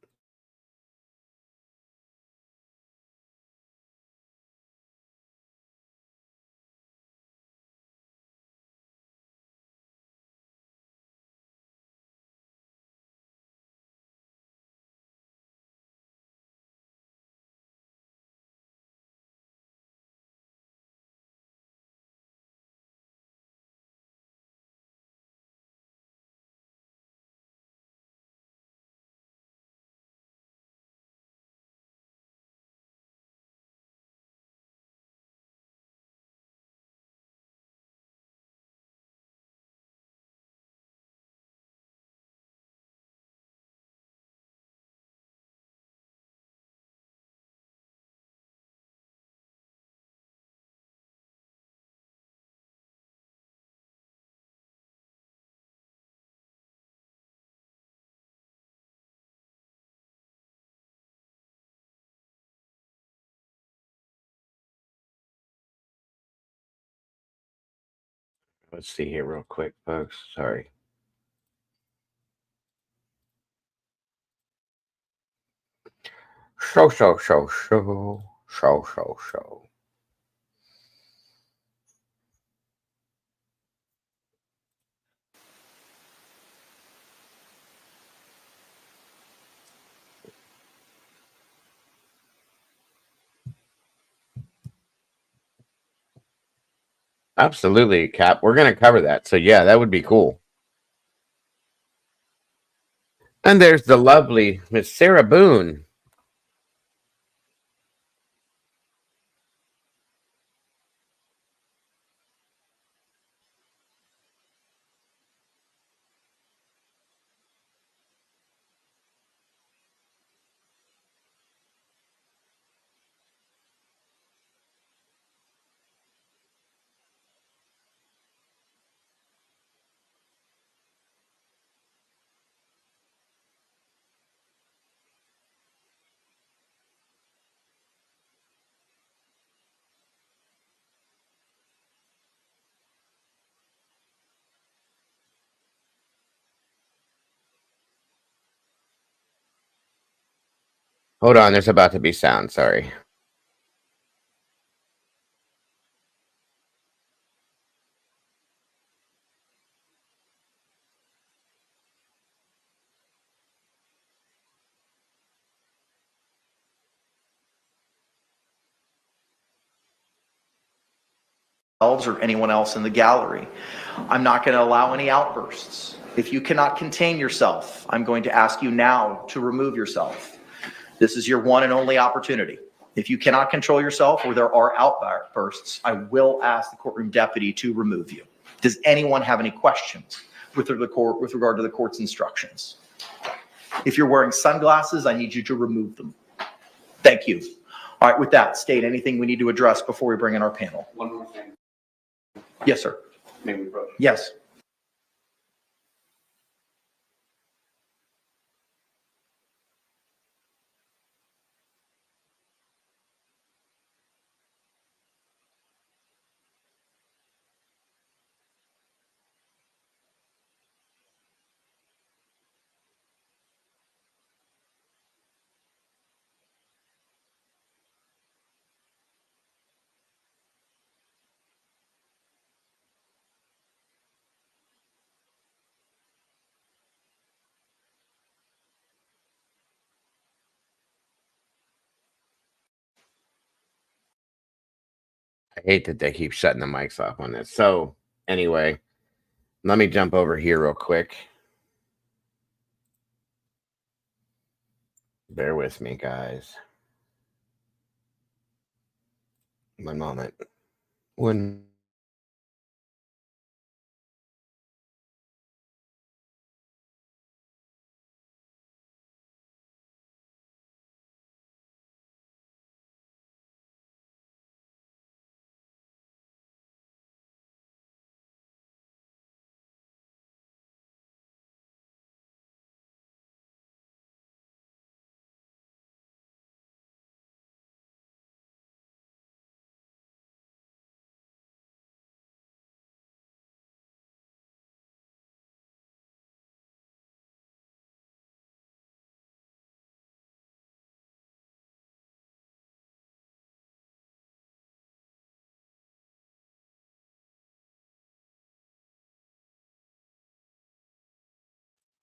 Let's see here real quick, folks. Sorry. So. Absolutely, Cap. We're going to cover that. So, yeah, that would be cool. And there's the lovely Miss Sarah Boone. Hold on, there's about to be sound. Sorry. Or anyone else in the gallery. I'm not going to allow any outbursts. If you cannot contain yourself, I'm going to ask you now to remove yourself. This is your one and only opportunity. If you cannot control yourself or there are outbursts, I will ask the courtroom deputy to remove you. Does anyone have any questions with regard to the court's instructions? If you're wearing sunglasses, I need you to remove them. Thank you. All right, with that, State, anything we need to address before we bring in our panel? One more thing. Yes, sir. May we approach? Yes. I hate that they keep shutting the mics off on this. So anyway, let me jump over here real quick. Bear with me, guys. One moment.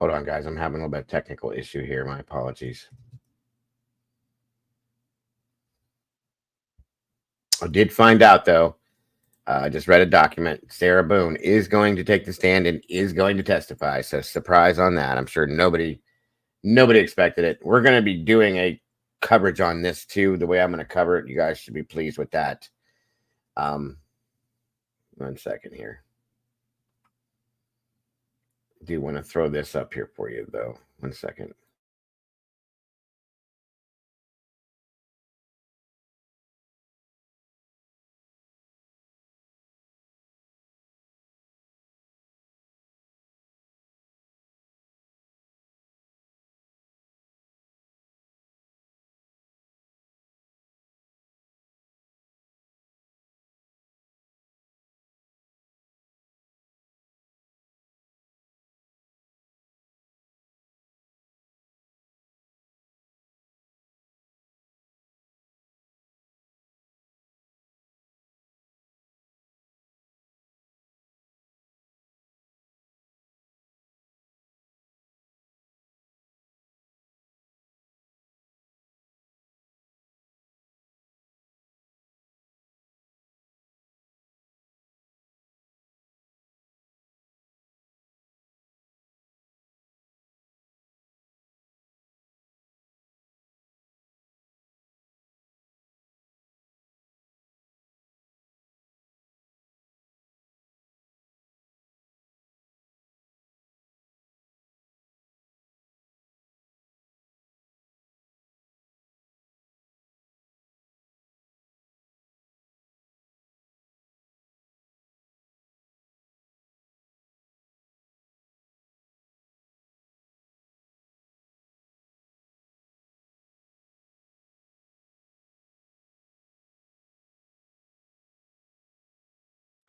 Hold on, guys. I'm having a little bit of technical issue here. My apologies. I did find out, though. I just read a document. Sarah Boone is going to take the stand and is going to testify. So surprise on that. I'm sure nobody expected it. We're going to be doing a coverage on this too. The way I'm going to cover it, you guys should be pleased with that. 1 second here. I do want to throw this up here for you, though. 1 second.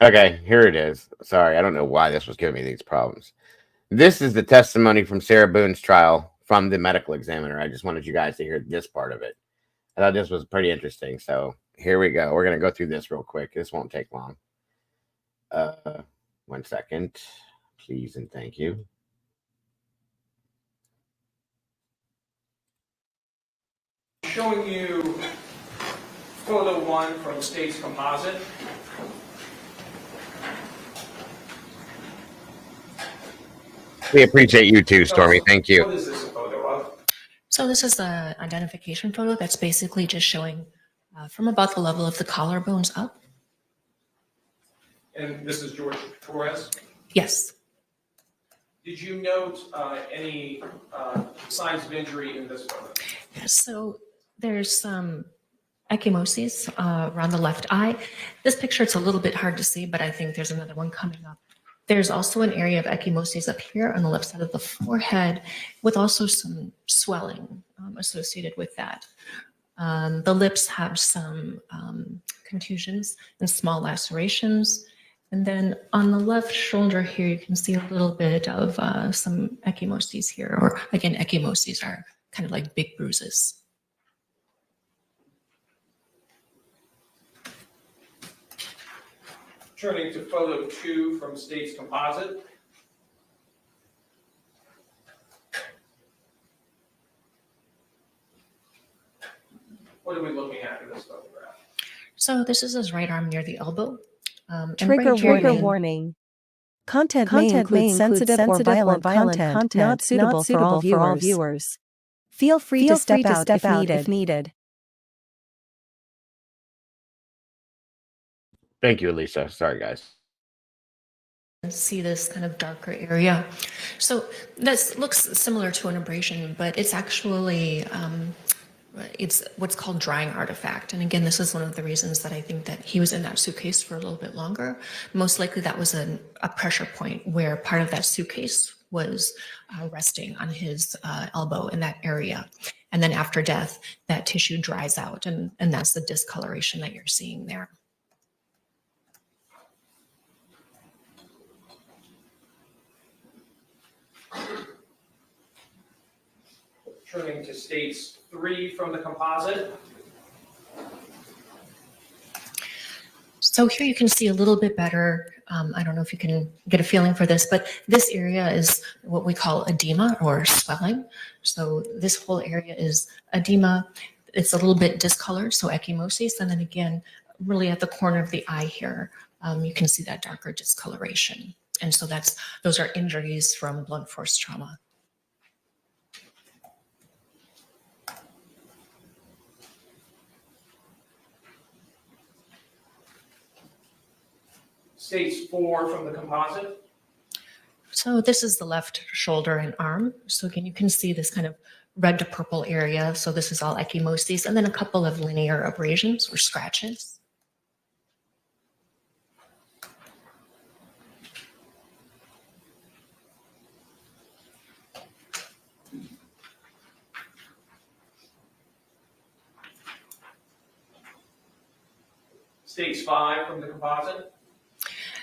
Okay, here it is. Sorry, I don't know why this was giving me these problems. This is the testimony from Sarah Boone's trial from the medical examiner. I just wanted you guys to hear this part of it. I thought this was pretty interesting. So here we go. We're going to go through this real quick. This won't take long. 1 second, please and thank you. Showing you photo 1 from State's composite. We appreciate you too, Stormy. Thank you. What is this a photo of? So this is an identification photo that's basically just showing from about the level of the collarbones up. And this is George Torres. Yes. Did you note any signs of injury in this photo? Yes. So there's some ecchymoses around the left eye. This picture, it's a little bit hard to see, but I think there's another one coming up. There's also an area of ecchymoses up here on the left side of the forehead with also some swelling associated with that. The lips have some contusions and small lacerations. And then on the left shoulder here, you can see a little bit of some ecchymoses here, or again, ecchymoses are kind of like big bruises. Turning to photo 2 from State's composite. What are we looking at in this photograph? So this is his right arm near the elbow. Trigger warning. Content may include sensitive or violent content not suitable for all viewers. Feel free to step out if needed. Thank you, Elisa. Sorry, guys. See this kind of darker area. So this looks similar to an abrasion, but it's actually it's what's called drying artifact. And again, this is one of the reasons that I think that he was in that suitcase for a little bit longer. Most likely that was a pressure point where part of that suitcase was resting on his elbow in that area. And then after death, that tissue dries out, and that's the discoloration that you're seeing there. Turning to States 3 from the composite. So here you can see a little bit better. I don't know if you can get a feeling for this, but this area is what we call edema or swelling. So this whole area is edema. It's a little bit discolored, so ecchymosis. And then again, really at the corner of the eye here, you can see that darker discoloration. And so those are injuries from blunt force trauma. States 4 from the composite. So this is the left shoulder and arm. So again, you can see this kind of red to purple area. So this is all ecchymosis, and then a couple of linear abrasions or scratches. States 5 from the composite.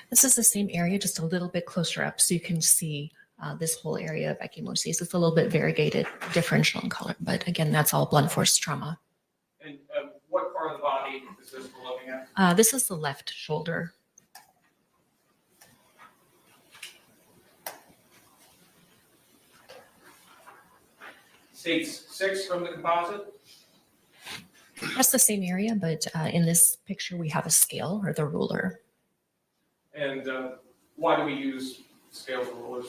This is the same area, just a little bit closer up, so you can see this whole area of ecchymosis. It's a little bit variegated, differential in color, but again, that's all blunt force trauma. And what part of the body is this we're looking at? This is the left shoulder. States 6 from the composite. That's the same area, but in this picture, we have a scale or the ruler. And why do we use scales and rulers?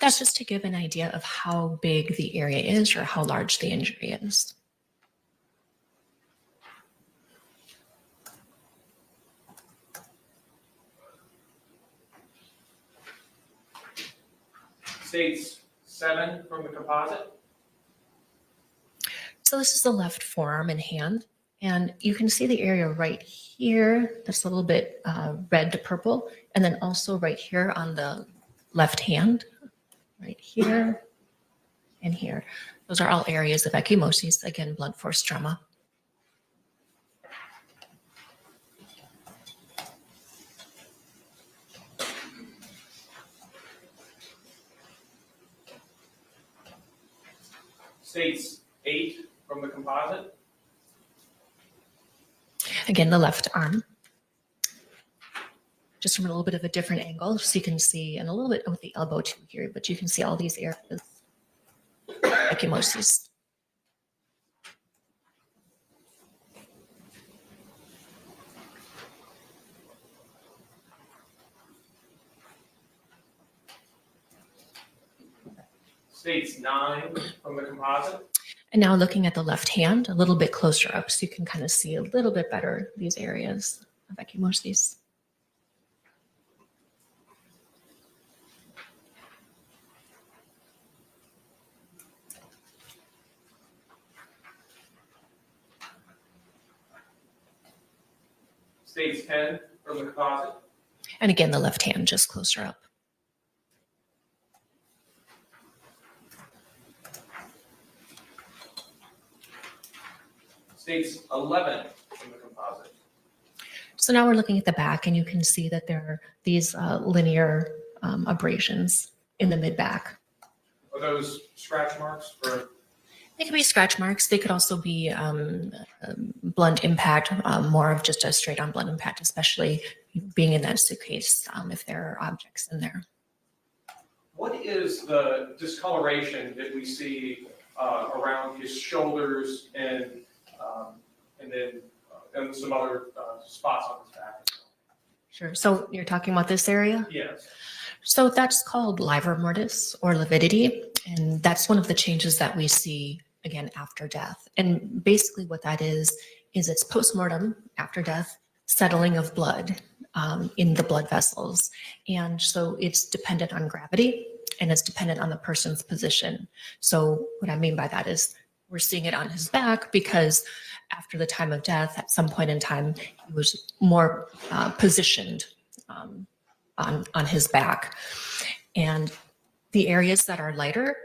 That's just to give an idea of how big the area is or how large the injury is. States 7 from the composite. So this is the left forearm and hand. And you can see the area right here that's a little bit red to purple. And then also right here on the left hand, right here and here. Those are all areas of ecchymosis, again, blunt force trauma. States 8 from the composite. Again, the left arm. Just from a little bit of a different angle, so you can see, and a little bit with the elbow too here, but you can see all these areas, ecchymosis. States 9 from the composite. And now looking at the left hand, a little bit closer up, so you can kind of see a little bit better these areas of ecchymosis. States 10 from the composite. And again, the left hand just closer up. States 11 from the composite. So now we're looking at the back, and you can see that there are these linear abrasions in the mid-back. Are those scratch marks for? They could be scratch marks. They could also be blunt impact, more of just a straight-on blunt impact, especially being in that suitcase if there are objects in there. What is the discoloration that we see around his shoulders and then some other spots on his back? Sure. So you're talking about this area? Yes. So that's called livor mortis or lividity, and that's one of the changes that we see again after death. And basically what that is it's postmortem after death, settling of blood in the blood vessels. And so it's dependent on gravity and it's dependent on the person's position. So what I mean by that is we're seeing it on his back because after the time of death, at some point in time, he was more positioned on his back. And the areas that are lighter,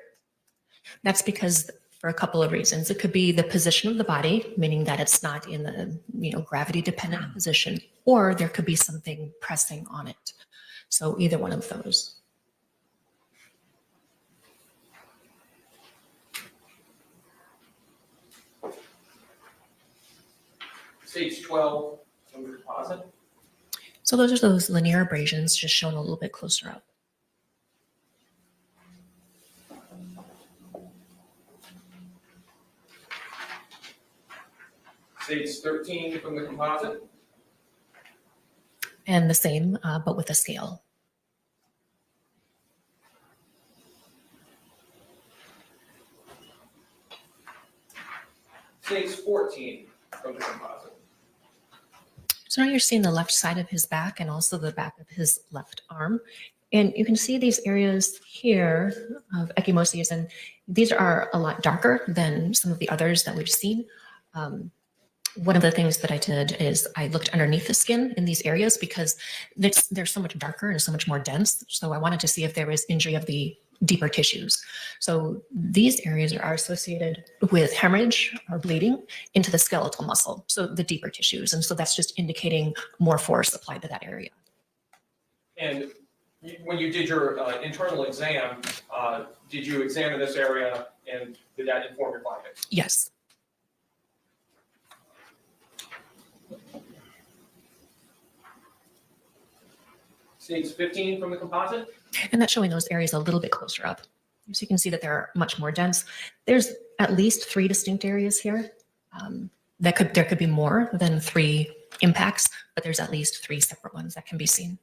that's because for a couple of reasons. It could be the position of the body, meaning that it's not in the gravity dependent position, or there could be something pressing on it. So either one of those. Stage 12 from the composite. So those are those linear abrasions just shown a little bit closer up. Stage 13 from the composite. And the same, but with a scale. Stage 14 from the composite. So now you're seeing the left side of his back and also the back of his left arm. And you can see these areas here of ecchymoses, and these are a lot darker than some of the others that we've seen. One of the things that I did is I looked underneath the skin in these areas because they're so much darker and so much more dense. So I wanted to see if there was injury of the deeper tissues. So these areas are associated with hemorrhage or bleeding into the skeletal muscle, so the deeper tissues. And so that's just indicating more force applied to that area. And when you did your internal exam, did you examine this area and did that inform your findings? Yes. Stage 15 from the composite. And that's showing those areas a little bit closer up. So you can see that they're much more dense. There's at least 3 distinct areas here. There could be more than 3 impacts, but there's at least 3 separate ones that can be seen.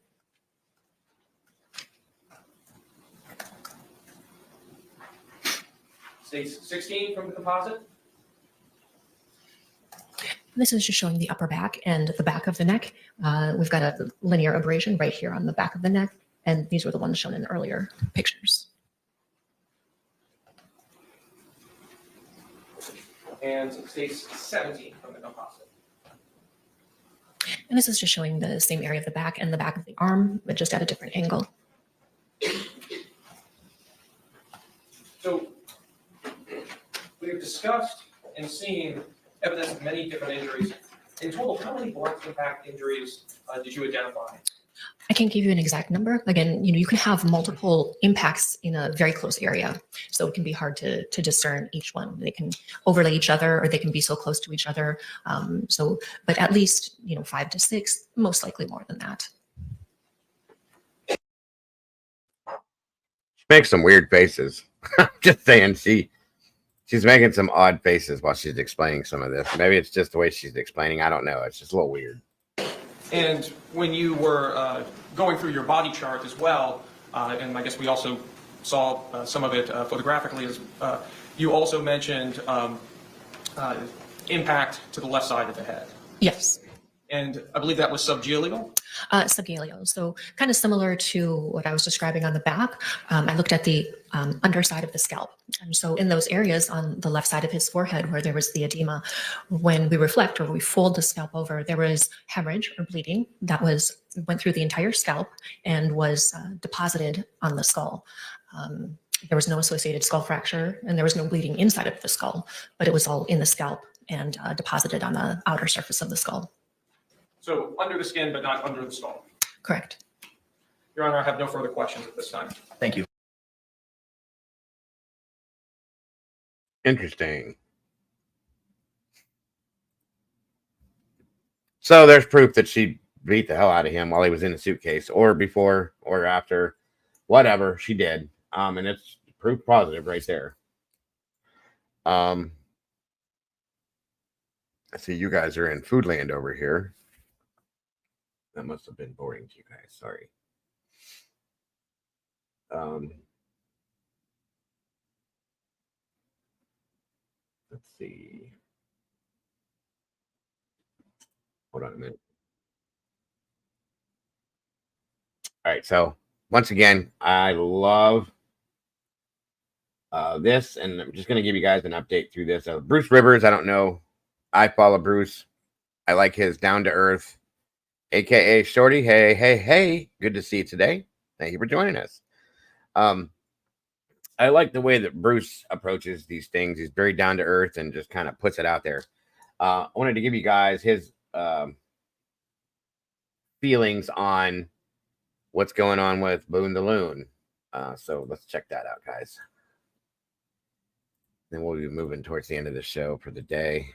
Stage 16 from the composite. This is just showing the upper back and the back of the neck. We've got a linear abrasion right here on the back of the neck, and these were the ones shown in earlier pictures. And stage 17 from the composite. And this is just showing the same area of the back and the back of the arm, but just at a different angle. So we've discussed and seen evidence of many different injuries. In total, how many blunt impact injuries did you identify? I can't give you an exact number. Again, you can have multiple impacts in a very close area. So it can be hard to discern each one. They can overlay each other or they can be so close to each other. But at least, 5 to 6, most likely more than that. She makes some weird faces. Just saying, she's making some odd faces while she's explaining some of this. Maybe it's just the way she's explaining. I don't know. It's just a little weird. And when you were going through your body chart as well, and I guess we also saw some of it photographically, you also mentioned impact to the left side of the head. Yes. And I believe that was subgaleal? Subgaleal. So kind of similar to what I was describing on the back. I looked at the underside of the scalp. And so in those areas on the left side of his forehead where there was the edema, when we reflect or we fold the scalp over, there was hemorrhage or bleeding that went through the entire scalp and was deposited on the skull. There was no associated skull fracture and there was no bleeding inside of the skull, but it was all in the scalp and deposited on the outer surface of the skull. So under the skin, but not under the skull. Correct. Your Honor, I have no further questions at this time. Thank you. Interesting. So there's proof that she beat the hell out of him while he was in the suitcase, or before, or after, whatever she did. And it's proof positive right there. I see you guys are in Foodland over here. That must have been boring to you guys. Sorry. Let's see. Hold on a minute. All right. So once again, I love this, and I'm just going to give you guys an update through this. Bruce Rivers, I don't know. I follow Bruce. I like his down to earth, AKA Shorty. Hey, hey, hey. Good to see you today. Thank you for joining us. I like the way that Bruce approaches these things. He's very down to earth and just kind of puts it out there. I wanted to give you guys his feelings on what's going on with Boone the Loon. So let's check that out, guys. Then we'll be moving towards the end of the show for the day.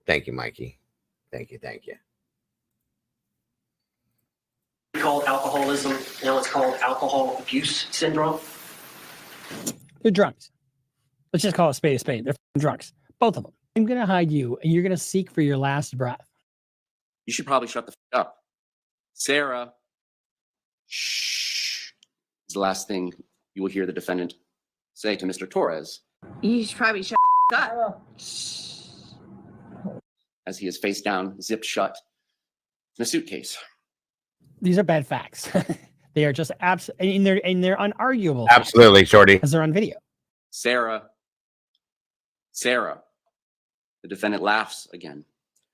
Thank you, Mikey. Thank you. Thank you. Called alcoholism. Now it's called alcohol abuse syndrome. They're drunks. Let's just call a spade a spade. They're drunks. Both of them. I'm going to hide you, and you're going to seek for your last breath. You should probably shut the f up. Sarah. Shh. Is the last thing you will hear the defendant say to Mr. Torres. You should probably shut up. As he is face down, zipped shut in a suitcase. These are bad facts. They are just and they're unarguable. Absolutely, Shorty. Because they're on video. Sarah. The defendant laughs again.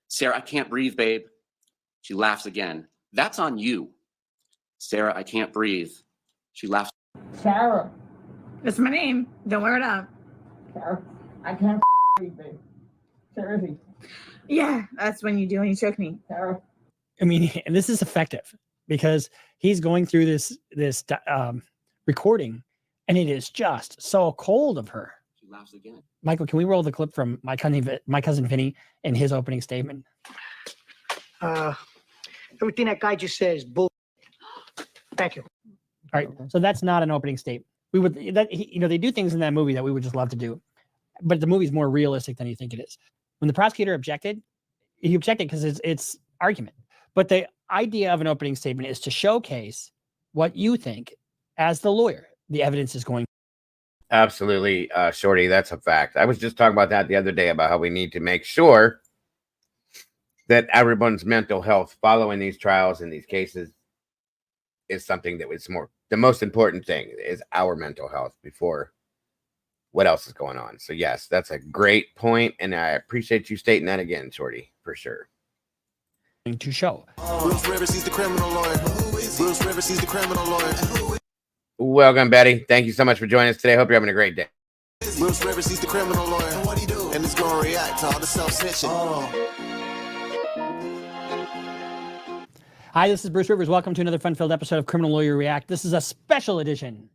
Sarah, I can't breathe, babe. She laughs again. That's on you. Sarah, I can't breathe. She laughs. Sarah. That's my name. Don't wear it out. Sarah, I can't breathe, babe. Seriously. Yeah, that's when you do when you choke me. Sarah. I mean, and this is effective because he's going through this recording, and it is just so cold of her. She laughs again. Michael, can we roll the clip from my cousin Vinny in his opening statement? Everything that guy just says, bull. Thank you. All right, so that's not an opening statement. We would they do things in that movie that we would just love to do, but the movie's more realistic than you think it is. When the prosecutor objected, he objected because it's argument. But the idea of an opening statement is to showcase what you think as the lawyer the evidence is going. Absolutely, Shorty. That's a fact. I was just talking about that the other day about how we need to make sure that everyone's mental health following these trials and these cases is something that is the most important thing is our mental health before what else is going on. So yes, that's a great point, and I appreciate you stating that again, Shorty, for sure. To show. Bruce Rivers, he's the criminal lawyer. Bruce Rivers, he's the criminal lawyer. Welcome, Betty. Thank you so much for joining us today. Hope you're having a great day. Bruce Rivers, he's the criminal lawyer. What he do? And it's gonna react to all the self-snitching. Hi, this is Bruce Rivers. Welcome to another fun-filled episode of Criminal Lawyer React. This is a special edition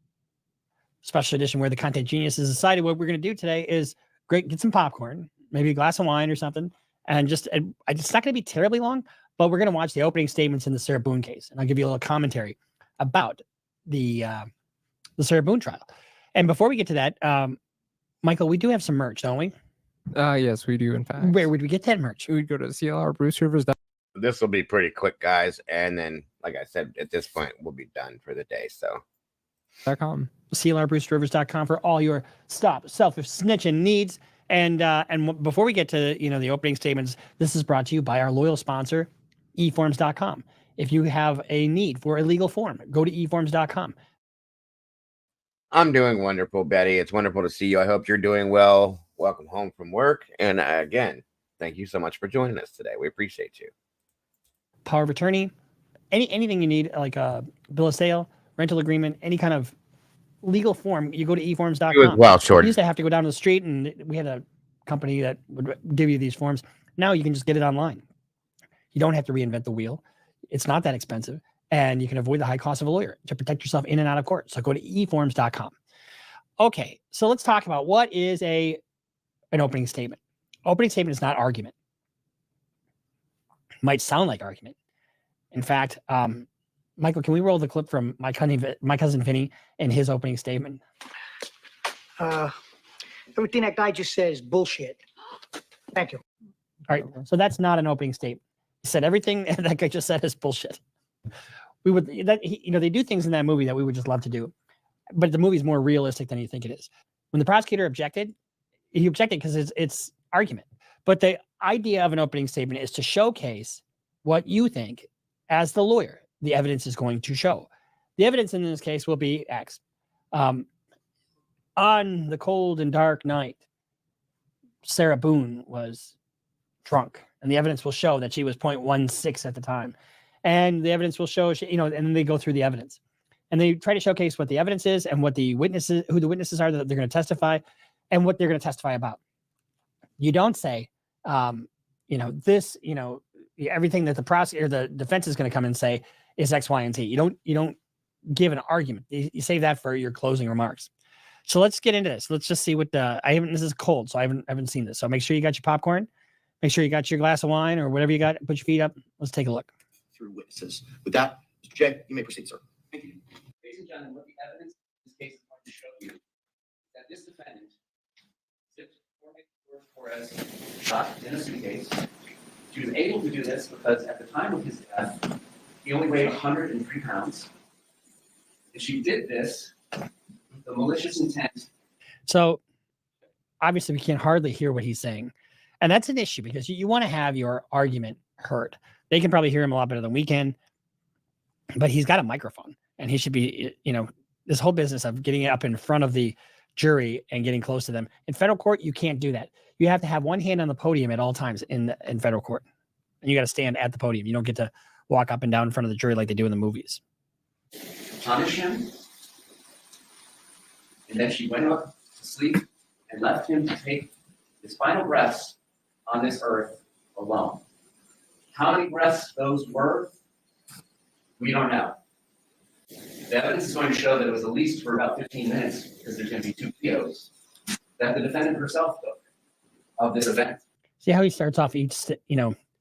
where the content geniuses decided what we're going to do today is get some popcorn, maybe a glass of wine or something, and it's not going to be terribly long, but we're going to watch the opening statements in the Sarah Boone case, and I'll give you a little commentary about the Sarah Boone trial. And before we get to that, Michael, we do have some merch, don't we? Yes, we do, in fact. Where would we get that merch? We would go to CLRBruceRivers.com. This will be pretty quick, guys. And then, like I said, at this point, we'll be done for the day. So, CLRBruceRivers.com for all your selfish snitching needs. And before we get to the opening statements, this is brought to you by our loyal sponsor, eForms.com. If you have a need for a legal form, go to eForms.com. I'm doing wonderful, Betty. It's wonderful to see you. I hope you're doing well. Welcome home from work. And again, thank you so much for joining us today. We appreciate you. Power of attorney, anything you need, like a bill of sale, rental agreement, any kind of legal form, you go to eForms.com. You as well, Shorty. You used to have to go down to the street, and we had a company that would give you these forms. Now you can just get it online. You don't have to reinvent the wheel. It's not that expensive, and you can avoid the high cost of a lawyer to protect yourself in and out of court. So go to eForms.com. Okay, so let's talk about what is an opening statement. Opening statement is not argument. Might sound like argument. In fact, Michael, can we roll the clip from my cousin Vinny and his opening statement? Everything that guy just said is bullshit. Thank you. All right, so that's not an opening statement. He said everything that guy just said is bullshit. They do things in that movie that we would just love to do, but the movie's more realistic than you think it is. When the prosecutor objected, he objected because it's argument. But the idea of an opening statement is to showcase what you think as the lawyer the evidence is going to show. The evidence in this case will be X. On the cold and dark night, Sarah Boone was drunk, and the evidence will show that she was 0.16 at the time. And the evidence will show, and then they go through the evidence. And they try to showcase what the evidence is and what who the witnesses are that they're going to testify and what they're going to testify about. You don't say, everything that the prosecutor, the defense is going to come and say is X, Y, and Z. You don't give an argument. You save that for your closing remarks. So let's get into this. Let's just see what this is cold, so I haven't seen this. So make sure you got your popcorn. Make sure you got your glass of wine or whatever you got. Put your feet up. Let's take a look. Through witnesses. With that, Mr. Jay, you may proceed, sir. Thank you. Ladies and gentlemen, what the evidence in this case is going to show you is that this defendant Torres shot in a suitcase. She was able to do this because at the time of his death, he only weighed 103 pounds. And she did this with the malicious intent. So obviously we can hardly hear what he's saying. And that's an issue because you want to have your argument heard. They can probably hear him a lot better than we can, but he's got a microphone and he should be, this whole business of getting up in front of the jury and getting close to them. In federal court, you can't do that. You have to have one hand on the podium at all times in federal court. And you got to stand at the podium. You don't get to walk up and down in front of the jury like they do in the movies. Punish him. And then she went up to sleep and left him to take his final breaths on this earth alone. How many breaths those were, we don't know. The evidence is going to show that it was at least for about 15 minutes because there's going to be 2 videos that the defendant herself took of this event. See how he starts off each,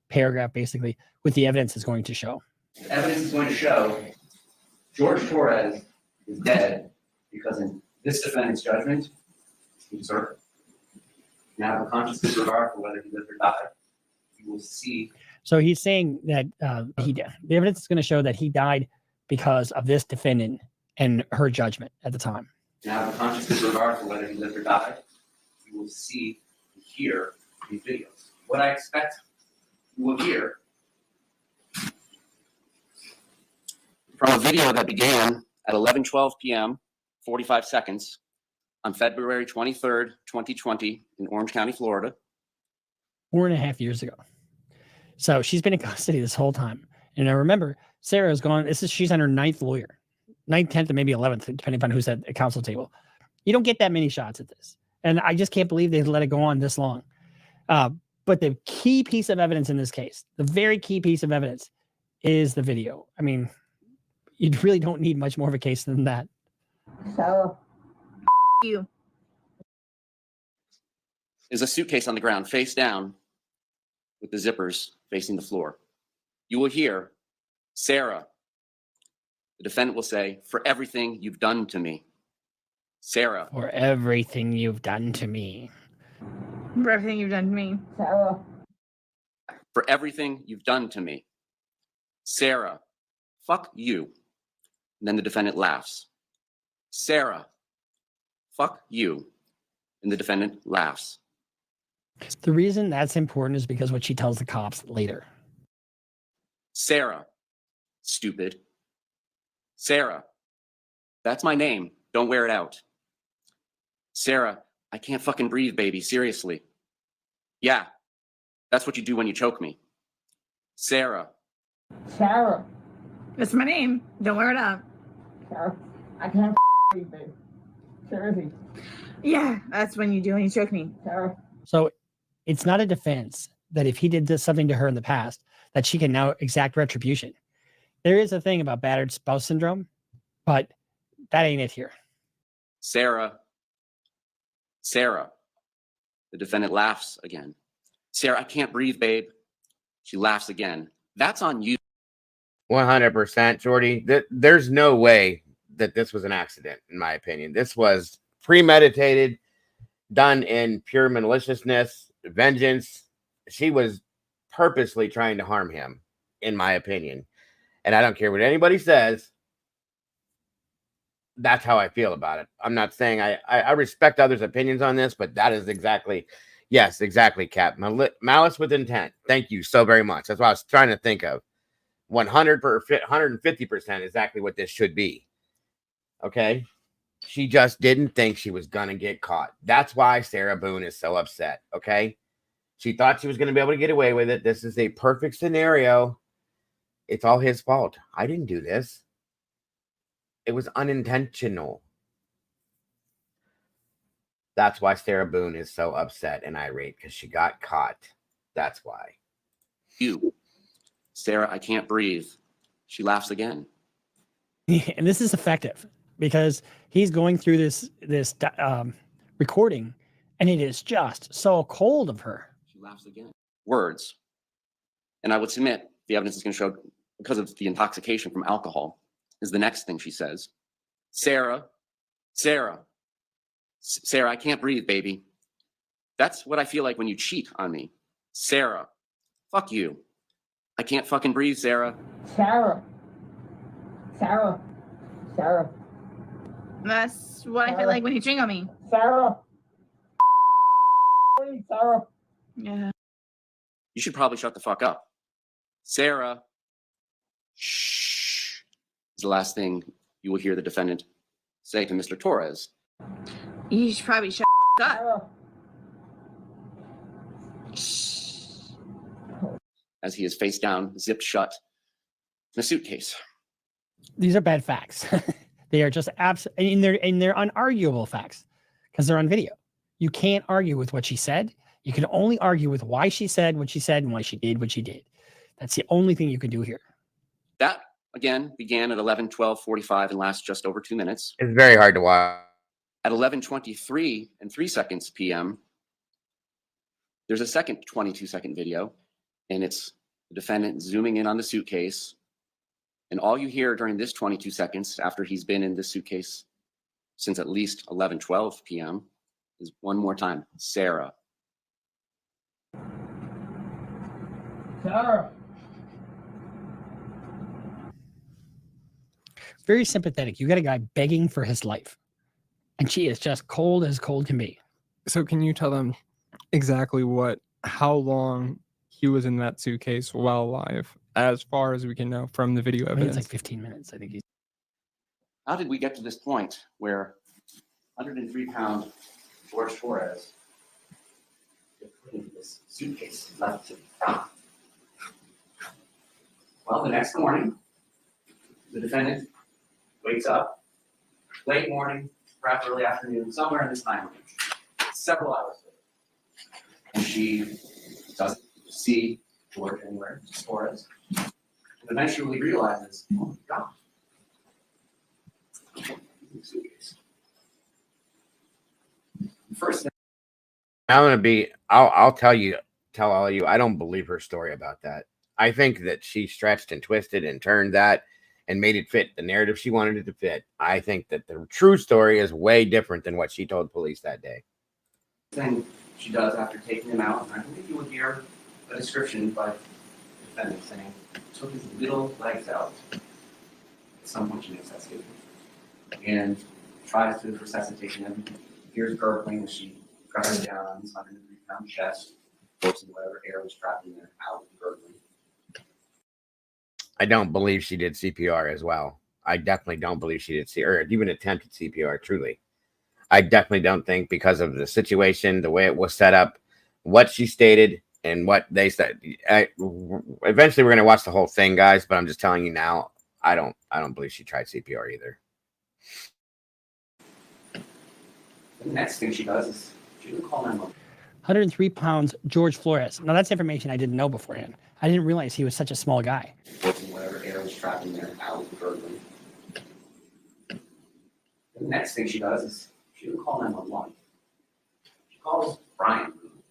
paragraph basically with the evidence is going to show. The evidence is going to show George Torres is dead because in this defendant's judgment, he deserved it. Now have a conscious disregard for whether he lived or died. You will see. So he's saying that the evidence is going to show that he died because of this defendant and her judgment at the time. Now have a conscious disregard for whether he lived or died. You will see and hear these videos. What I expect you will hear from a video that began at 11:12 p.m., 45 seconds, on February 23rd, 2020 in Orange County, Florida. 4.5 years ago. So she's been in custody this whole time. And I remember Sarah's gone, she's on her 9th lawyer, 9th, 10th, and maybe 11th, depending upon who's at the counsel table. You don't get that many shots at this. And I just can't believe they let it go on this long. But the key piece of evidence in this case, the very key piece of evidence is the video. I mean, you really don't need much more of a case than that. So, you. Is a suitcase on the ground, face down, with the zippers facing the floor. You will hear Sarah. The defendant will say, "For everything you've done to me." Sarah. For everything you've done to me. For everything you've done to me. So, For everything you've done to me. Sarah. Fuck you. And then the defendant laughs. Sarah. Fuck you. And the defendant laughs. The reason that's important is because what she tells the cops later. Sarah. Stupid. Sarah. That's my name. Don't wear it out. Sarah. I can't fucking breathe, baby. Seriously. Yeah. That's what you do when you choke me. Sarah. Sarah. That's my name. Don't wear it out. Sarah. I can't breathe, babe. Seriously. Yeah, that's when you do when you choke me. Sarah. So it's not a defense that if he did this something to her in the past, that she can now exact retribution. There is a thing about battered spouse syndrome, but that ain't it here. Sarah. Sarah. The defendant laughs again. Sarah, I can't breathe, babe. She laughs again. That's on you. 100%, Jordy. There's no way that this was an accident, in my opinion. This was premeditated, done in pure maliciousness, vengeance. She was purposely trying to harm him, in my opinion. And I don't care what anybody says. That's how I feel about it. I'm not saying I respect others' opinions on this, but that is exactly, yes, exactly, Cap. Malice with intent. Thank you so very much. That's what I was trying to think of. 150% exactly what this should be. Okay? She just didn't think she was going to get caught. That's why Sarah Boone is so upset. Okay? She thought she was going to be able to get away with it. This is a perfect scenario. It's all his fault. I didn't do this. It was unintentional. That's why Sarah Boone is so upset and irate, because she got caught. That's why. You. Sarah, I can't breathe. She laughs again. And this is effective because he's going through this recording, and it is just so cold of her. She laughs again. Words. And I would submit the evidence is going to show, because of the intoxication from alcohol, is the next thing she says. Sarah, Sarah, Sarah, I can't breathe, baby. That's what I feel like when you cheat on me. Sarah, fuck you. I can't fucking breathe, Sarah. Sarah. Sarah. Sarah. That's what I feel like when you drink on me. Sarah. Sarah. Yeah. You should probably shut the fuck up. Sarah. Shh. Is the last thing you will hear the defendant say to Mr. Torres. You should probably shut up. As he is face down, zipped shut in a suitcase. These are bad facts. They are just and they're unarguable facts because they're on video. You can't argue with what she said. You can only argue with why she said what she said and why she did what she did. That's the only thing you can do here. That, again, began at 11:12:45 and lasts just over 2 minutes. It's very hard to watch. At 11:23 and 3 seconds p.m., there's a second 22-second video, and it's the defendant zooming in on the suitcase. And all you hear during this 22 seconds, after he's been in this suitcase since at least 11:12 p.m., is one more time, Sarah. Sarah. Very sympathetic. You got a guy begging for his life, and she is just cold as cold can be. So can you tell them exactly how long he was in that suitcase while alive, as far as we can know from the video evidence? It's like 15 minutes, I think. How did we get to this point where 103-pound George Torres is put into this suitcase and left to die? Well, the next morning, the defendant wakes up, late morning, perhaps early afternoon, somewhere in this time range, several hours later. And she doesn't see George anywhere, Torres. And eventually realizes, oh my God. First, I'll tell all of you, I don't believe her story about that. I think that she stretched and twisted and turned that and made it fit the narrative she wanted it to fit. I think that the true story is way different than what she told police that day. thing she does after taking him out, and I believe you will hear a description by the defendant saying, took his little legs out. At some point she makes that statement. And tries to resuscitate him. Hears gurgling as she presses down on his 103-pound chest, forcing whatever air was trapped in there out, gurgling. I don't believe she did CPR as well. I definitely don't believe she did or even attempted CPR, truly. I definitely don't think, because of the situation, the way it was set up, what she stated and what they said. Eventually, we're going to watch the whole thing, guys, but I'm just telling you now, I don't believe she tried CPR either. The next thing she does is she would call 911. 103 pounds, George Flores. Now, that's information I didn't know beforehand. I didn't realize he was such a small guy. Forcing whatever air was trapped in there out, gurgling. The next thing she does is she would call 911. She calls Brian Boone.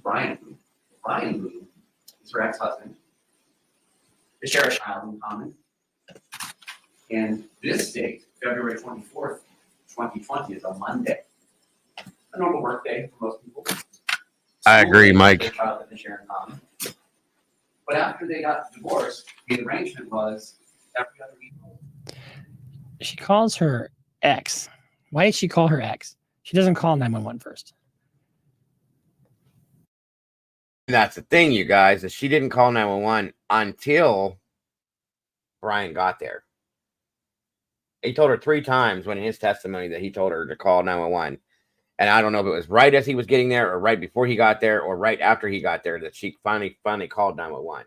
Brian Boone. Brian Boone is her ex-husband. They share a child in common. And this date, February 24th, 2020, is a Monday. A normal work day for most people. I agree, Mike. Their child that they share in common. But after they got divorced, the arrangement was every other week. She calls her ex. Why did she call her ex? She doesn't call 911 first. That's the thing, you guys, is she didn't call 911 until Brian got there. He told her 3 times when in his testimony that he told her to call 911. And I don't know if it was right as he was getting there or right before he got there or right after he got there that she finally called 911.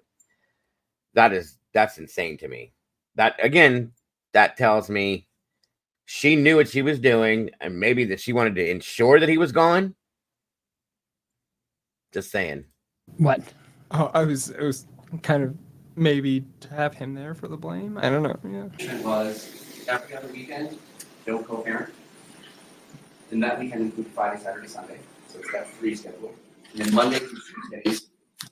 That's insane to me. That, again, that tells me she knew what she was doing and maybe that she wanted to ensure that he was gone. Just saying. What? Oh, it was kind of maybe to have him there for the blame. I don't know. Yeah. It was every other weekend, no co-parent. And that weekend included Friday, Saturday, Sunday. So it's got 3 scheduled. And then Monday through Tuesdays,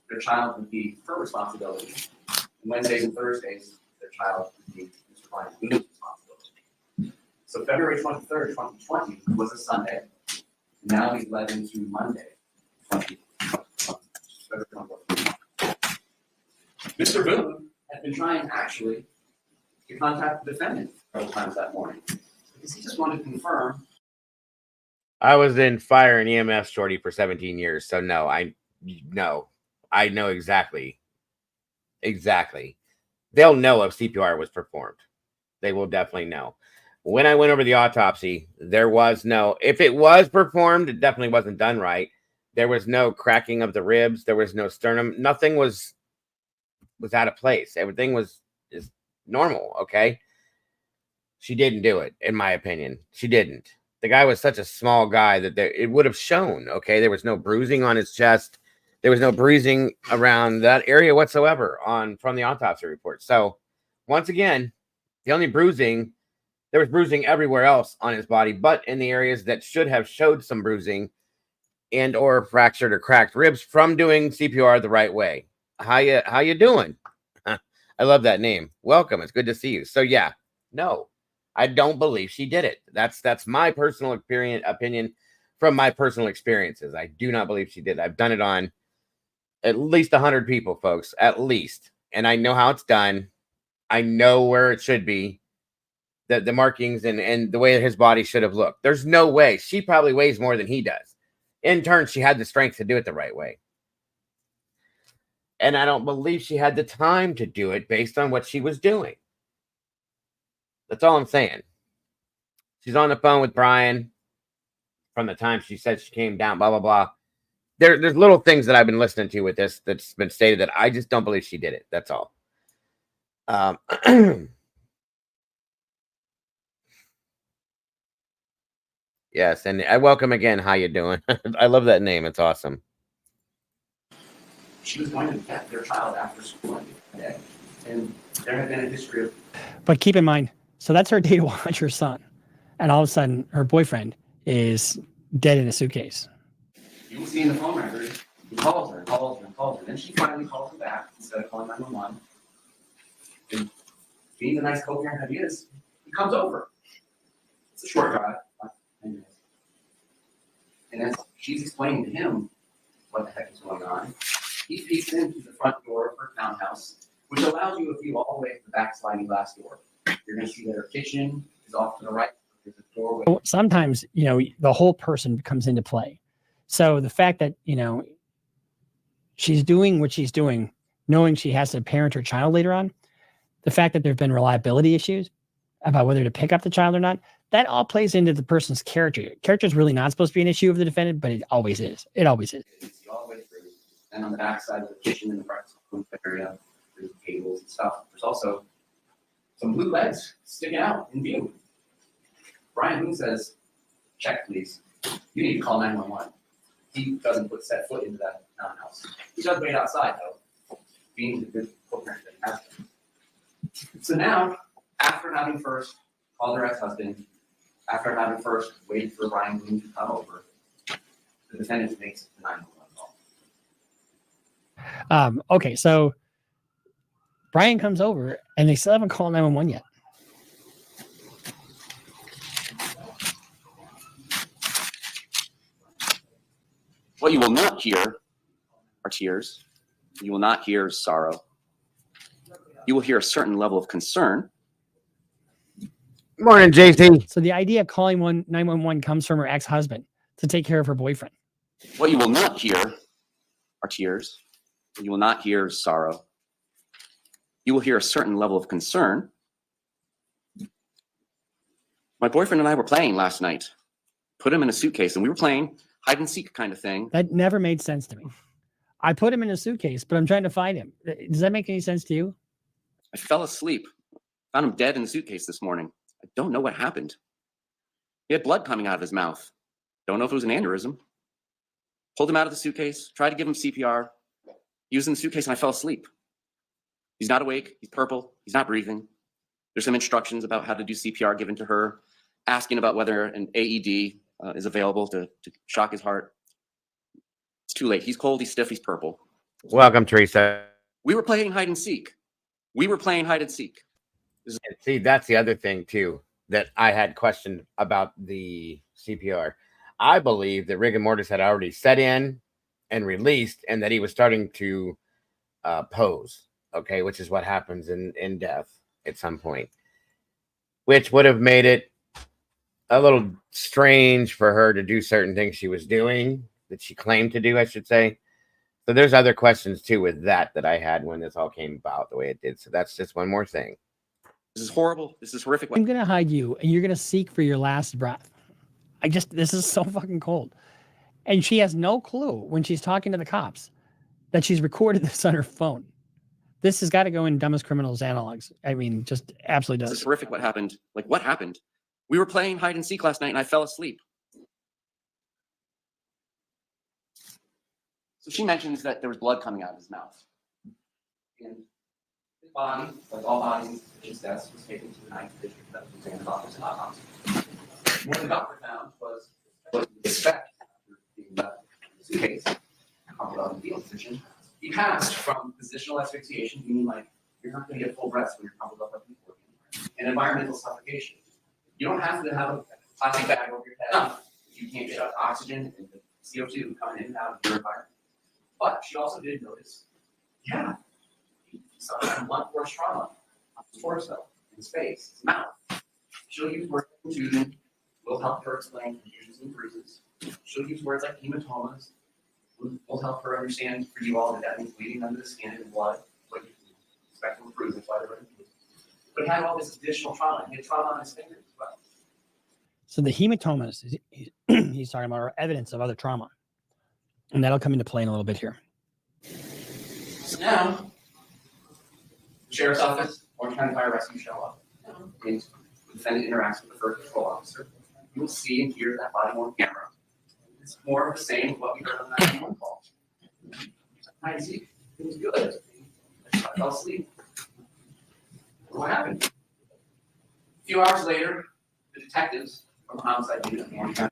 their child would be her responsibility. And Wednesdays and Thursdays, their child would be Mr. Brian Boone's responsibility. So February 23rd, 2020 was a Sunday. Now we've led into Monday, 2020. Mr. Boone had been trying actually to contact the defendant several times that morning because he just wanted to confirm. I was in fire and EMS, Shorty, for 17 years. So no, I know exactly. They'll know if CPR was performed. They will definitely know. When I went over the autopsy, there was no, if it was performed, it definitely wasn't done right. There was no cracking of the ribs. There was no sternum. Nothing was out of place. Everything is normal. Okay. She didn't do it, in my opinion. She didn't. The guy was such a small guy that it would have shown. Okay. There was no bruising on his chest. There was no bruising around that area whatsoever from the autopsy report. So once again, the only bruising, there was bruising everywhere else on his body, but in the areas that should have showed some bruising and or fractured or cracked ribs from doing CPR the right way. How you doing? I love that name. Welcome. It's good to see you. So yeah, no, I don't believe she did it. That's my personal opinion from my personal experiences. I do not believe she did. I've done it on at least 100 people, folks, at least. And I know how it's done. I know where it should be. The markings and the way that his body should have looked. There's no way. She probably weighs more than he does. In turn, she had the strength to do it the right way. And I don't believe she had the time to do it based on what she was doing. That's all I'm saying. She's on the phone with Brian from the time she said she came down, blah, blah, blah. There's little things that I've been listening to with this that's been stated that I just don't believe she did it. That's all. Yes, and I welcome again. How you doing? I love that name. It's awesome. She was going to get their child after school that day. And there had been a history of But keep in mind, so that's her day to watch her son. And all of a sudden, her boyfriend is dead in a suitcase. you will see in the phone record, he calls her, calls her, and calls her. Then she finally calls him back instead of calling 911. And being the nice co-parent that he is, he comes over. It's a short drive. And as she's explaining to him what the heck is going on, he peeks into the front door of her townhouse, which allows you a view all the way to the back sliding glass door. You're going to see that her kitchen is off to the right. There's a doorway. Sometimes, the whole person comes into play. So the fact that, she's doing what she's doing, knowing she has to parent her child later on, the fact that there have been reliability issues about whether to pick up the child or not, that all plays into the person's character. Character is really not supposed to be an issue of the defendant, but it always is. It always is. All the way through. And on the back side of the kitchen in the breakfast area, there's tables and stuff. There's also some blue legs sticking out in view. Brian Boone says, check, please. You need to call 911. He doesn't set foot into that townhouse. He does wait outside, though, being the good co-parent that he has been. So now, after having first called her ex-husband, after having first waited for Brian Boone to come over, the defendant makes the 911 call. Okay, so Brian comes over, and they still haven't called 911 yet. What you will not hear are tears. You will not hear sorrow. You will hear a certain level of concern. Morning, JC. So the idea of calling 911 comes from her ex-husband to take care of her boyfriend. What you will not hear are tears. You will not hear sorrow. You will hear a certain level of concern. My boyfriend and I were playing last night. Put him in a suitcase, and we were playing hide and seek kind of thing. That never made sense to me. I put him in a suitcase, but I'm trying to find him. Does that make any sense to you? I fell asleep. Found him dead in the suitcase this morning. I don't know what happened. He had blood coming out of his mouth. Don't know if it was an aneurysm. Pulled him out of the suitcase, tried to give him CPR. He was in the suitcase and I fell asleep. He's not awake. He's purple. He's not breathing. There's some instructions about how to do CPR given to her, asking about whether an AED is available to shock his heart. It's too late. He's cold. He's stiff. He's purple. Welcome, Teresa. We were playing hide and seek. See, that's the other thing, too, that I had questioned about the CPR. I believe that rigor mortis had already set in and released, and that he was starting to pose, okay, which is what happens in death at some point, which would have made it a little strange for her to do certain things she was doing, that she claimed to do, I should say. So there's other questions, too, with that I had when this all came about the way it did. So that's just one more thing. This is horrible. This is horrific. I'm going to hide you, and you're going to seek for your last breath. This is so fucking cold. And she has no clue when she's talking to the cops that she's recorded this on her phone. This has got to go in Dumbest Criminals analogs. I mean, just absolutely does. This is horrific what happened. Like, what happened? We were playing hide and seek last night, and I fell asleep. So she mentions that there was blood coming out of his mouth. And his body, like all bodies in his death, was taken to the 9th district that was examined office and autopsy. What the doctor found was what you expect after being left in the suitcase, crumpled up in the fetal position. He passed from positional asphyxiation, meaning like you're not going to get full rest when you're crumpled up like before, and environmental suffocation. You don't have to have a plastic bag over your head if you can't get oxygen and the CO2 coming in and out of your environment. But she also did notice, he suffered from blunt force trauma on his torso, in his face, his mouth. She'll use words like contusion, will help her explain confusions and bruises. She'll use words like hematomas, will help her understand for you all that means bleeding under the skin and blood, what you can expect from bruises, that's why they're running. But he had all this additional trauma. He had trauma on his fingers as well. So the hematomas he's talking about are evidence of other trauma. And that'll come into play in a little bit here. So now, the sheriff's office, Orange County Fire Rescue show up. And the defendant interacts with the first patrol officer. You will see and hear that body worn camera. It's more of the same of what we heard on that 911 call. I see. It was good. I fell asleep. What happened? A few hours later, the detectives from homicide unit Mornin.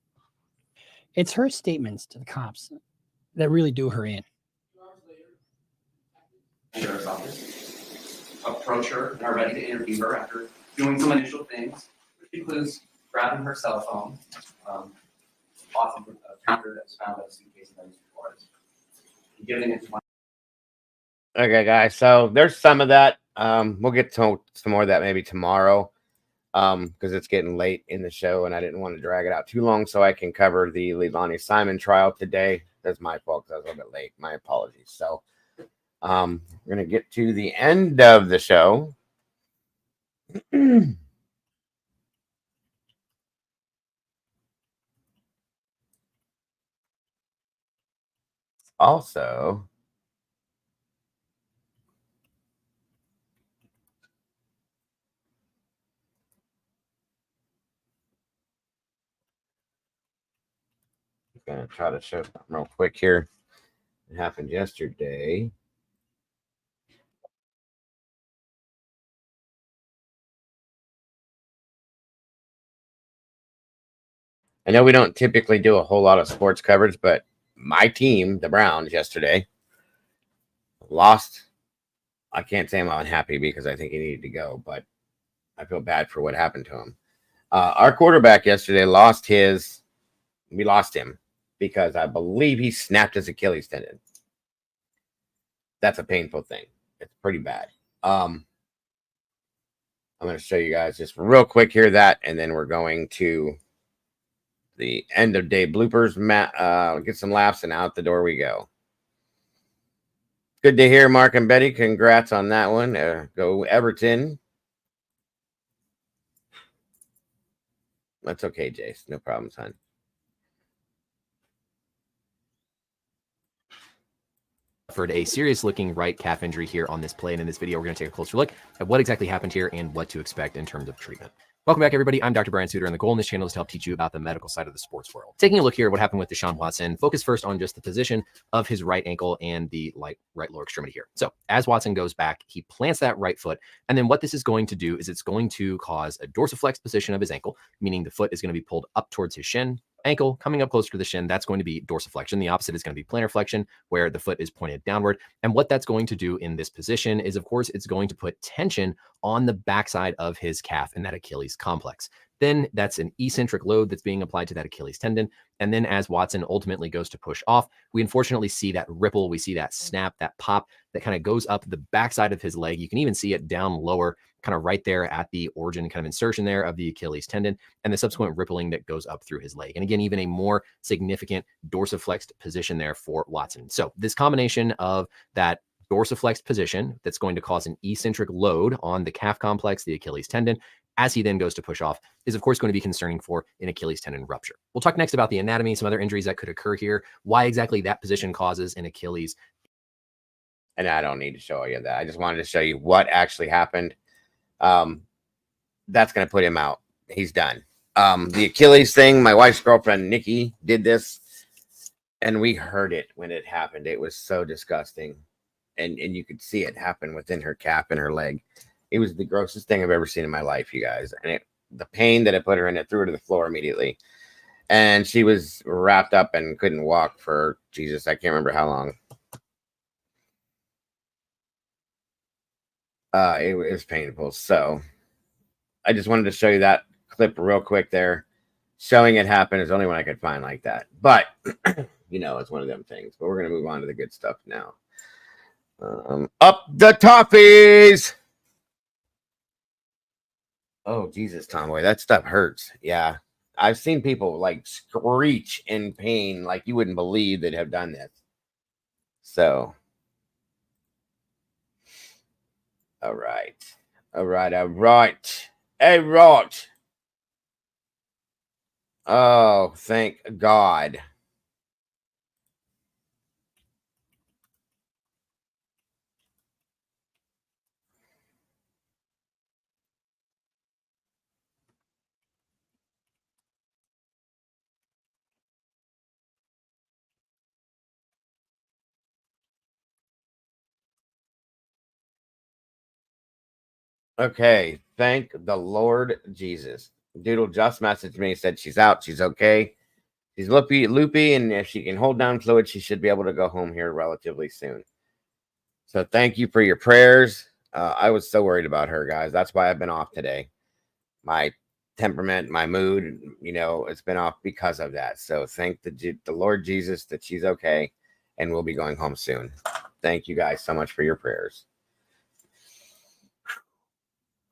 It's her statements to the cops that really do her in. Sheriff's office approach her and are ready to interview her after doing some initial things, which includes grabbing her cell phone, off of a counter that was found at a suitcase in those reports, and giving it to one. Okay, guys. So there's some of that. We'll get to some more of that maybe tomorrow, because it's getting late in the show, and I didn't want to drag it out too long, so I can cover the Leilani Simon trial today. That's my fault because I was a little bit late. My apologies. So, we're gonna get to the end of the show. Also, I'm gonna try to show something real quick here. It happened yesterday. I know we don't typically do a whole lot of sports coverage, but my team, the Browns, yesterday lost. I can't say I'm unhappy because I think he needed to go, but I feel bad for what happened to him. Our quarterback yesterday we lost him because I believe he snapped his Achilles tendon. That's a painful thing. It's pretty bad. I'm going to show you guys just real quick here and then we're going to the end of day bloopers. Get some laughs and out the door we go. Good to hear, Mark and Betty. Congrats on that one. Go Everton. That's okay, Jace. No problem, son. Suffered a serious looking right calf injury here on this play, and in this video we're going to take a closer look at what exactly happened here and what to expect in terms of treatment. Welcome back, everybody. I'm Dr. Brian Suter, and the goal in this channel is to help teach you about the medical side of the sports world. Taking a look here at what happened with Deshaun Watson, focus first on just the position of his right ankle and the right lower extremity here. So as Watson goes back, he plants that right foot, and then what this is going to do is it's going to cause a dorsiflex position of his ankle, meaning the foot is going to be pulled up towards his shin. Ankle coming up closer to the shin, that's going to be dorsiflexion. The opposite is going to be plantar flexion, where the foot is pointed downward. And what that's going to do in this position is, of course, it's going to put tension on the backside of his calf and that Achilles complex. Then that's an eccentric load that's being applied to that Achilles tendon. And then as Watson ultimately goes to push off, we unfortunately see that ripple. We see that snap, that pop that kind of goes up the backside of his leg. You can even see it down lower, kind of right there at the origin kind of insertion there of the Achilles tendon, and the subsequent rippling that goes up through his leg. And again, even a more significant dorsiflexed position there for Watson. So this combination of that dorsiflexed position that's going to cause an eccentric load on the calf complex, the Achilles tendon, as he then goes to push off, is of course going to be concerning for an Achilles tendon rupture. We'll talk next about the anatomy, some other injuries that could occur here, why exactly that position causes an Achilles. And I don't need to show you that. I just wanted to show you what actually happened. That's going to put him out. He's done. The Achilles thing, my wife's girlfriend, Nikki, did this, and we heard it when it happened. It was so disgusting. And you could see it happen within her calf and her leg. It was the grossest thing I've ever seen in my life, you guys. And the pain that it put her in, it threw her to the floor immediately. And she was wrapped up and couldn't walk for, Jesus, I can't remember how long. It was painful. So I just wanted to show you that clip real quick there. Showing it happen is the only one I could find like that. But, it's one of them things. But we're going to move on to the good stuff now. Up the toffees! Oh, Jesus, Tomboy, that stuff hurts. Yeah. I've seen people screech in pain like you wouldn't believe they'd have done this. So. All right. Hey, Rht. Oh, thank God. Okay, thank the Lord Jesus. Doodle just messaged me, said she's out, she's okay. She's loopy, and if she can hold down fluid, she should be able to go home here relatively soon. So thank you for your prayers. I was so worried about her, guys. That's why I've been off today. My temperament, my mood, you know, it's been off because of that. So thank the Lord Jesus that she's okay, and we'll be going home soon. Thank you guys so much for your prayers.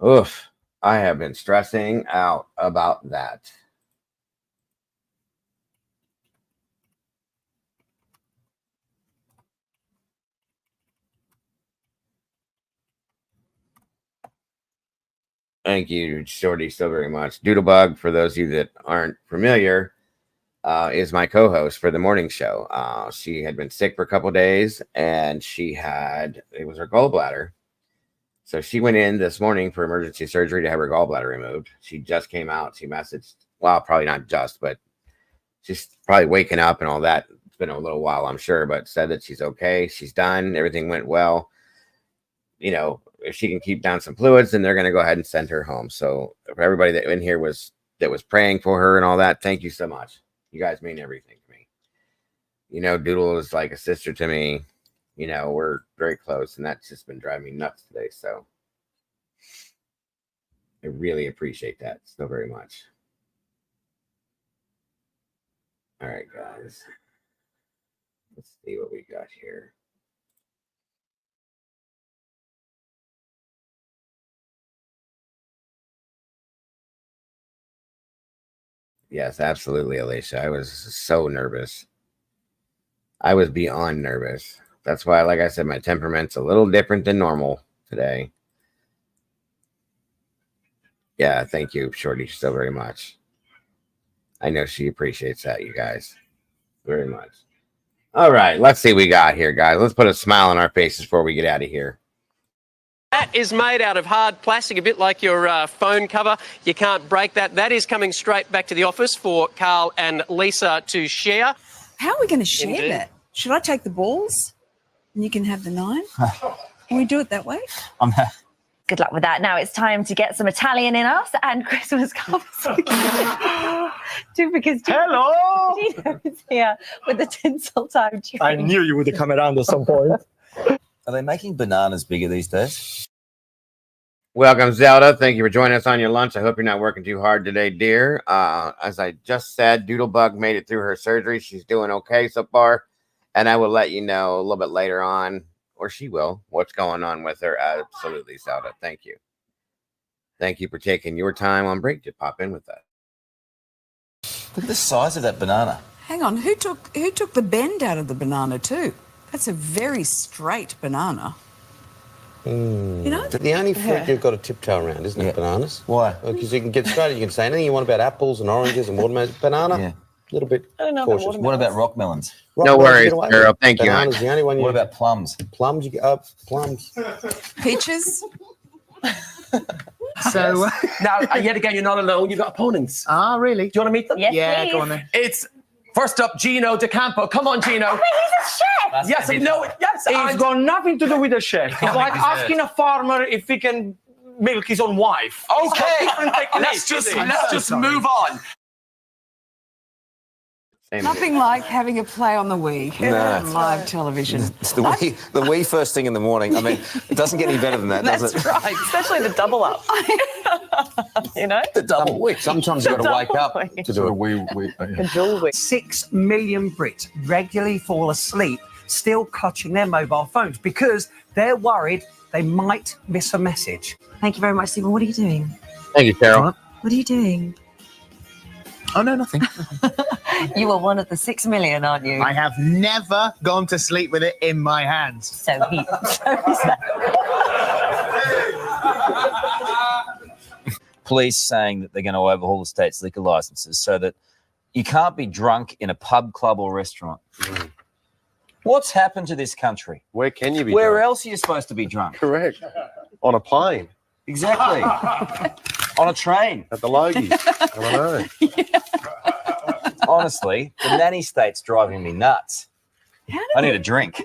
Oof, I have been stressing out about that. Thank you, Shorty, so very much. Doodlebug, for those of you that aren't familiar, is my co-host for the morning show. She had been sick for a couple days, and it was her gallbladder. So she went in this morning for emergency surgery to have her gallbladder removed. She just came out. She messaged, well, probably not just, but she's probably waking up and all that. It's been a little while, I'm sure, but said that she's okay. She's done. Everything went well. You know, if she can keep down some fluids, then they're going to go ahead and send her home. So for everybody that in here was praying for her and all that, thank you so much. You guys mean everything to me. You know, Doodle is like a sister to me. You know, we're very close, and that's just been driving me nuts today. So I really appreciate that so very much. All right, guys. Let's see what we got here. Yes, absolutely, Alicia. I was so nervous. I was beyond nervous. That's why, like I said, my temperament's a little different than normal today. Yeah, thank you, Shorty, so very much. I know she appreciates that, you guys, very much. All right, let's see what we got here, guys. Let's put a smile on our faces before we get out of here. That is made out of hard plastic, a bit like your phone cover. You can't break that. That is coming straight back to the office for Carl and Lisa to share. How are we going to share Indeed. that? Should I take the balls and you can have the knife? Can we do it that way? Good luck with that. Now it's time to get some Italian in us and Christmas conversation. Because Hello! Gino is here with the Tinseltown tree. I knew you would come around at some point. Are they making bananas bigger these days? Welcome, Zelda. Thank you for joining us on your lunch. I hope you're not working too hard today, dear. As I just said, Doodlebug made it through her surgery. She's doing okay so far. And I will let you know a little bit later on, or she will, what's going on with her. Absolutely, Zelda. Thank you. Thank you for taking your time on break to pop in with us. Look at the size of that banana. Hang on, who took the bend out of the banana too? That's a very straight banana. You know? The only fruit you've got to tiptoe around, isn't it? Bananas. Why? Because you can get straight. You can say anything you want about apples and oranges and watermelons. Banana, a little bit cautious. What about rock melons? No worries, girl. Thank you. Banana's the only one. What about plums? Plums, you get plums. Peaches. So now, yet again, you're not alone. You've got opponents. Ah, really? Do you want to meet them? Yes, yeah, please. go on then. It's first up, Gino DeCampo. Come on, Gino. He's a chef. Yes, I know. Yes, It's got nothing to do with the chef. It's like asking a farmer if he can milk his own wife. Okay, let's just move on. Nothing like having a play on the Wii on live television. It's the Wii first thing in the morning. I mean, it doesn't get any better than that, does it? That's right, especially the double up. You know? The double Wii. Sometimes you've got to wake up to do a Wii. 6 million Brits regularly fall asleep still clutching their mobile phones because they're worried they might miss a message. Thank you very much, Stephen. What are you doing? Thank you, Carol. What are you doing? Oh, no, nothing. You are one of the 6 million, aren't you? I have never gone to sleep with it in my hands. So he's Police saying that they're going to overhaul the state's liquor licenses so that you can't be drunk in a pub, club, or restaurant. What's happened to this country? Where can you be Where drunk? else are you supposed to be drunk? Correct. On a plane. Exactly. On a train. At the Logies. I know. Honestly, the nanny state's driving me nuts. I need a drink.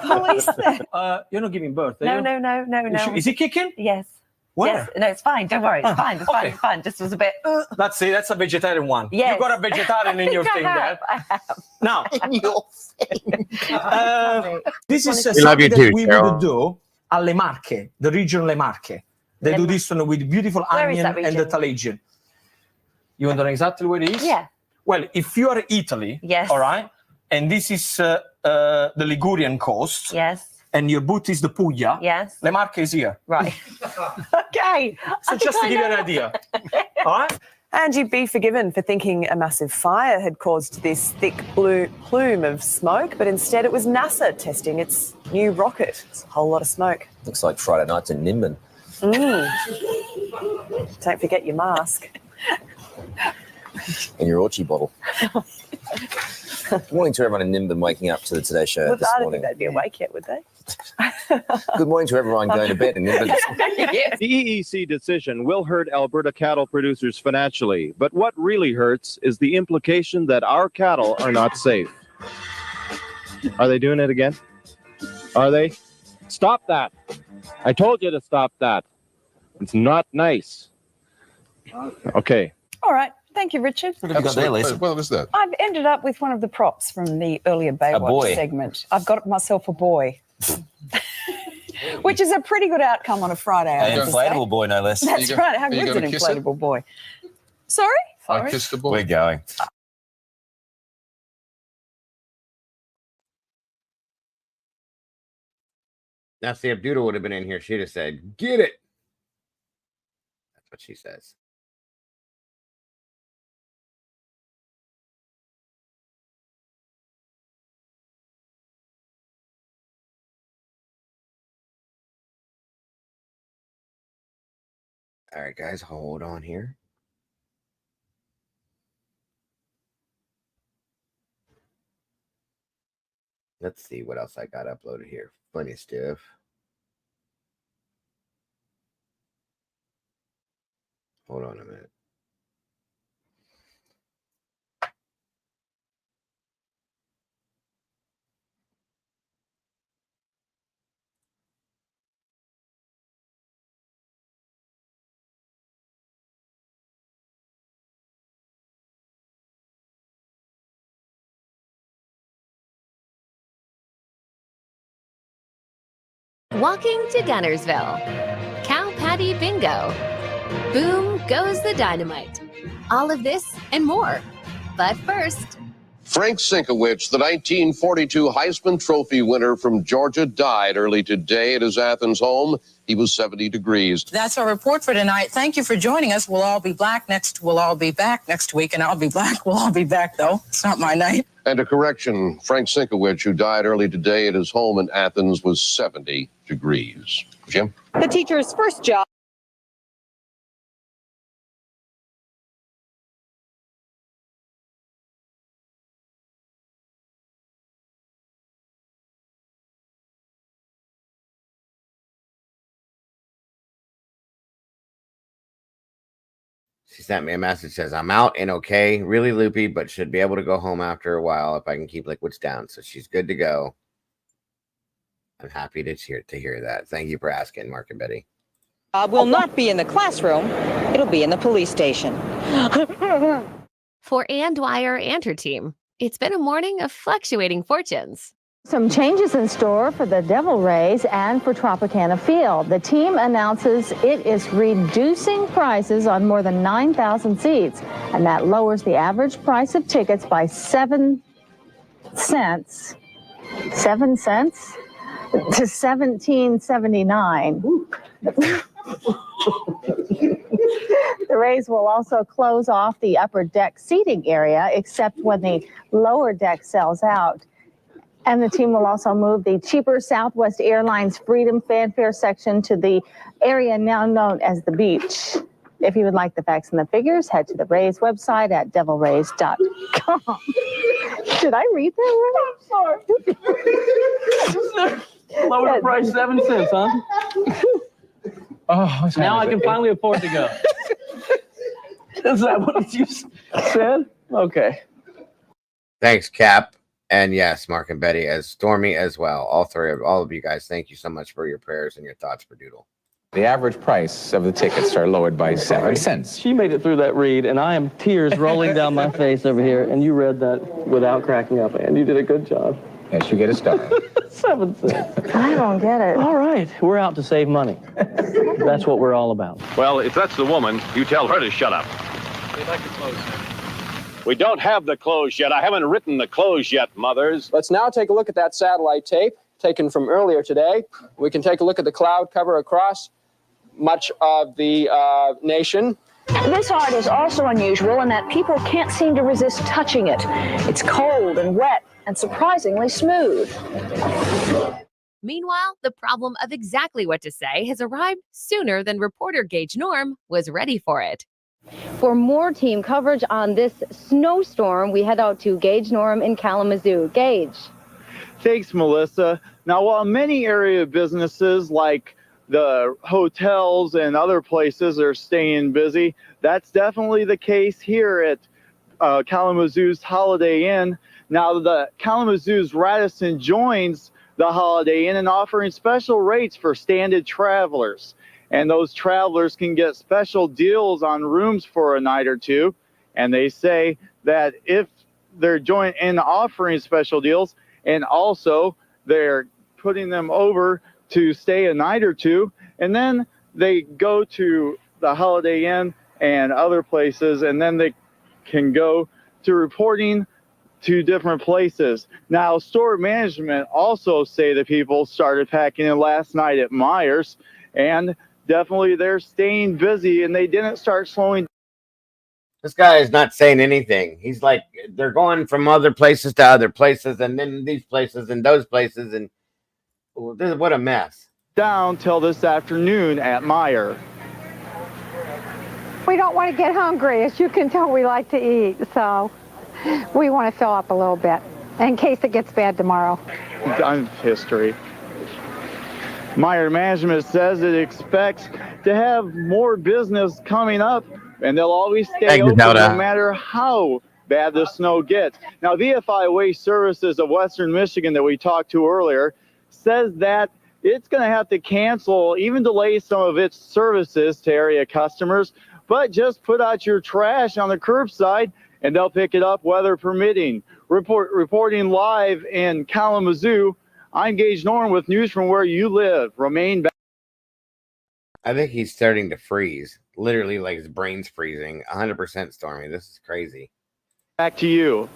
Police there. You're not giving birth, are No, you? no. Is he kicking? Yes. Where? Yes, no, it's fine. Don't worry. It's fine. It's fine. okay. It's fine. Just was a bit. That's it. That's a vegetarian one. Yes. You got a vegetarian in your thing there. I have. Now, this is We love you something too, that we Carol. would do at Le Marche, the region Le Marche. They do this one with beautiful Where is onion that and the region? taleggio. You want to know exactly where it is? Yeah. Well, if you are Italy, Yes. all right, and this is the Ligurian coast, Yes. and your boot is the Puglia, Yes. Le Marche is here. Right. Okay. So just to give you an idea. All right? And you'd be forgiven for thinking a massive fire had caused this thick blue plume of smoke, but instead it was NASA testing its new rocket. It's a whole lot of smoke. Looks like Friday nights in Nimbin. Don't forget your mask. And your Orchie bottle. Good morning to everyone in Nimbin waking up to the Today Show Well, Uh, this I don't morning. think they'd be awake yet, would they? Good morning to everyone going to bed in Nimbin. The EEC decision will hurt Alberta cattle producers financially, but what really hurts is the implication that our cattle are not safe. Are they doing it again? Are they? Stop that. I told you to stop that. It's not nice. Okay. All right. Thank you, Richard. What have you got there, Lisa? What was that? I've ended up with one of the props from the earlier boy. Baywatch segment. I've got myself a boy. Which is a pretty good outcome on a Friday. I An have to say. inflatable boy, no less. That's right. How Are you good is an gonna kiss it? inflatable boy? Sorry? I kissed the boy. We're going. Now, see, if Doodle would have been in here, she'd have said, "Get it." That's what she says. All right, guys, hold on here. Let's see what else I got uploaded here. Plenty of stuff. Hold on a minute. Walking to Gunnersville. Cow Patty Bingo. Boom goes the dynamite. All of this and more. But first, Frank Sinkowitz, the 1942 Heisman Trophy winner from Georgia, died early today at his Athens home. He was 70 degrees. That's our report for tonight. Thank you for joining us. We'll all be black next. We'll all be back next week, and I'll be black. We'll all be back, though. It's not my night. And a correction, Frank Sinkowitz, who died early today at his home in Athens, was 70 degrees. Jim? The teacher's first job. She sent me a message, says, "I'm out and okay, really loopy, but should be able to go home after a while if I can keep liquids down." So she's good to go. I'm happy to hear that. Thank you for asking, Mark and Betty. Will not be in the classroom. It'll be in the police station. for Ann Dwyer and her team, it's been a morning of fluctuating fortunes. Some changes in store for the Devil Rays and for Tropicana Field. The team announces it is reducing prices on more than 9,000 seats, and that lowers the average price of tickets by 7 cents. 7 cents to $17.79. The Rays will also close off the upper deck seating area, except when the lower deck sells out. And the team will also move the cheaper Southwest Airlines Freedom Fanfare section to the area now known as the beach. If you would like the facts and the figures, head to the Rays website at devilrays.com. Did I read that right? I'm sorry. Lower the price 7 cents, huh? Oh, now I can finally afford to go. Is that what you said? Okay. Thanks, Cap. And yes, Mark and Betty, as Stormy as well. All of you guys, thank you so much for your prayers and your thoughts for Doodle. The average price of the tickets are lowered by 7 cents. She made it through that read, and I am tears rolling down my face over here, and you read that without cracking up, and you did a good job. Yes, you get a star. 7 cents. I don't get it. All right, we're out to save money. That's what we're all about. Well, if that's the woman, you tell her to shut up. We'd like to close. We don't have the clothes yet. I haven't written the clothes yet, mothers. Let's now take a look at that satellite tape taken from earlier today. We can take a look at the cloud cover across much of the nation. This art is also unusual in that people can't seem to resist touching it. It's cold and wet and surprisingly smooth. Meanwhile, the problem of exactly what to say has arrived sooner than reporter Gage Norm was ready for it. For more team coverage on this snowstorm, we head out to Gage Norm in Kalamazoo. Gage. Thanks, Melissa. Now, while many area businesses like the hotels and other places are staying busy, that's definitely the case here at Kalamazoo's Holiday Inn. Now, the Kalamazoo's Radisson joins the Holiday Inn in offering special rates for standard travelers. And those travelers can get special deals on rooms for a night or two. And they say that if they're joined in offering special deals, and also they're putting them over to stay a night or two, and then they go to the Holiday Inn and other places, and then they can go to reporting to different places. Now, store management also say that people started packing in last night at Myers, and definitely they're staying busy, and they didn't start slowing. This guy is not saying anything. He's like, they're going from other places to other places, and then these places and those places, and what a mess. Down till this afternoon at Meyer. We don't want to get hungry. As you can tell, we like to eat, so we want to fill up a little bit in case it gets bad tomorrow. On history. Meyer management says it expects to have more business coming up, and they'll always stay open no matter how bad the snow gets. Now, VFI Waste Services of Western Michigan that we talked to earlier says that it's going to have to cancel, even delay some of its services to area customers, but just put out your trash on the curbside and they'll pick it up weather permitting. Reporting live in Kalamazoo, I'm Gage Norm with news from where you live. Remain back. I think he's starting to freeze. Literally, like his brain's freezing. 100% Stormy. This is crazy. Back to you.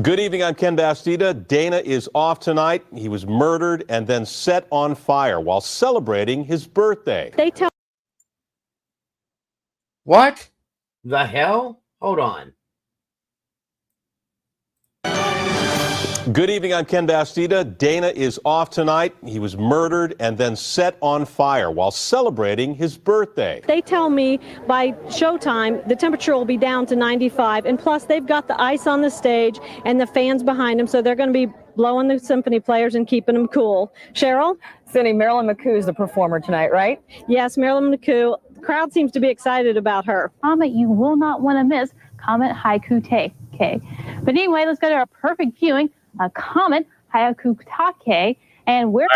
Good evening, I'm Ken Bastida. Dana is off tonight. He was murdered and then set on fire while celebrating his birthday. They tell. What the hell? Hold on. Good evening, I'm Ken Bastida. Dana is off tonight. He was murdered and then set on fire while celebrating his birthday. They tell me by showtime the temperature will be down to 95, and plus they've got the ice on the stage and the fans behind them, so they're going to be blowing the symphony players and keeping them cool. Cheryl? Cindy, Marilyn McCoo is the performer tonight, right? Yes, Marilyn McCoo. The crowd seems to be excited about her. Comment you will not want to miss. Comet Haiku Take. But anyway, let's go to our perfect viewing. Comet Haiku Take, and we're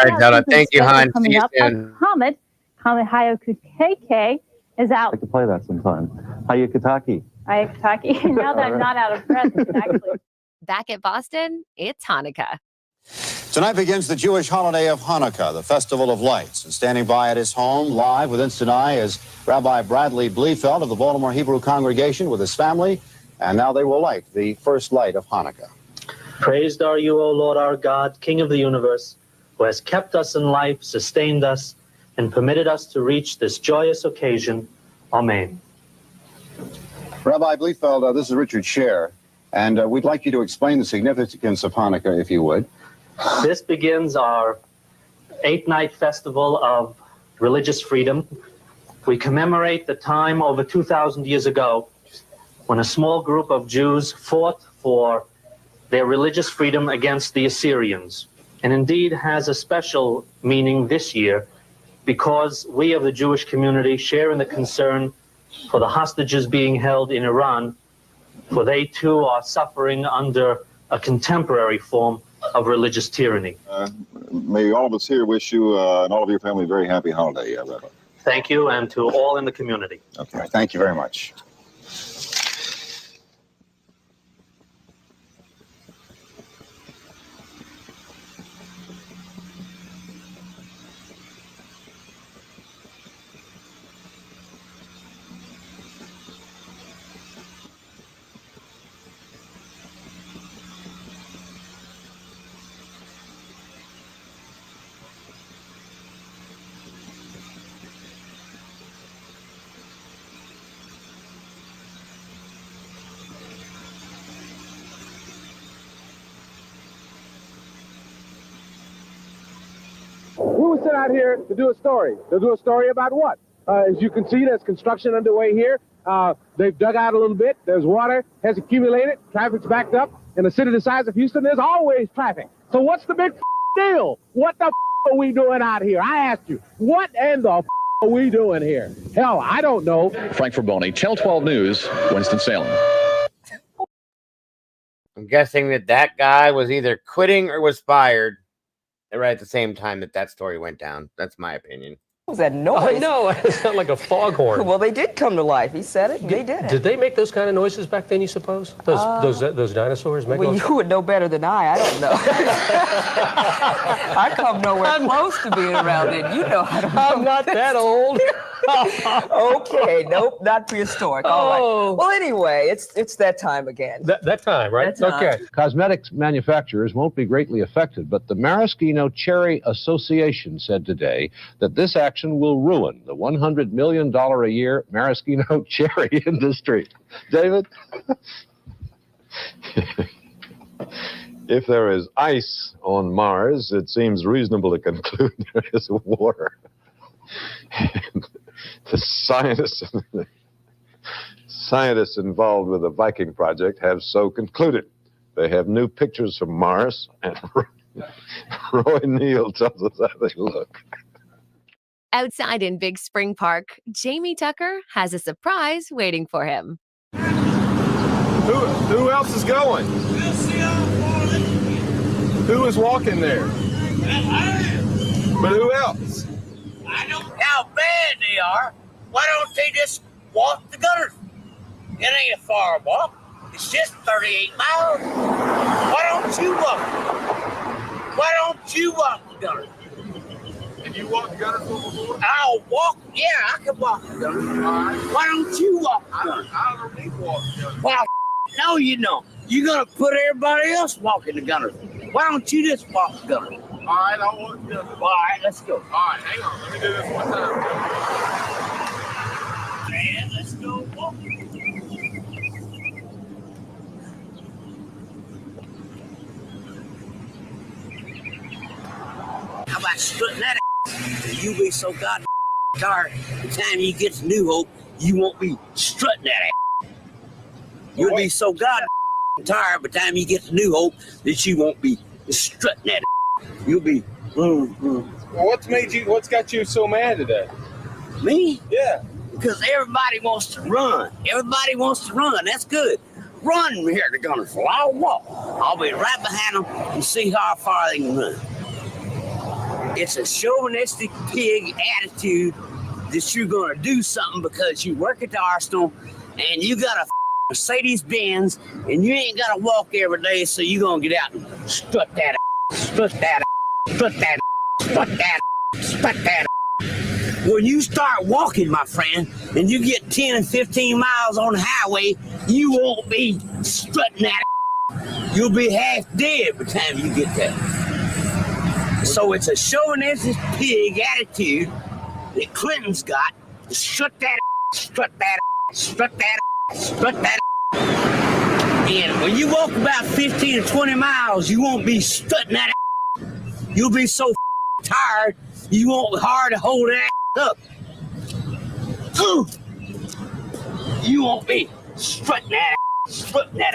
thank you, hon. Coming up. Comet Haiku Take is out. I like to play that sometime. Hayakataki. Now that I'm not out of breath, actually. Back at Boston, it's Hanukkah. Tonight begins the Jewish holiday of Hanukkah, the Festival of Lights. And standing by at his home live with Instant Eye is Rabbi Bradley Bliefeld of the Baltimore Hebrew Congregation with his family. And now they will light the first light of Hanukkah. Praised are you, O Lord our God, King of the universe, who has kept us in life, sustained us, and permitted us to reach this joyous occasion. Amen. Rabbi Bliefeld, this is Richard Scher, and we'd like you to explain the significance of Hanukkah, if you would. This begins our 8-night festival of religious freedom. We commemorate the time over 2,000 years ago when a small group of Jews fought for their religious freedom against the Assyrians, and indeed has a special meaning this year because we of the Jewish community share in the concern for the hostages being held in Iran, for they too are suffering under a contemporary form of religious tyranny. May all of us here wish you and all of your family a very happy holiday, Rabbi. Thank you, and to all in the community. Okay, thank you very much. We were sent out here to do a story. To do a story about what? As you can see, there's construction underway here. They've dug out a little bit. There's water, has accumulated. Traffic's backed up. In a city the size of Houston, there's always traffic. So what's the big deal? What the are we doing out here? I asked you, what in the are we doing here? Hell, I don't know. Frank Forboni, Channel 12 News, Winston-Salem. I'm guessing that guy was either quitting or was fired right at the same time that story went down. That's my opinion. What was that noise? I know. It sounded like a foghorn. Well, they did come to life. He said it, and they did it. Did they make those kind of noises back then, you suppose? Those dinosaurs make Well, those? you would know better than I don't know. I come nowhere close to being around it. You know I don't know. I'm not that old. Okay, nope, not prehistoric. All right. Well, anyway, it's that time again. That time, right? That time. Okay. Cosmetics manufacturers won't be greatly affected, but the Maraschino Cherry Association said today that this action will ruin the $100 million a year maraschino cherry industry. David? If there is ice on Mars, it seems reasonable to conclude there is water. The scientists involved with the Viking project have so concluded. They have new pictures from Mars, and Roy Neal tells us how they look. Outside in Big Spring Park, Jamie Tucker has a surprise waiting for him. Who else is going? Who is walking there? But who else? I know how bad they are. Why don't they just walk the gutters? It ain't a far walk. It's just 38 miles. Why don't you walk? Why don't you walk the gutters? Have you walked the gutters before? I'll walk. Yeah, I can walk the gutters. Why don't you walk the gutters? I don't need to walk the gutters. Well, no, you don't. You're going to put everybody else walking the gutters. Why don't you just walk the gutters? All right, I'll walk the gutters. All right, let's go. All right, hang on. Let me do this one time. Man, let's go walk. How about strutting that ass? You'll be so goddamn tired. The time you get to New Hope, you won't be strutting that ass. You'll be so goddamn tired by the time you get to New Hope that you won't be strutting that ass. You'll be. Well, what's got you so mad today? Me? Yeah. Because everybody wants to run. Everybody wants to run. That's good. Run here, they're gonna fall. I'll walk. I'll be right behind them and see how far they can run. It's a chauvinistic pig attitude that you're gonna do something because you work at the arsenal and you got a Mercedes-Benz and you ain't gotta walk every day, so you're gonna get out and strut that strut that strut that strut that strut that. When you start walking, my friend, and you get 10 and 15 miles on the highway, you won't be strutting that. You'll be half dead by the time you get there. So it's a chauvinistic pig attitude that Clinton's got. Strut that, strut that, strut that, strut that. And when you walk about 15 or 20 miles, you won't be strutting that. You'll be so tired, you won't be hard to hold that up. You won't be strutting that, strutting that.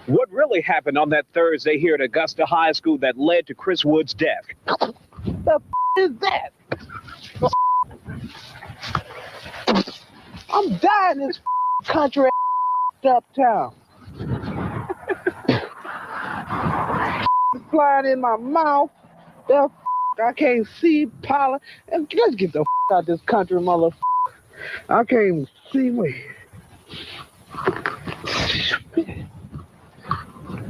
What really happened on that Thursday here at Augusta High School that led to Chris Wood's death? The is that? I'm dying in this country uptown. flying in my mouth. The I can't see pollen. And let's get the out this country, motherfucker. I can't even see me.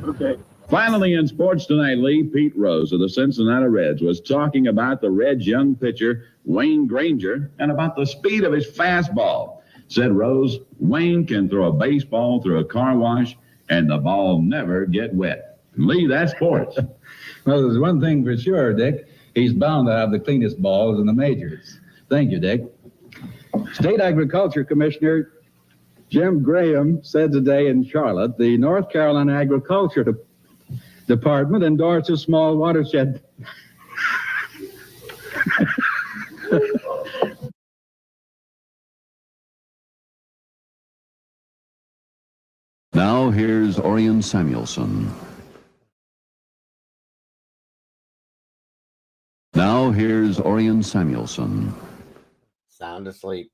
Okay. Finally, in sports tonight, Lee, Pete Rose of the Cincinnati Reds was talking about the Reds' young pitcher, Wayne Granger, and about the speed of his fastball. Said Rose, Wayne can throw a baseball through a car wash, and the ball never get wet. Lee, that's sports. Well, there's one thing for sure, Dick. He's bound to have the cleanest balls in the majors. Thank you, Dick. State Agriculture Commissioner Jim Graham said today in Charlotte, the North Carolina Agriculture Department endorsed a small watershed. Now here's Orion Samuelson. Now here's Orion Samuelson. Sound asleep.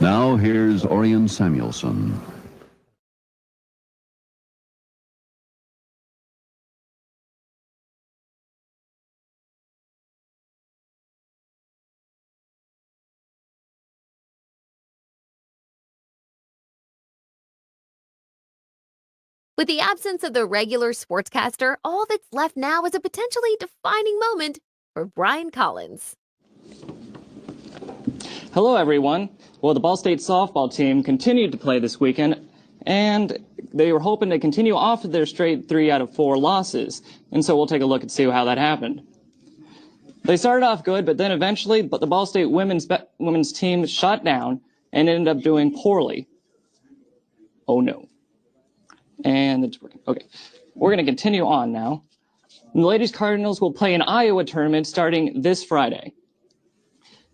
Now here's Orion Samuelson. With the absence of the regular sportscaster, all that's left now is a potentially defining moment for Brian Collins. Hello, everyone. Well, the Ball State softball team continued to play this weekend, and they were hoping to continue off of their straight 3 out of 4 losses. And so we'll take a look and see how that happened. They started off good, but then eventually, the Ball State women's team shut down and ended up doing poorly. Oh no. And it's working. Okay. We're going to continue on now. The Ladies Cardinals will play an Iowa tournament starting this Friday.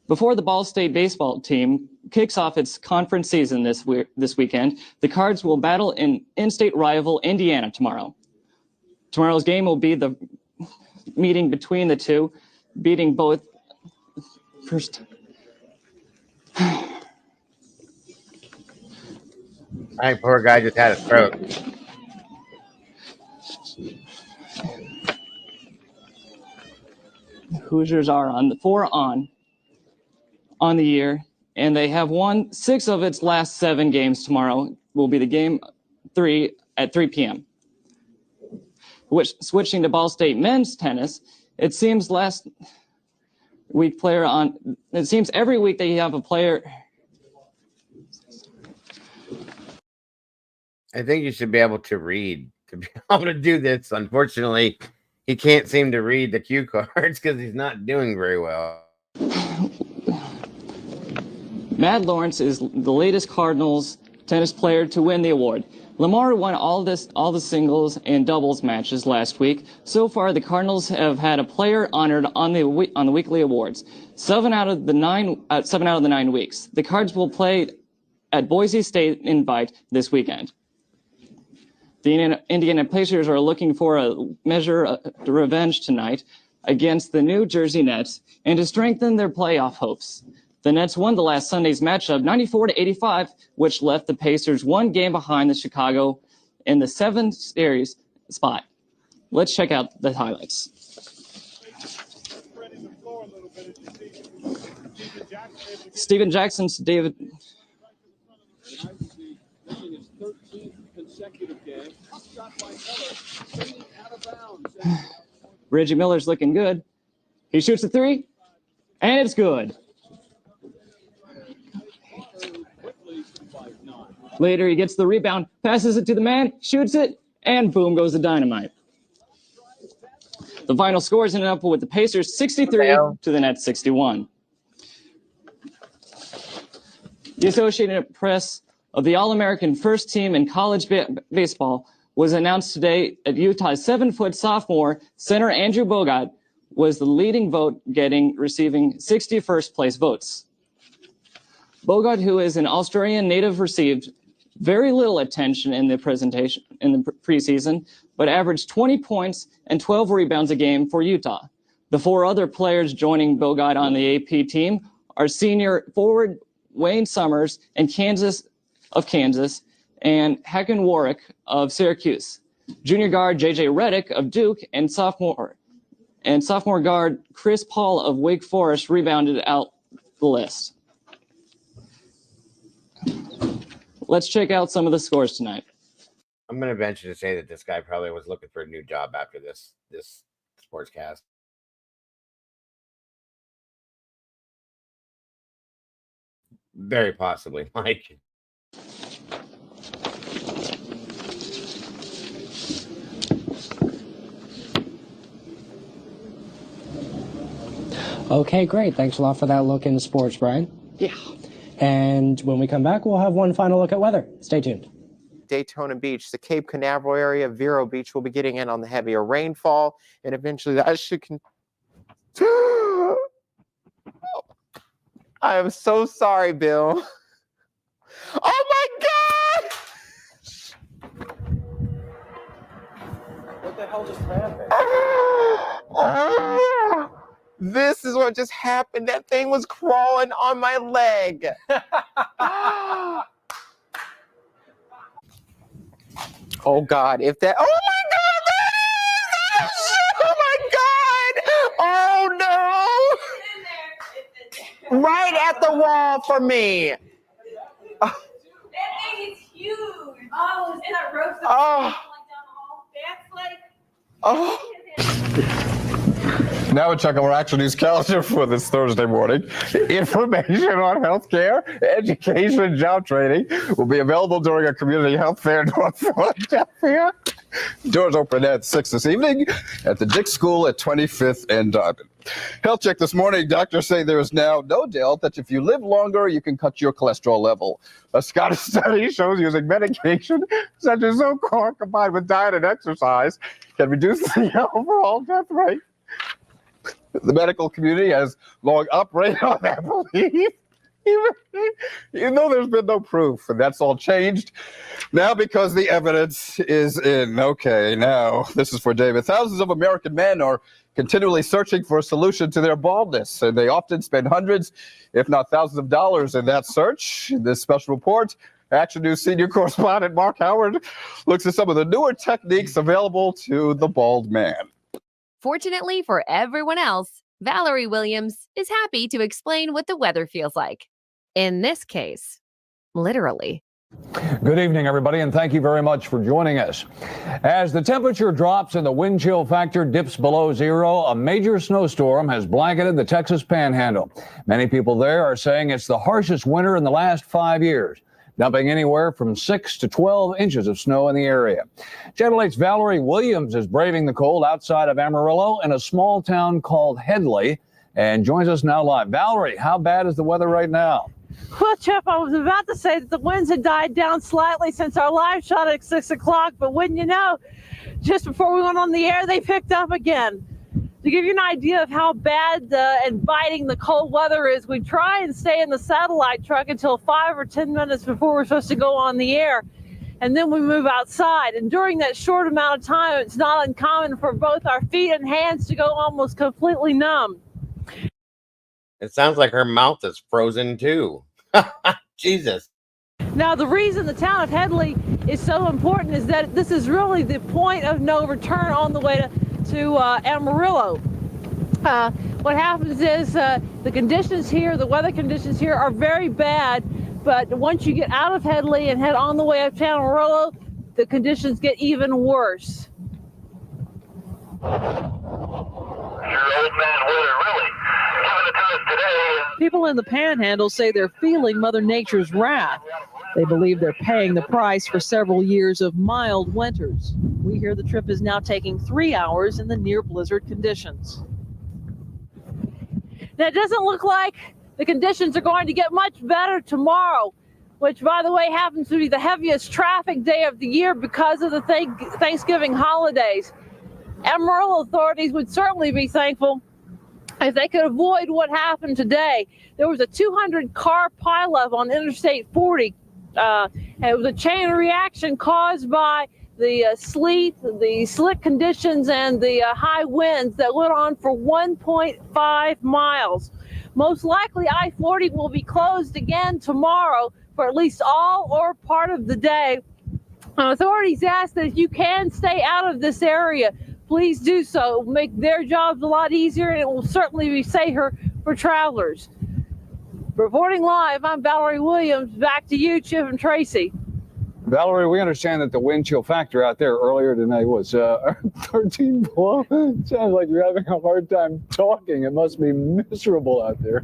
Before the Ball State baseball team kicks off its conference season this weekend, the Cards will battle an in-state rival Indiana tomorrow. Tomorrow's game will be the meeting between the two, beating both first. That poor guy just had a stroke. Hoosiers are on the 4 on the year, and they have won 6 of its last 7 games. Tomorrow will be the game 3 at 3 p.m. Switching to Ball State men's tennis, it seems every week they have a player. I think you should be able to read to be able to do this. Unfortunately, he can't seem to read the cue cards because he's not doing very well. Matt Lawrence is the latest Cardinals tennis player to win the award. Lamar won all the singles and doubles matches last week. So far, the Cardinals have had a player honored on the weekly awards. 7 out of the 9 weeks. The Cards will play at Boise State Invite this weekend. The Indiana Pacers are looking for a measure of revenge tonight against the New Jersey Nets and to strengthen their playoff hopes. The Nets won the last Sunday's matchup 94-85, which left the Pacers 1 game behind the Chicago in the 7th series spot. Let's check out the highlights. Steven Jackson's David. Reggie Miller's looking good. He shoots a 3, and it's good. Later, he gets the rebound, passes it to the man, shoots it, and boom goes the dynamite. The final scores ended up with the Pacers 63 to the Nets 61. The Associated Press of the All-American first team in college baseball was announced today at Utah's 7-foot sophomore center Andrew Bogut was the leading vote receiving 61st place votes. Bogut, who is an Australian native, received very little attention in the preseason, but averaged 20 points and 12 rebounds a game for Utah. The 4 other players joining Bogut on the AP team are senior forward Wayne Summers and Kansas, and Hacken Warwick of Syracuse. Junior guard J.J. Reddick of Duke and sophomore guard Chris Paul of Wake Forest rebounded out the list. Let's check out some of the scores tonight. I'm going to venture to say that this guy probably was looking for a new job after this sportscast. Very possibly, Mike. Okay, great. Thanks a lot for that look into sports, Brian. Yeah. And when we come back, we'll have one final look at weather. Stay tuned. Daytona Beach, the Cape Canaveral area, Vero Beach will be getting in on the heavier rainfall, and eventually that should I am so sorry, Bill. Oh my God! What the hell just happened? This is what just happened. That thing was crawling on my leg. Oh God, if that, oh my God, oh my God, oh no. Right at the wall for me. That thing is huge. Oh, is that roast? Oh. That's like. Oh. Now we're checking our Action News calendar for this Thursday morning. Information on healthcare, education, and job training will be available during a community health fair in North Philadelphia. Doors open at 6 this evening at the Dick School at 25th and Diamond. Health check this morning. Doctors say there is now no doubt that if you live longer, you can cut your cholesterol level. A Scottish study shows using medication such as Zocor combined with diet and exercise can reduce the overall death rate. The medical community has long operated on that belief, even though there's been no proof, and that's all changed now because the evidence is in. Okay, now this is for David. Thousands of American men are continually searching for a solution to their baldness, and they often spend hundreds, if not thousands of dollars in that search. In this special report, Action News senior correspondent Mark Howard looks at some of the newer techniques available to the bald man. Fortunately for everyone else, Valerie Williams is happy to explain what the weather feels like. In this case, literally. Good evening, everybody, and thank you very much for joining us. As the temperature drops and the wind chill factor dips below zero, a major snowstorm has blanketed the Texas Panhandle. Many people there are saying it's the harshest winter in the last 5 years, dumping anywhere from 6 to 12 inches of snow in the area. Channel 8's Valerie Williams is braving the cold outside of Amarillo in a small town called Headley and joins us now live. Valerie, how bad is the weather right now? Well, Jeff, I was about to say that the winds had died down slightly since our live shot at 6 o'clock, but wouldn't you know, just before we went on the air, they picked up again. To give you an idea of how bad and biting the cold weather is, we try and stay in the satellite truck until 5 or 10 minutes before we're supposed to go on the air, and then we move outside. And during that short amount of time, it's not uncommon for both our feet and hands to go almost completely numb. It sounds like her mouth is frozen too. Jesus. Now, the reason the town of Headley is so important is that this is really the point of no return on the way to Amarillo. What happens is the conditions here, the weather conditions here are very bad, but once you get out of Headley and head on the way up to Amarillo, the conditions get even worse. People in the Panhandle say they're feeling Mother Nature's wrath. They believe they're paying the price for several years of mild winters. We hear the trip is now taking 3 hours in the near blizzard conditions. Now, it doesn't look like the conditions are going to get much better tomorrow, which, by the way, happens to be the heaviest traffic day of the year because of the Thanksgiving holidays. Amarillo authorities would certainly be thankful if they could avoid what happened today. There was a 200-car pileup on Interstate 40. And it was a chain reaction caused by the sleet, the slick conditions, and the high winds that went on for 1.5 miles. Most likely, I-40 will be closed again tomorrow for at least all or part of the day. Authorities ask that if you can stay out of this area, please do so. It will make their jobs a lot easier, and it will certainly be safer for travelers. Reporting live, I'm Valerie Williams. Back to you, Chip and Tracy. Valerie, we understand that the wind chill factor out there earlier tonight was 13 below. Sounds like you're having a hard time talking. It must be miserable out there.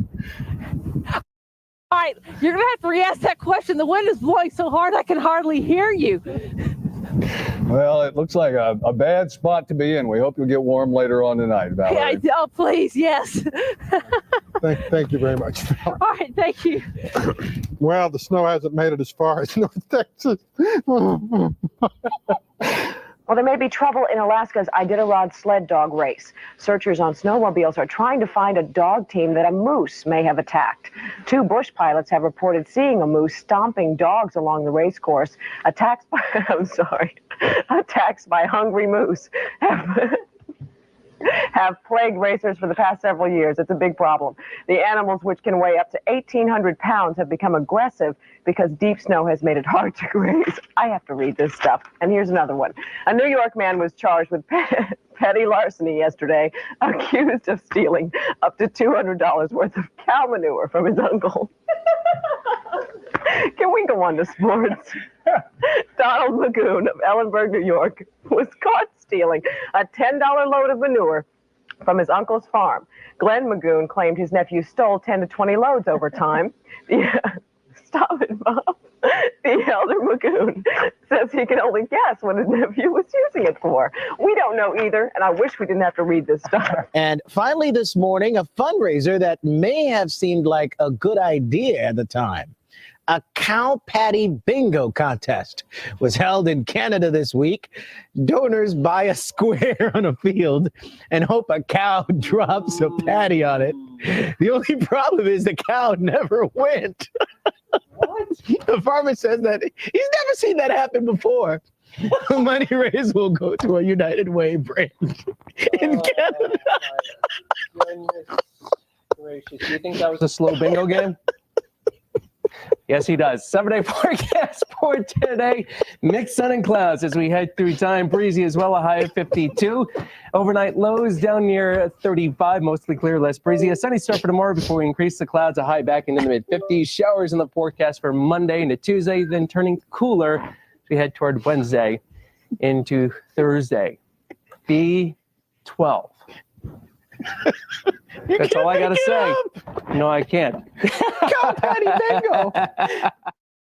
All right, you're going to have to re-ask that question. The wind is blowing so hard I can hardly hear you. Well, it looks like a bad spot to be in. We hope you'll get warm later on tonight, Valerie. Yeah, oh, please, yes. Thank you very much. All right, thank you. Well, the snow hasn't made it as far as North Texas. Well, there may be trouble in Alaska's Iditarod sled dog race. Searchers on snowmobiles are trying to find a dog team that a moose may have attacked. 2 bush pilots have reported seeing a moose stomping dogs along the race course. Attacks by hungry moose have plagued racers for the past several years. It's a big problem. The animals, which can weigh up to 1,800 pounds, have become aggressive because deep snow has made it hard to graze. I have to read this stuff. And here's another one. A New York man was charged with petty larceny yesterday, accused of stealing up to $200 worth of cow manure from his uncle. Can we go on to sports? Donald Magoon of Ellenburg, New York, was caught stealing a $10 load of manure from his uncle's farm. Glenn Magoon claimed his nephew stole 10 to 20 loads over time. Stop it, Bob. The elder Magoon says he can only guess what his nephew was using it for. We don't know either, and I wish we didn't have to read this stuff. And finally this morning, a fundraiser that may have seemed like a good idea at the time. A cow patty bingo contest was held in Canada this week. Donors buy a square on a field and hope a cow drops a patty on it. The only problem is the cow never went. What? The farmer says that he's never seen that happen before. The money raised will go to a United Way branch in Canada. Goodness gracious. Do you think that was a slow bingo game? Yes, he does. 7-day forecast for today. Mixed sun and clouds as we head through time. Breezy as well, a high of 52. Overnight lows down near 35, mostly clear, less breezy. A sunny start for tomorrow before we increase the clouds, a high back into the mid-50s. Showers in the forecast for Monday into Tuesday, then turning cooler as we head toward Wednesday into Thursday. B12. That's all I got to say. No, I can't. Cow patty bingo.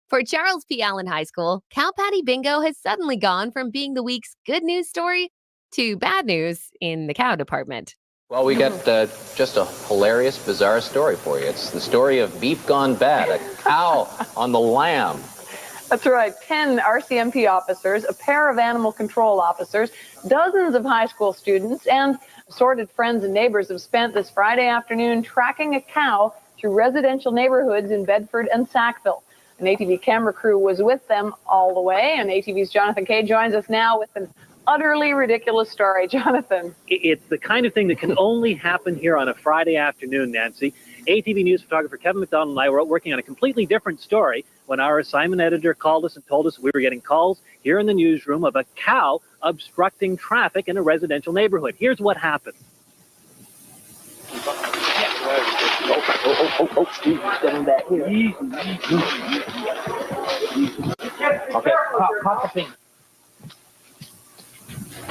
For Charles P. Allen High School, Cow Patty Bingo has suddenly gone from being the week's good news story to bad news in the cow department. Well, we got just a hilarious, bizarre story for you. It's the story of beef gone bad, a cow on the lamb. That's right. 10 RCMP officers, a pair of animal control officers, dozens of high school students, and assorted friends and neighbors have spent this Friday afternoon tracking a cow through residential neighborhoods in Bedford and Sackville. An ATV camera crew was with them all the way, and ATV's Jonathan Kay joins us now with an utterly ridiculous story. Jonathan. It's the kind of thing that can only happen here on a Friday afternoon, Nancy. ATV News photographer Kevin McDonald and I were working on a completely different story when our assignment editor called us and told us we were getting calls here in the newsroom of a cow obstructing traffic in a residential neighborhood. Here's what happened. Okay, pop the thing.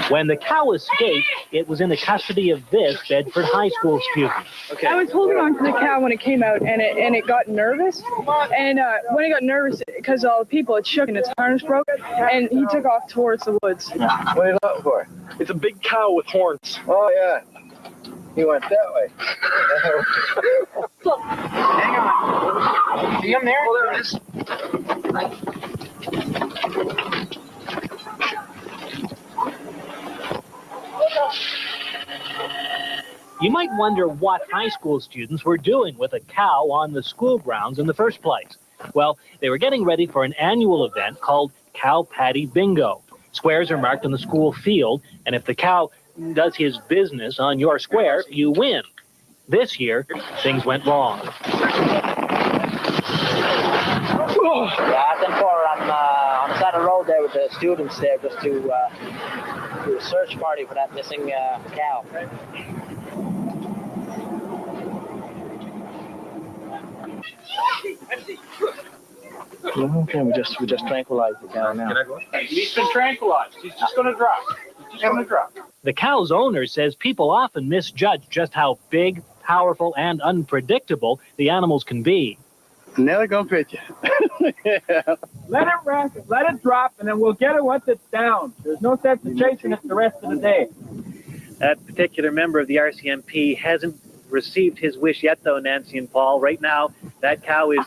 When the cow escaped, it was in the custody of this Bedford High School student. Okay. I was holding on to the cow when it came out, and it got nervous. And when it got nervous, because of all the people, it shook and its harness broke, and he took off towards the woods. What are you looking for? It's a big cow with horns. Oh, yeah. He went that way. Hang on. See him there? Oh, there it is. You might wonder what high school students were doing with a cow on the school grounds in the first place. Well, they were getting ready for an annual event called Cow Patty Bingo. Squares are marked on the school field, and if the cow does his business on your square, you win. This year, things went wrong. Yeah, 10-4. I'm on the side of the road there with the students there just to do a search party for that missing cow. Okay, we just tranquilized the cow now. Can I go? He's been tranquilized. He's just going to drop. The cow's owner says people often misjudge just how big, powerful, and unpredictable the animals can be. Never go pitch it. Yeah. Let it rest, let it drop, and then we'll get it once it's down. There's no sense in chasing it the rest of the day. That particular member of the RCMP hasn't received his wish yet, though, Nancy and Paul. Right now, that cow is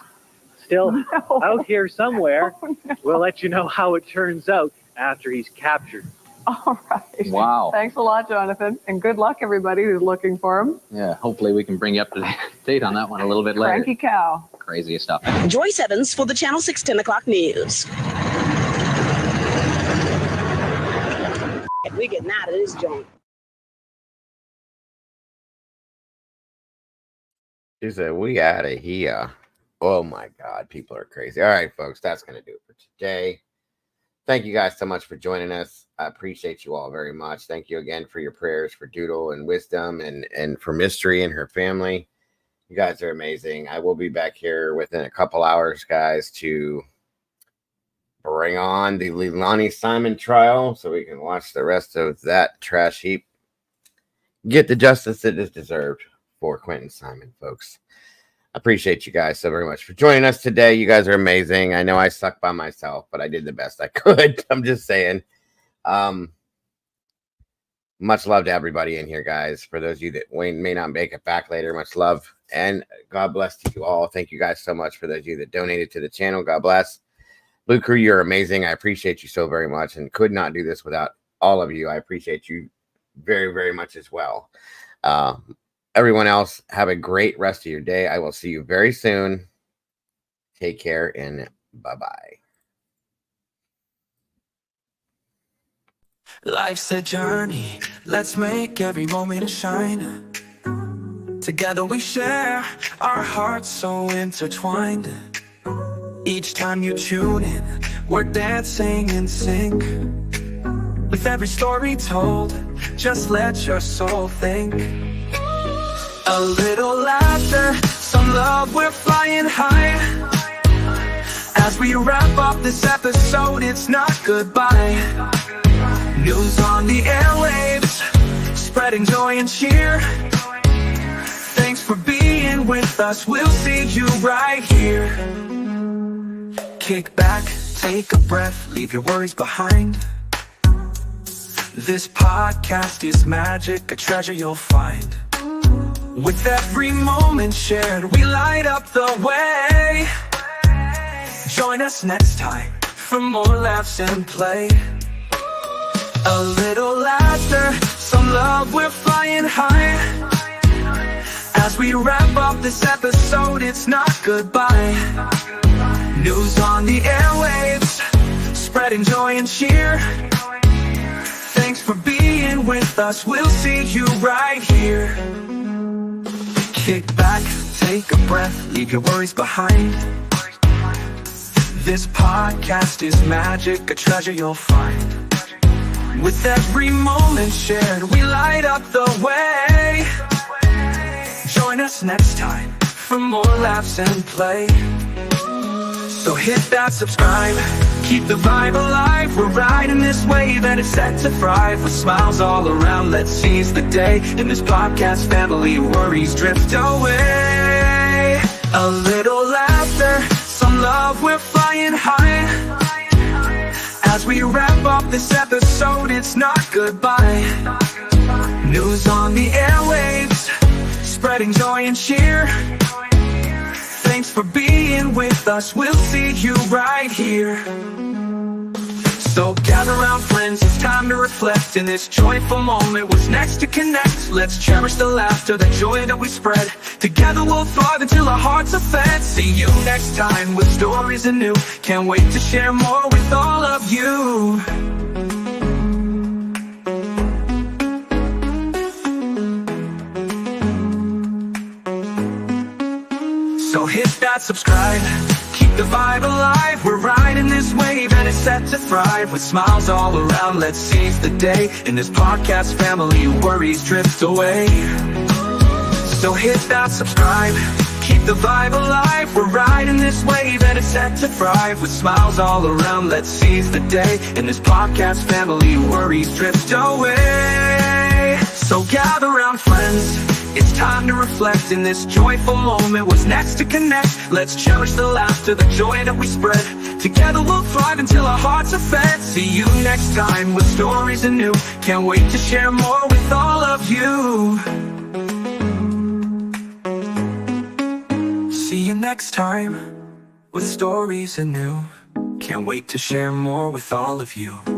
still out here somewhere. Oh, no. We'll let you know how it turns out after he's captured. All right. Wow. Thanks a lot, Jonathan. And good luck, everybody who's looking for him. Yeah, hopefully we can bring you up to date on that one a little bit later. Cranky cow. Crazy stuff. Joyce Evans for the Channel 6 10 o'clock news. We're getting out of this joint. She said, we out of here. Oh my God, people are crazy. All right, folks, that's going to do it for today. Thank you guys so much for joining us. I appreciate you all very much. Thank you again for your prayers for Doodle and Wisdom and for Mystery and her family. You guys are amazing. I will be back here within a couple hours, guys, to bring on the Leilani Simon trial so we can watch the rest of that trash heap get the justice it is deserved for Quentin Simon, folks. I appreciate you guys so very much for joining us today. You guys are amazing. I know I suck by myself, but I did the best I could. I'm just saying. Much love to everybody in here, guys. For those of you that may not make it back later, much love. And God bless to you all. Thank you guys so much for those of you that donated to the channel. God bless. Blue Crew, you're amazing. I appreciate you so very much and could not do this without all of you. I appreciate you very, very much as well. Everyone else, have a great rest of your day. I will see you very soon. Take care and bye-bye. Life's a journey. Let's make every moment shine. Together we share our hearts so intertwined. Each time you tune in, we're dancing in sync. With every story told, just let your soul think. A little laughter, some love, we're flying high. As we wrap up this episode, it's not goodbye. News on the airwaves, spreading joy and cheer. Thanks for being with us, we'll see you right here. Kick back, take a breath, leave your worries behind. This podcast is magic, a treasure you'll find. With every moment shared, we light up the way. Join us next time for more laughs and play. A little laughter, some love, we're flying high. As we wrap up this episode, it's not goodbye. News on the airwaves, spreading joy and cheer. Thanks for being with us, we'll see you right here. Kick back, take a breath, leave your worries behind. This podcast is magic, a treasure you'll find. With every moment shared, we light up the way. Join us next time for more laughs and play. So hit that subscribe, keep the vibe alive. We're riding this wave and it's set to thrive. With smiles all around, let's seize the day. In this podcast family, worries drift away. A little laughter, some love, we're flying high. As we wrap up this episode, it's not goodbye. News on the airwaves, spreading joy and cheer. Thanks for being with us, we'll see you right here. So gather round friends, it's time to reflect. In this joyful moment, what's next to connect? Let's cherish the laughter, the joy that we spread. Together we'll thrive until our hearts are fed. See you next time with stories anew. Can't wait to share more with all of you. that subscribe. Keep the vibe alive. We're riding this wave and it's set to thrive. With smiles all around, let's seize the day. In this podcast family, worries drift away. So hit that subscribe. Keep the vibe alive. We're riding this wave and it's set to thrive. With smiles all around, let's seize the day. In this podcast family, worries drift away. So gather round, friends. It's time to reflect in this joyful moment. What's next to connect? Let's cherish the laughter, the joy that we spread. Together we'll thrive until our hearts are fed. See you next time with stories anew. Can't wait to share more with all of you. See you next time with stories anew. Can't wait to share more with all of you.